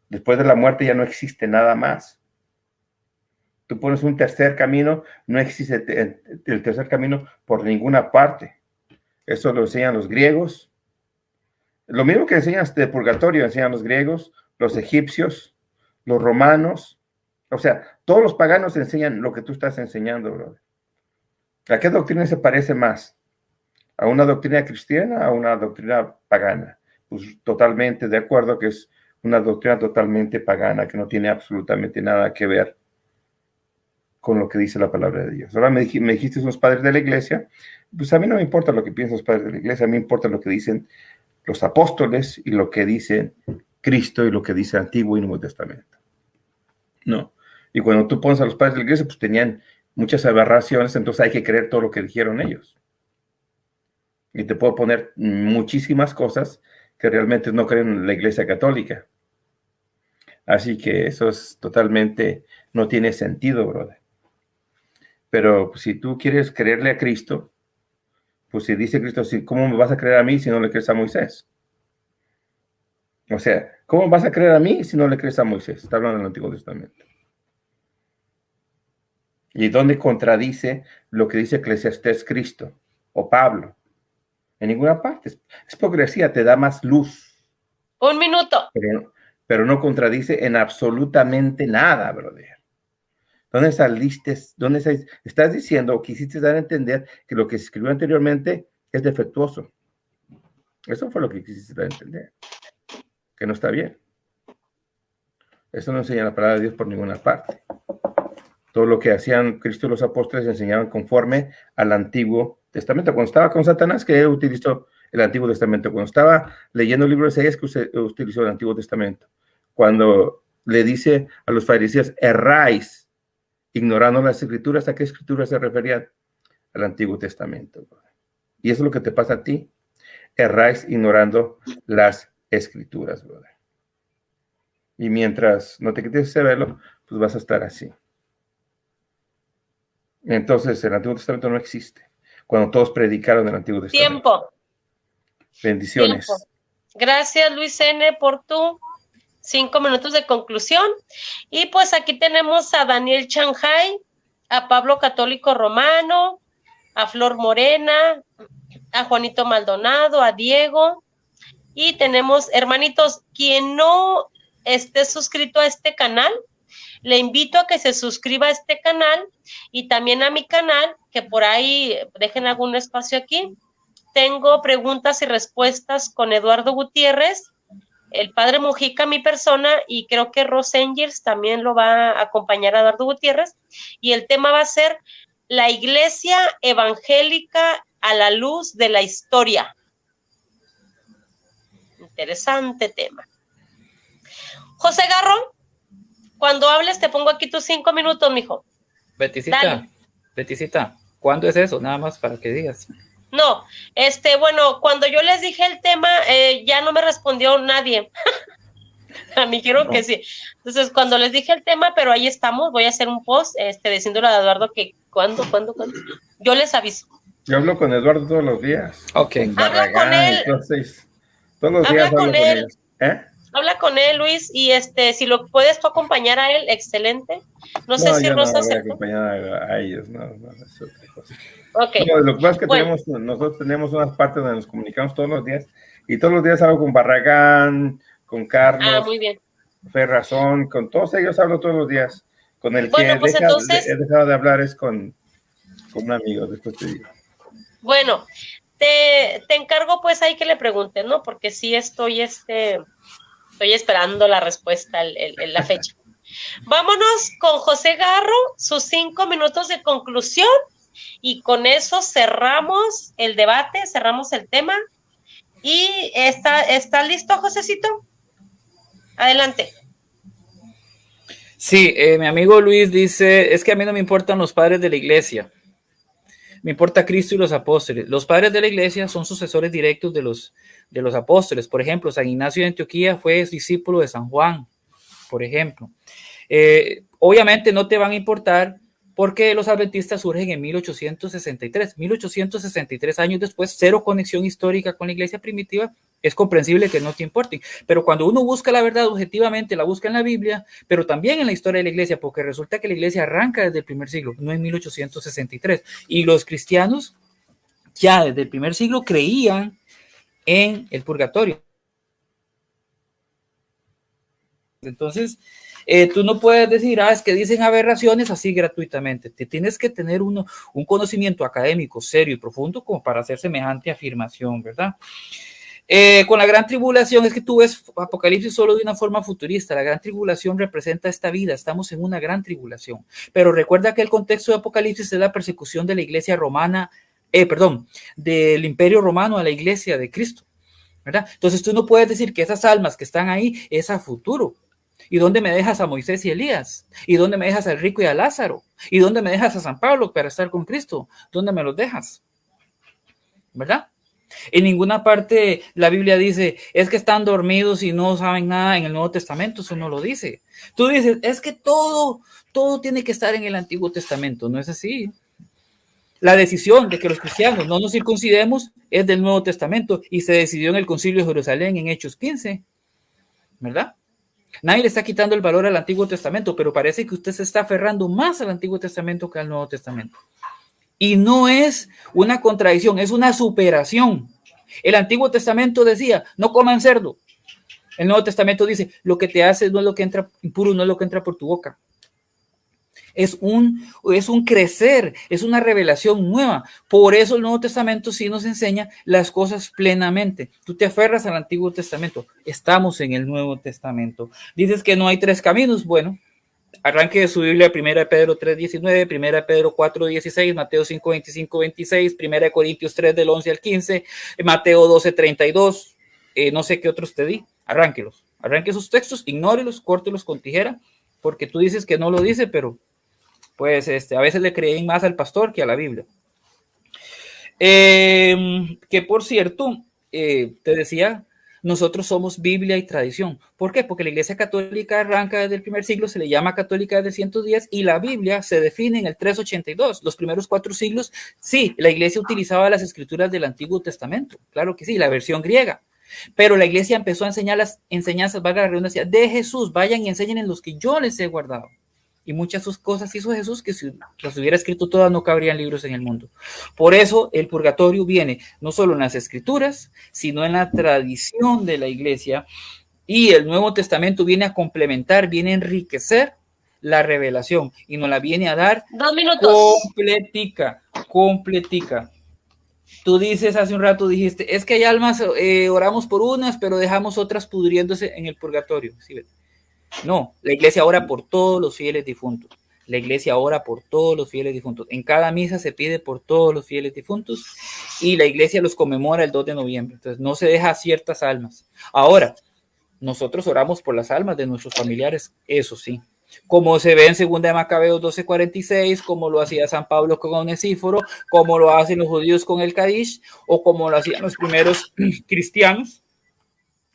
Después de la muerte ya no existe nada más. Tú pones un tercer camino, no existe el tercer camino por ninguna parte. Eso lo enseñan los griegos. Lo mismo que enseñan de purgatorio, enseñan los griegos, los egipcios, los romanos. O sea, todos los paganos enseñan lo que tú estás enseñando, brother. ¿A qué doctrina se parece más? ¿A una doctrina cristiana o a una doctrina pagana? Pues totalmente de acuerdo que es una doctrina totalmente pagana, que no tiene absolutamente nada que ver con lo que dice la palabra de Dios. Ahora me dijiste unos padres de la iglesia, pues a mí no me importa lo que piensan los padres de la iglesia, a mí me importa lo que dicen los apóstoles y lo que dicen Cristo y lo que dice Antiguo y Nuevo Testamento. No. Y cuando tú pones a los padres de la iglesia, pues tenían muchas aberraciones, entonces hay que creer todo lo que dijeron ellos. Y te puedo poner muchísimas cosas que realmente no creen en la iglesia católica. Así que eso es totalmente, no tiene sentido, brother. Pero pues, si tú quieres creerle a Cristo, pues si dice Cristo, ¿cómo me vas a creer a mí si no le crees a Moisés? O sea, ¿cómo vas a creer a mí si no le crees a Moisés? Está hablando del Antiguo Testamento. ¿Y dónde contradice lo que dice Eclesiastés Cristo o Pablo? En ninguna parte. Es hipocresía, te da más luz. Un minuto. Pero no contradice en absolutamente nada, brother. ¿Dónde saliste? Estás diciendo o quisiste dar a entender que lo que se escribió anteriormente es defectuoso? Eso fue lo que quisiste dar a entender. Que no está bien. Eso no enseña la palabra de Dios por ninguna parte. Todo lo que hacían Cristo y los apóstoles enseñaban conforme al Antiguo Testamento. Cuando estaba con Satanás, que él utilizó el Antiguo Testamento. Cuando estaba leyendo el libro de Isaías, que utilizó el Antiguo Testamento. Cuando le dice a los fariseos, erráis, ignorando las escrituras, ¿a qué escrituras se referían? Al Antiguo Testamento. Y eso es lo que te pasa a ti. Erráis ignorando las escrituras, brother. Y mientras no te quites ese velo, pues vas a estar así. Entonces, el Antiguo Testamento no existe. Cuando todos predicaron el Antiguo Testamento. Tiempo. Bendiciones. Tiempo. Gracias, Luis N., por tu 5 minutos de conclusión. Y pues aquí tenemos a Daniel Shanghai, a Pablo Católico Romano, a Flor Morena, a Juanito Maldonado, a Diego. Y tenemos, hermanitos, quien no esté suscrito a este canal, le invito a que se suscriba a este canal y también a mi canal, que por ahí dejen algún espacio aquí. Tengo preguntas y respuestas con Eduardo Gutiérrez, el padre Mujica, mi persona, y creo que Ross Angels también lo va a acompañar a Eduardo Gutiérrez. Y el tema va a ser la iglesia evangélica a la luz de la historia. Interesante tema. José Garrón, cuando hables te pongo aquí tus 5 minutos, mijo. Betisita, ¿cuándo es eso? Nada más para que digas. No, bueno, cuando yo les dije el tema, ya no me respondió nadie. Me dijeron que sí. Entonces, cuando les dije el tema, pero ahí estamos, voy a hacer un post, diciéndole a Eduardo que ¿cuándo? Yo les aviso. Yo hablo con Eduardo todos los días. Ok. Habla con él. Entonces, todos los días hablo con él. Habla con él, Luis, y si lo puedes tú acompañar a él, excelente. No sé si Rosa no voy a acompañar a ellos, no, es otra cosa. Okay. No, lo que pasa es que nosotros tenemos unas partes donde nos comunicamos todos los días, y todos los días hablo con Barragán, con Carlos, muy bien. Ferrazón, con todos ellos hablo todos los días. Con el que entonces, he dejado de hablar es con un amigo, después te digo. Bueno, te encargo pues ahí que le preguntes, ¿no? Porque sí estoy esperando la respuesta, la fecha. Vámonos con José Garro, sus 5 minutos de conclusión, y con eso cerramos el debate, cerramos el tema. ¿Y está listo, Josecito? Adelante. Sí, mi amigo Luis dice, es que a mí no me importan los padres de la iglesia, me importa Cristo y los apóstoles. Los padres de la iglesia son sucesores directos de los apóstoles. Por ejemplo, San Ignacio de Antioquía fue discípulo de San Juan, por ejemplo. Obviamente no te van a importar porque los adventistas surgen en 1863. 1863 años después, cero conexión histórica con la iglesia primitiva. Es comprensible que no te importen, pero cuando uno busca la verdad objetivamente, la busca en la Biblia, pero también en la historia de la iglesia, porque resulta que la iglesia arranca desde el primer siglo, no en 1863, y los cristianos ya desde el primer siglo creían en el purgatorio. Entonces, tú no puedes decir, es que dicen aberraciones así gratuitamente. Te tienes que tener un conocimiento académico serio y profundo como para hacer semejante afirmación, ¿verdad? Con la gran tribulación, es que tú ves Apocalipsis solo de una forma futurista. La gran tribulación representa esta vida, estamos en una gran tribulación. Pero recuerda que el contexto de Apocalipsis es la persecución de la iglesia romana, del imperio romano a la iglesia de Cristo, ¿verdad? Entonces tú no puedes decir que esas almas que están ahí es a futuro. ¿Y dónde me dejas a Moisés y Elías? ¿Y dónde me dejas al rico y a Lázaro? ¿Y dónde me dejas a San Pablo para estar con Cristo? ¿Dónde me los dejas? ¿Verdad? En ninguna parte la Biblia dice, es que están dormidos y no saben nada en el Nuevo Testamento, eso no lo dice. Tú dices, es que todo tiene que estar en el Antiguo Testamento, no es así. La decisión de que los cristianos no nos circuncidemos es del Nuevo Testamento y se decidió en el Concilio de Jerusalén en Hechos 15, ¿verdad? Nadie le está quitando el valor al Antiguo Testamento, pero parece que usted se está aferrando más al Antiguo Testamento que al Nuevo Testamento. Y no es una contradicción, es una superación. El Antiguo Testamento decía, no coman cerdo. El Nuevo Testamento dice, lo que te hace no es lo que entra impuro, no es lo que entra por tu boca. Es un crecer, es una revelación nueva. Por eso el Nuevo Testamento sí nos enseña las cosas plenamente. Tú te aferras al Antiguo Testamento. Estamos en el Nuevo Testamento. Dices que no hay tres caminos. Bueno, arranque de su Biblia, 1 Pedro 3:19, 1 Pedro 4:16, Mateo 5:25, 26, 1 Corintios 3 del 11 al 15, Mateo 12:32, no sé qué otros te di. Arránquelos. Arranque sus textos, ignórelos, córtelos con tijera, porque tú dices que no lo dice, pero pues a veces le creen más al pastor que a la Biblia. Que por cierto, te decía, nosotros somos Biblia y tradición. ¿Por qué? Porque la Iglesia Católica arranca desde el primer siglo, se le llama católica desde el 110 y la Biblia se define en el 382. Los primeros 4 siglos, sí, la Iglesia utilizaba las escrituras del Antiguo Testamento, claro que sí, la versión griega. Pero la Iglesia empezó a enseñar las enseñanzas, valga la redundancia, de Jesús. Vayan y enseñen en los que yo les he guardado. Y muchas sus cosas hizo Jesús que si las hubiera escrito todas no cabrían libros en el mundo. Por eso el purgatorio viene no solo en las escrituras, sino en la tradición de la iglesia, y el Nuevo Testamento viene a complementar, viene a enriquecer la revelación y nos la viene a dar 2 minutos. completica. Tú dices hace un rato, dijiste, es que hay almas, oramos por unas, pero dejamos otras pudriéndose en el purgatorio. ¿Sí ves? No, la iglesia ora por todos los fieles difuntos. La iglesia ora por todos los fieles difuntos. En cada misa se pide por todos los fieles difuntos y la iglesia los conmemora el 2 de noviembre. Entonces no se deja ciertas almas. Ahora, nosotros oramos por las almas de nuestros familiares, eso sí. Como se ve en 2 de Macabeos 12:46, como lo hacía San Pablo con Onesíforo, como lo hacen los judíos con el Kadish, o como lo hacían los primeros cristianos,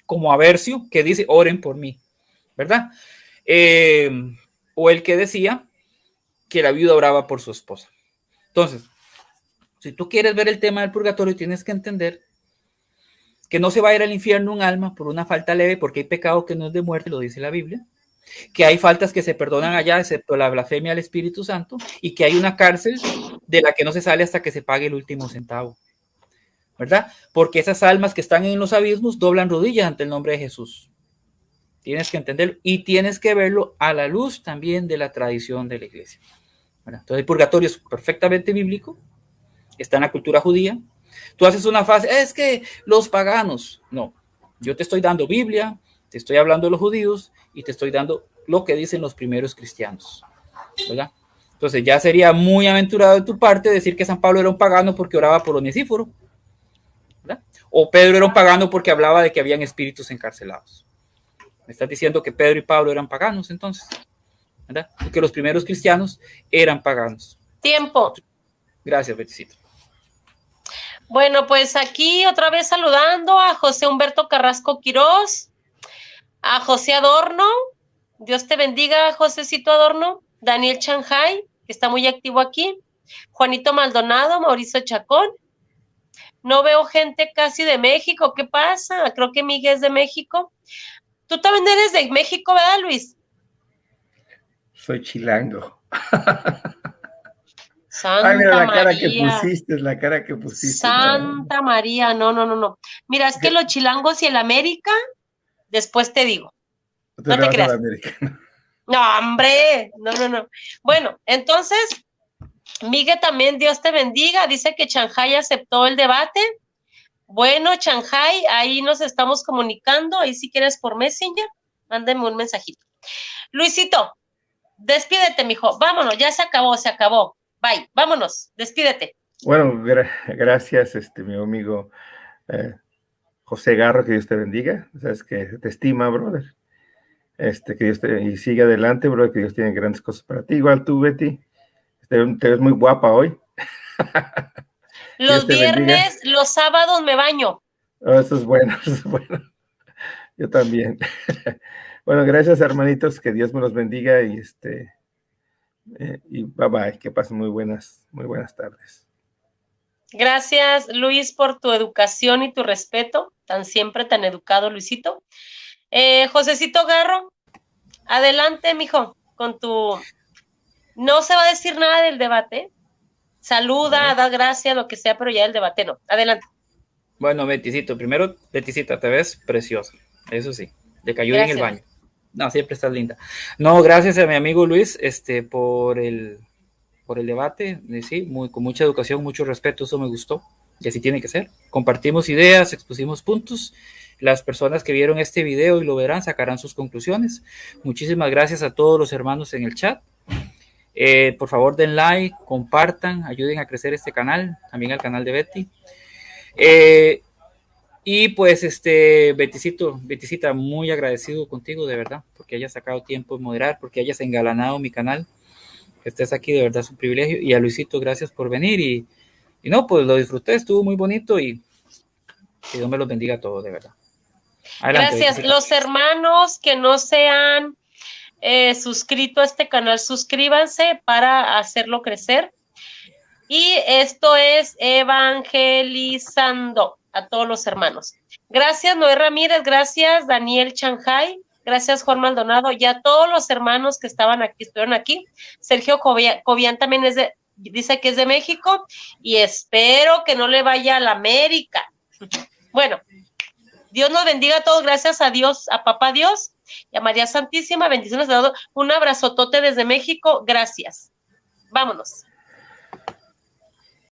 como Aversio, que dice, oren por mí. ¿Verdad? O el que decía que la viuda oraba por su esposa. Entonces, si tú quieres ver el tema del purgatorio, tienes que entender que no se va a ir al infierno un alma por una falta leve, porque hay pecado que no es de muerte, lo dice la Biblia, que hay faltas que se perdonan allá, excepto la blasfemia al Espíritu Santo, y que hay una cárcel de la que no se sale hasta que se pague el último centavo. ¿Verdad? Porque esas almas que están en los abismos doblan rodillas ante el nombre de Jesús. Tienes que entenderlo y tienes que verlo a la luz también de la tradición de la iglesia. Bueno, entonces el purgatorio es perfectamente bíblico, está en la cultura judía. Tú haces una frase, es que los paganos, no, yo te estoy dando Biblia, te estoy hablando de los judíos y te estoy dando lo que dicen los primeros cristianos, ¿verdad? Entonces ya sería muy aventurado de tu parte decir que San Pablo era un pagano porque oraba por Onesíforo, ¿verdad? ¿O Pedro era un pagano porque hablaba de que habían espíritus encarcelados? Me estás diciendo que Pedro y Pablo eran paganos entonces, ¿verdad? Porque los primeros cristianos eran paganos. Tiempo. Gracias, Beticito. Bueno, pues aquí otra vez saludando a José Humberto Carrasco Quirós, a José Adorno, Dios te bendiga, Josécito Adorno, Daniel Shanghai, que está muy activo aquí, Juanito Maldonado, Mauricio Chacón. No veo gente casi de México, ¿qué pasa? Creo que Miguel es de México. Tú también eres de México, ¿verdad, Luis? Soy chilango. Santa Ay, mira la María. cara que pusiste, la cara que pusiste. Santa María, no. Mira, es que los chilangos y el América, después te digo. No te creas. No, hombre, no. Bueno, entonces, Miguel también, Dios te bendiga, dice que Shanghai aceptó el debate. Bueno, Shanghai, ahí nos estamos comunicando, ahí si quieres por Messenger, mándame un mensajito. Luisito, despídete, mijo, vámonos, ya se acabó. Bye, vámonos, despídete. Bueno, gracias, mi amigo José Garro, que Dios te bendiga. Sabes que te estima, brother. Que Dios y sigue adelante, brother, que Dios tiene grandes cosas para ti. Igual tú, Betty, te ves muy guapa hoy. Los viernes, los sábados me baño. Oh, eso es bueno. Yo también. Bueno, gracias, hermanitos, que Dios me los bendiga y bye bye, que pasen muy buenas tardes. Gracias, Luis, por tu educación y tu respeto, siempre tan educado, Luisito. Josécito Garro, adelante, mijo, con tu... No se va a decir nada del debate, saluda, da gracias, lo que sea, pero ya el debate no. Adelante. Bueno, Beticito, primero, Beticita, te ves preciosa, eso sí, te cayó en el baño. No, siempre estás linda. No, gracias a mi amigo Luis, por el debate, sí, con mucha educación, mucho respeto, eso me gustó, y así tiene que ser. Compartimos ideas, expusimos puntos. Las personas que vieron este video y lo verán sacarán sus conclusiones. Muchísimas gracias a todos los hermanos en el chat. Por favor, den like, compartan, ayuden a crecer este canal, también al canal de Betty. Y pues, Beticita, muy agradecido contigo, de verdad, porque hayas sacado tiempo en moderar, porque hayas engalanado mi canal. Que estés aquí, de verdad es un privilegio. Y a Luisito, gracias por venir. Y no, pues lo disfruté, estuvo muy bonito y que Dios me los bendiga a todos, de verdad. Adelante, gracias. Beticita. Los hermanos que no se han suscrito a este canal, suscríbanse para hacerlo crecer. Y esto es evangelizando a todos los hermanos. Gracias, Noé Ramírez, gracias, Daniel Shanghai, gracias, Juan Maldonado, y a todos los hermanos que estuvieron aquí. Sergio Cobian también dice que es de México, y espero que no le vaya a la América. Bueno, Dios nos bendiga a todos, gracias a Dios, a Papá Dios y a María Santísima, bendiciones de todos. Un abrazotote desde México, gracias. Vámonos.